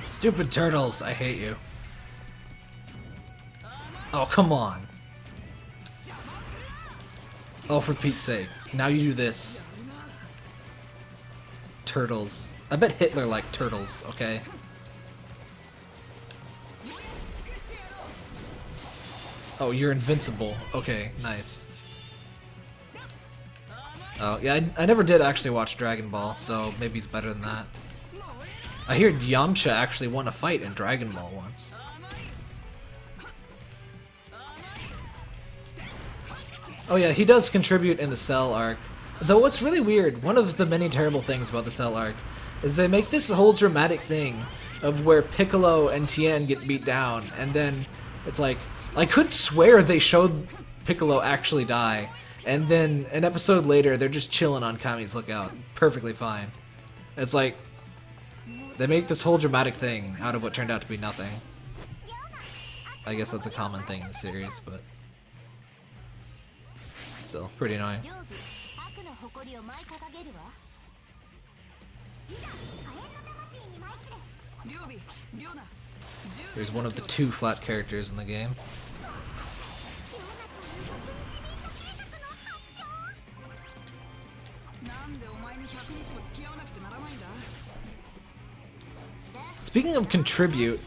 Stupid turtles, I hate you. Oh, come on. Oh, for Pete's sake. Now you do this. Turtles. I bet Hitler liked turtles, okay? Oh, you're invincible. Okay, nice. Oh, yeah, I never did actually watch Dragon Ball, so maybe he's better than that. I hear Yamcha actually won a fight in Dragon Ball once. Oh yeah, he does contribute in the Cell arc. Though what's really weird, one of the many terrible things about the Cell arc, is they make this whole dramatic thing of where Piccolo and Tien get beat down, and then it's like, I could swear they showed Piccolo actually die, and then an episode later they're just chilling on Kami's lookout, perfectly fine. It's like, they make this whole dramatic thing out of what turned out to be nothing. I guess that's a common thing in the series, but still pretty annoying. There's one of the 2 flat characters in the game. Speaking of contribute,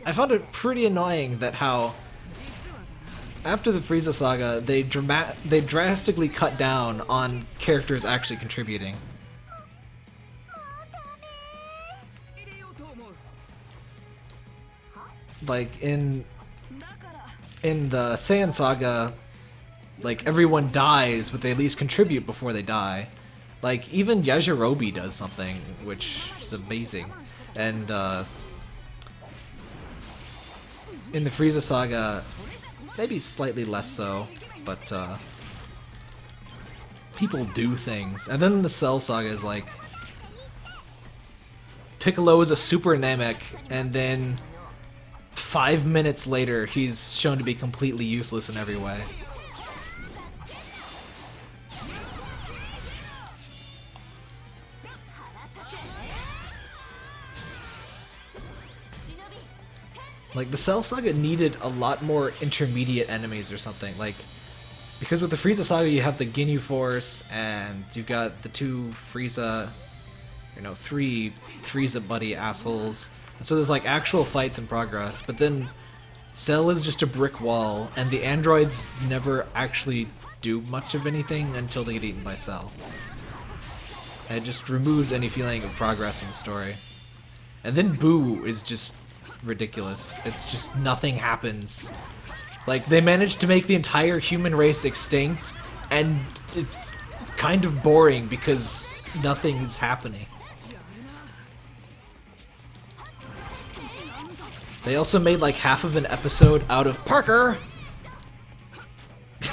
I found it pretty annoying that how after the Frieza saga they drastically cut down on characters actually contributing. Like in the Saiyan saga, like everyone dies, but they at least contribute before they die. Like even Yajirobe does something, which is amazing. And in the Frieza saga, maybe slightly less so, but people do things. And then the Cell saga is like, Piccolo is a super Namek, and then 5 minutes later he's shown to be completely useless in every way. Like, the Cell Saga needed a lot more intermediate enemies or something, like, because with the Frieza Saga you have the Ginyu Force, and you've got the 2 Frieza, 3 Frieza buddy assholes, so there's like actual fights in progress, but then Cell is just a brick wall, and the androids never actually do much of anything until they get eaten by Cell. And it just removes any feeling of progress in the story. And then Boo is just ridiculous. It's just nothing happens. Like, they managed to make the entire human race extinct, and it's kind of boring because nothing is happening. They also made like half of an episode out of Parker.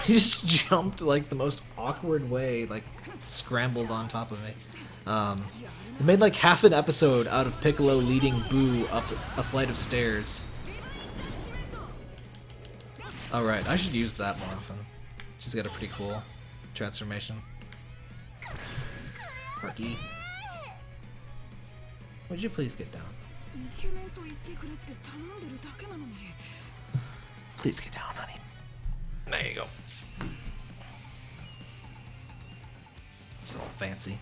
He just jumped like the most awkward way, like scrambled on top of me. They made like half an episode out of Piccolo leading Boo up a flight of stairs. Alright, I should use that more often. She's got a pretty cool transformation. Parky. Would you please get down? Please get down, honey. There you go. It's all fancy.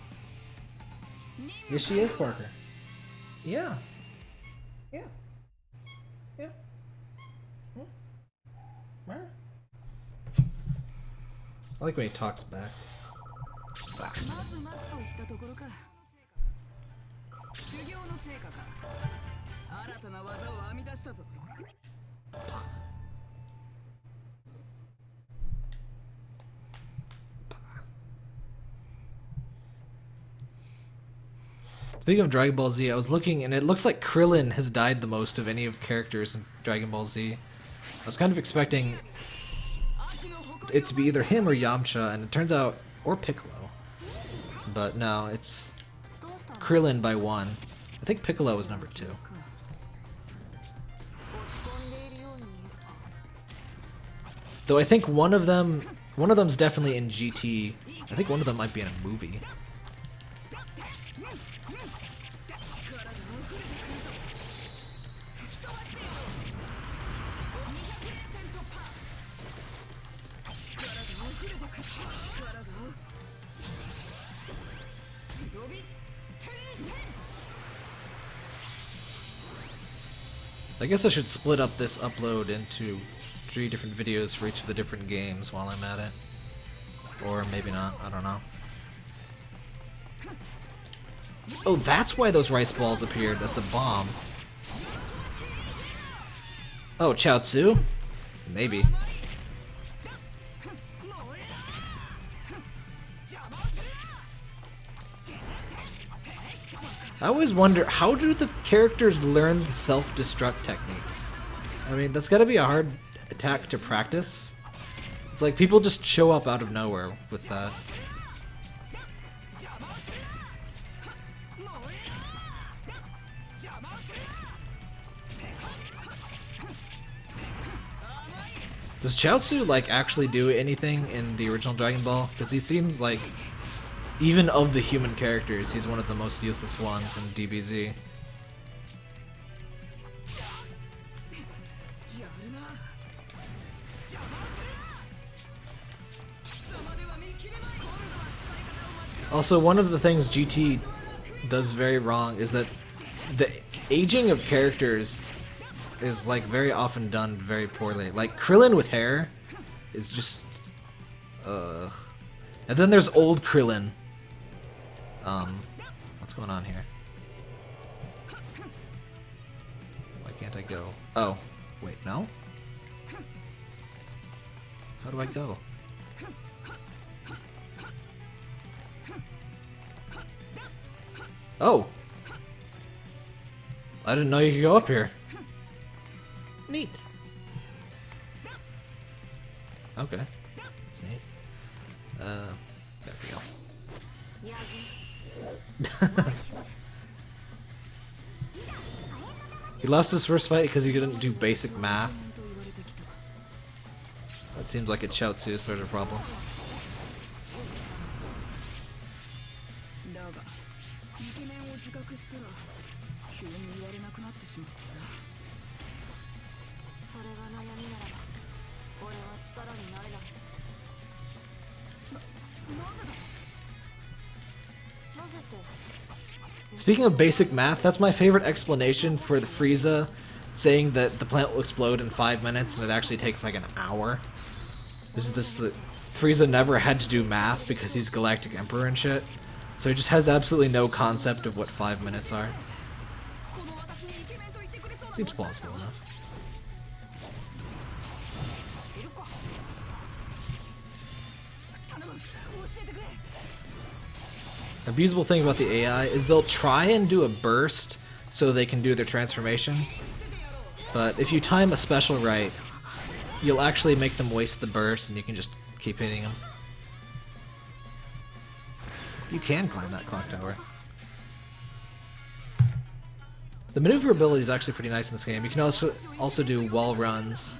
Yes, she is, Parker. Yeah. Yeah. Yeah. I like when he talks back. Speaking of Dragon Ball Z, I was looking and it looks like Krillin has died the most of any of characters in Dragon Ball Z. I was kind of expecting it to be either him or Yamcha, and it turns out, or Piccolo. But no, it's Krillin by 1. I think Piccolo was number 2. Though I think one of them's definitely in GT. I think one of them might be in a movie. I guess I should split up this upload into 3 different videos for each of the different games while I'm at it. Or maybe not, I don't know. Oh, that's why those rice balls appeared. That's a bomb. Oh, Chaozu? Maybe. I always wonder, how do the characters learn the self-destruct techniques? I mean, that's gotta be a hard attack to practice. It's like people just show up out of nowhere with that. Does Chaozu, like, actually do anything in the original Dragon Ball? Because he seems like, even of the human characters, he's one of the most useless ones in DBZ. Also, one of the things GT does very wrong is that the aging of characters is like very often done very poorly. Like Krillin with hair is just and then there's old Krillin. What's going on here? Why can't I go? Oh, wait, no? How do I go? Oh! I didn't know you could go up here. Neat. Okay. That's neat. There we go. He lost his first fight because he couldn't do basic math. That seems like a Chaozu sort of problem. Speaking of basic math, that's my favorite explanation for the Frieza saying that the planet will explode in 5 minutes and it actually takes like an hour. Is this that Frieza never had to do math because he's Galactic Emperor and shit, so he just has absolutely no concept of what 5 minutes are. Seems plausible enough. Abusable thing about the AI is they'll try and do a burst so they can do their transformation, But if you time a special right, you'll actually make them waste the burst and you can just keep hitting them. You can climb that clock tower. The maneuverability is actually pretty nice in this game. You can also do wall runs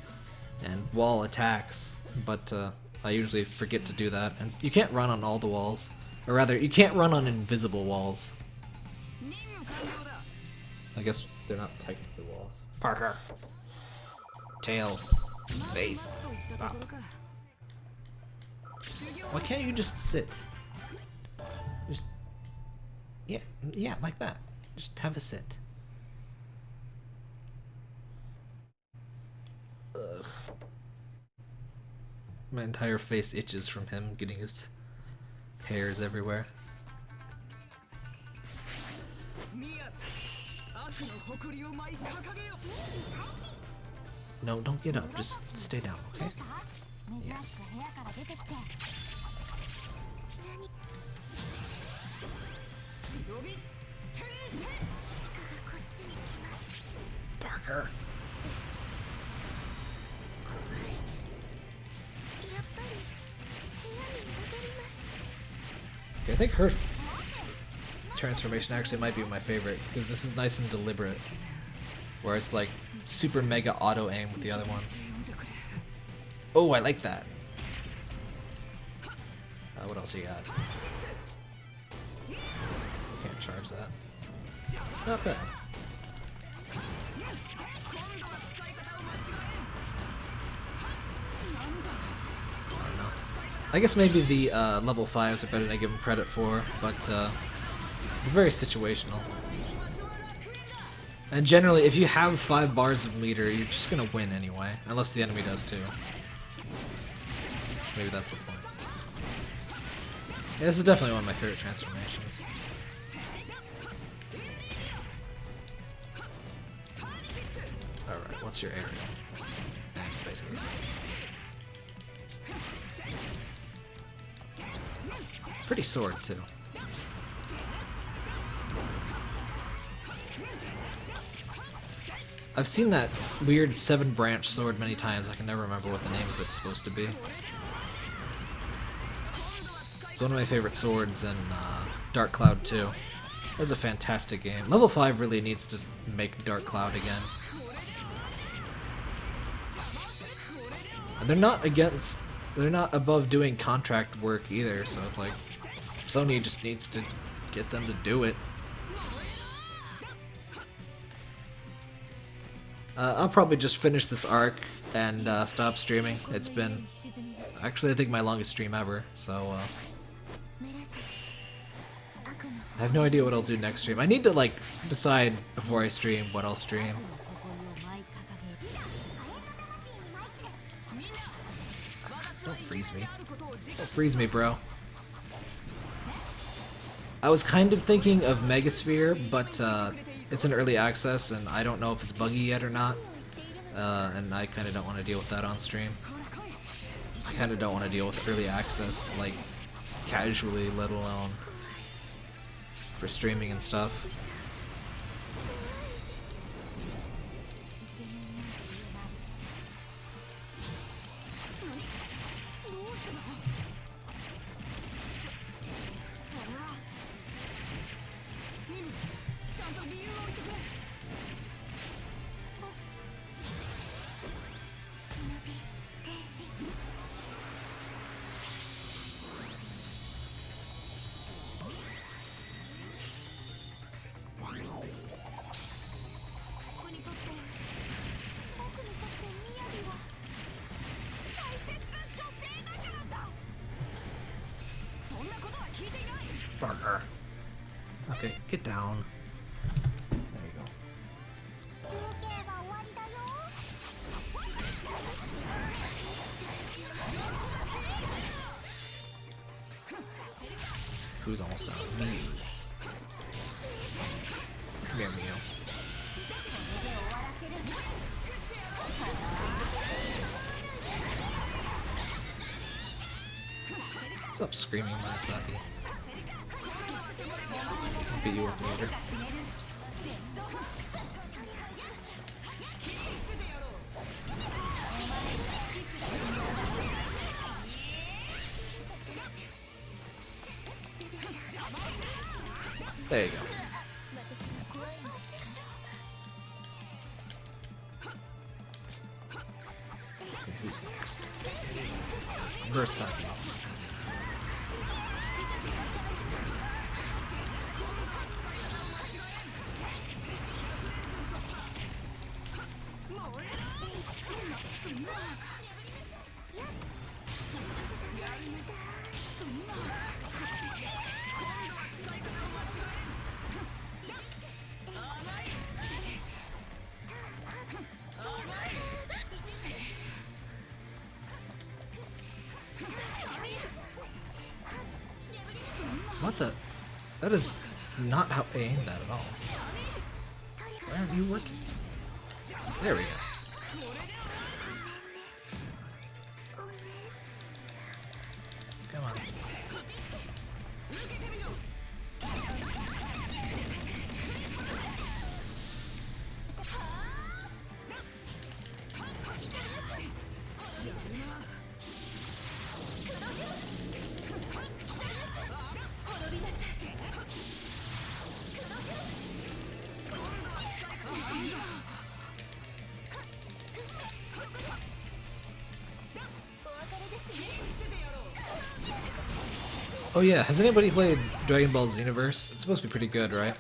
and wall attacks, but I usually forget to do that. And you can't run on all the walls. Or rather, you can't run on invisible walls. I guess they're not technically walls. Parker! Tail. Face. Stop. Why can't you just sit? Just... Yeah, like that. Just have a sit. Ugh. My entire face itches from him getting his hairs everywhere. No, don't get up. Just stay down, okay? Yes. Parker. Okay, I think her transformation actually might be my favorite, because this is nice and deliberate. Whereas like super mega auto aim with the other ones. Oh, I like that. What else you got? Can't charge that. Not bad. I guess maybe the level 5s are better than I give them credit for, but they're very situational. And generally, if you have 5 bars of meter, you're just gonna win anyway, unless the enemy does too. Maybe that's the point. Yeah, this is definitely one of my favorite transformations. Alright, what's your aerial? And it's basically the same. Pretty sword, too. I've seen that weird 7-branch sword many times. I can never remember what the name of it's supposed to be. It's one of my favorite swords in Dark Cloud 2. It's a fantastic game. Level 5 really needs to make Dark Cloud again. And they're not above doing contract work either, so it's like Sony just needs to get them to do it. I'll probably just finish this arc and stop streaming. It's been actually I think my longest stream ever, so I have no idea what I'll do next stream. I need to like decide before I stream what I'll stream. Don't freeze me. Don't freeze me, bro. I was kind of thinking of Megasphere, but it's in early access, and I don't know if it's buggy yet or not. And I kind of don't want to deal with that on stream. I kind of don't want to deal with early access, like, casually, let alone for streaming and stuff. Barker. Okay, get down. There you go. Who's almost done? Me. Come here, Mio. What's up, Screaming Masaki? Beat you up later. There you go. Okay, who's next? Versaki. What the? That is not how I aimed that at all. Why aren't you working? There we go. Come on. Oh yeah, has anybody played Dragon Ball Xenoverse? It's supposed to be pretty good, right?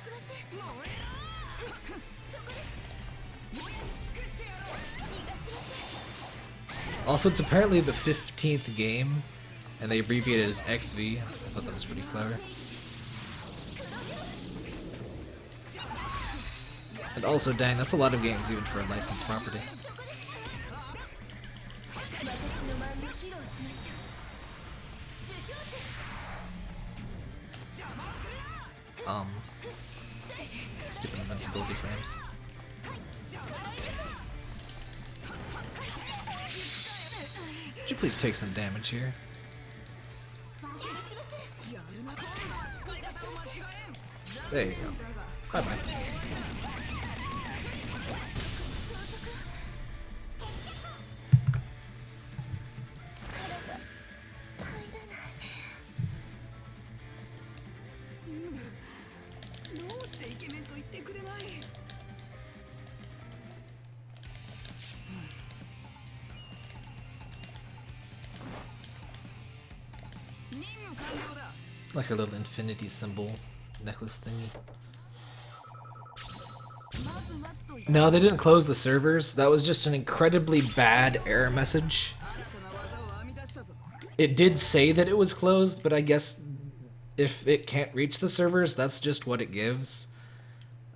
Also, it's apparently the 15th game, and they abbreviated it as XV. I thought that was pretty clever. And also, dang, that's a lot of games even for a licensed property. Stupid invincibility frames. Could you please take some damage here? There you go. Bye bye. Like her little infinity symbol necklace thingy. No, they didn't close the servers. That was just an incredibly bad error message. It did say that it was closed, but I guess if it can't reach the servers, that's just what it gives.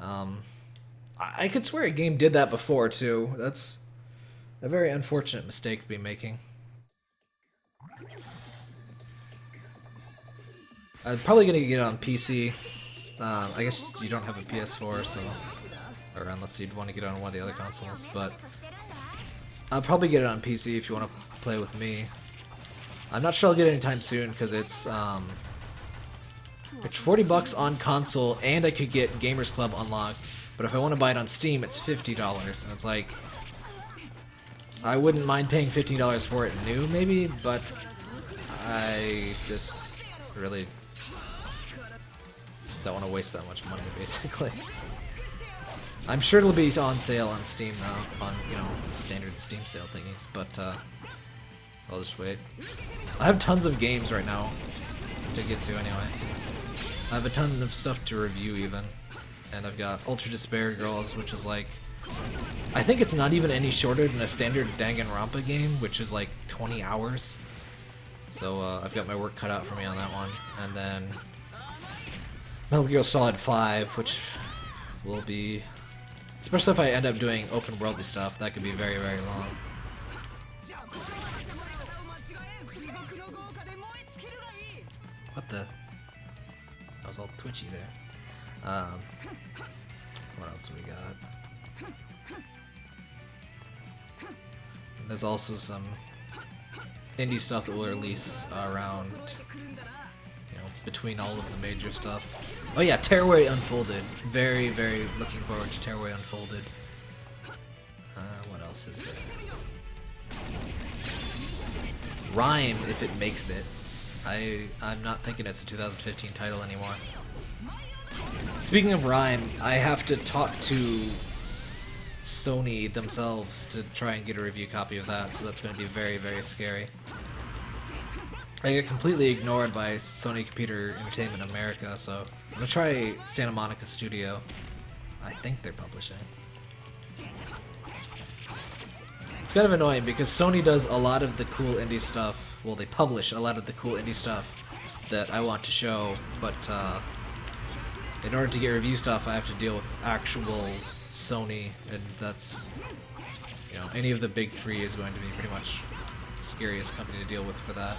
I could swear a game did that before too. That's a very unfortunate mistake to be making. I'm probably gonna get it on PC. I guess you don't have a PS4, so, or unless you'd want to get it on one of the other consoles. But I'll probably get it on PC if you want to play with me. I'm not sure I'll get it anytime soon because it's $40 on console, and I could get Gamers Club unlocked. But if I want to buy it on Steam, it's $50, and it's like I wouldn't mind paying $15 for it new, maybe, but I just really don't want to waste that much money, basically. I'm sure it'll be on sale on Steam now, on, you know, standard Steam sale thingies, but so I'll just wait. I have tons of games right now to get to anyway. I have a ton of stuff to review even, and I've got Ultra Despair Girls, which is like, I think it's not even any shorter than a standard Danganronpa game, which is like 20 hours. So I've got my work cut out for me on that one. And then Metal Gear Solid 5, which will be, especially if I end up doing open worldy stuff, that could be very, very long. What the? I was all twitchy there. What else we got? There's also some indie stuff that will release around, you know, between all of the major stuff. Oh yeah, Tearaway Unfolded. Very, very looking forward to Tearaway Unfolded. What else is there? Rhyme, if it makes it. I'm not thinking it's a 2015 title anymore. Speaking of Rhyme, I have to talk to Sony themselves to try and get a review copy of that, so that's going to be very, very scary. I get completely ignored by Sony Computer Entertainment America, so I'm going to try Santa Monica Studio. I think they're publishing. It's kind of annoying because Sony does a lot of the cool indie stuff. Well, they publish a lot of the cool indie stuff that I want to show, but in order to get review stuff, I have to deal with actual Sony, and that's, you know, any of the big three is going to be pretty much the scariest company to deal with for that.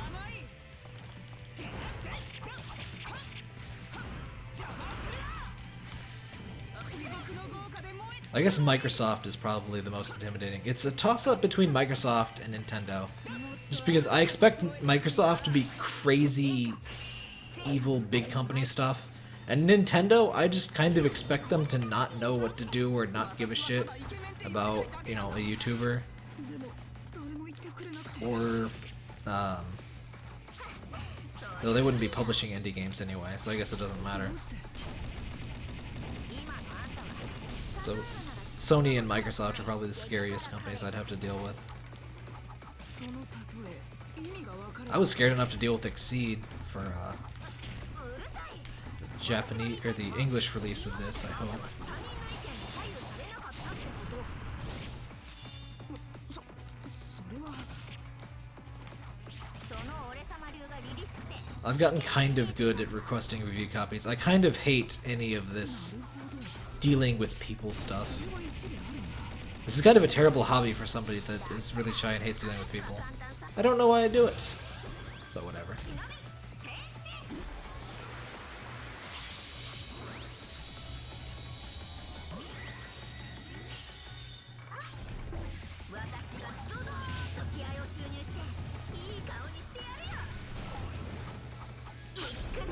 I guess Microsoft is probably the most intimidating. It's a toss-up between Microsoft and Nintendo. Just because I expect Microsoft to be crazy, evil, big company stuff. And Nintendo, I just kind of expect them to not know what to do or not give a shit about, you know, a YouTuber. Or, though they wouldn't be publishing indie games anyway, so I guess it doesn't matter. So, Sony and Microsoft are probably the scariest companies I'd have to deal with. I was scared enough to deal with Exceed for the Japanese or the English release of this, I hope. I've gotten kind of good at requesting review copies. I kind of hate any of this dealing with people stuff. This is kind of a terrible hobby for somebody that is really shy and hates dealing with people. I don't know why I do it, but whatever.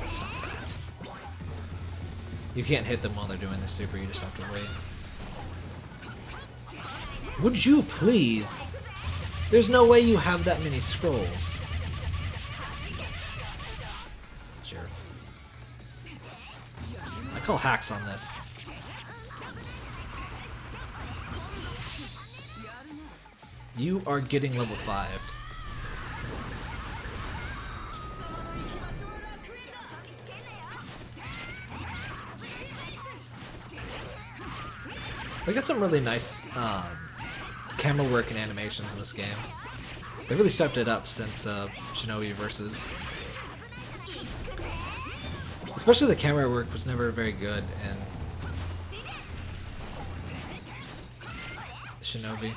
Stop that. You can't hit them while they're doing their super, you just have to wait. Would you please? There's no way you have that many scrolls. Sure. I call hacks on this. You are getting level 5'd. They got some really nice camera work and animations in this game. They really stepped it up since Shinobi Versus. Especially the camera work was never very good in Shinobi.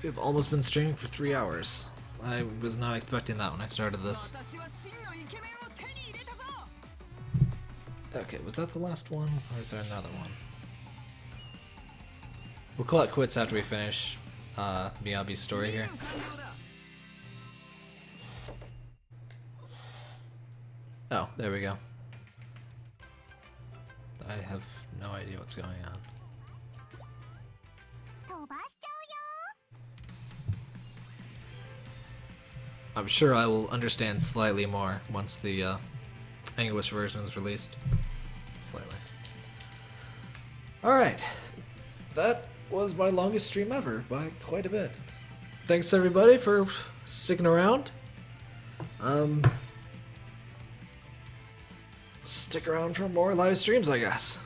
We've almost been streaming for 3 hours. I was not expecting that when I started this. Okay, was that the last one, or is there another one? We'll call it quits after we finish Miyabi's story here. Oh, there we go. I have no idea what's going on. I'm sure I will understand slightly more once the English version is released. Slightly. Alright. That was my longest stream ever, by quite a bit. Thanks everybody for sticking around. Stick around for more live streams, I guess.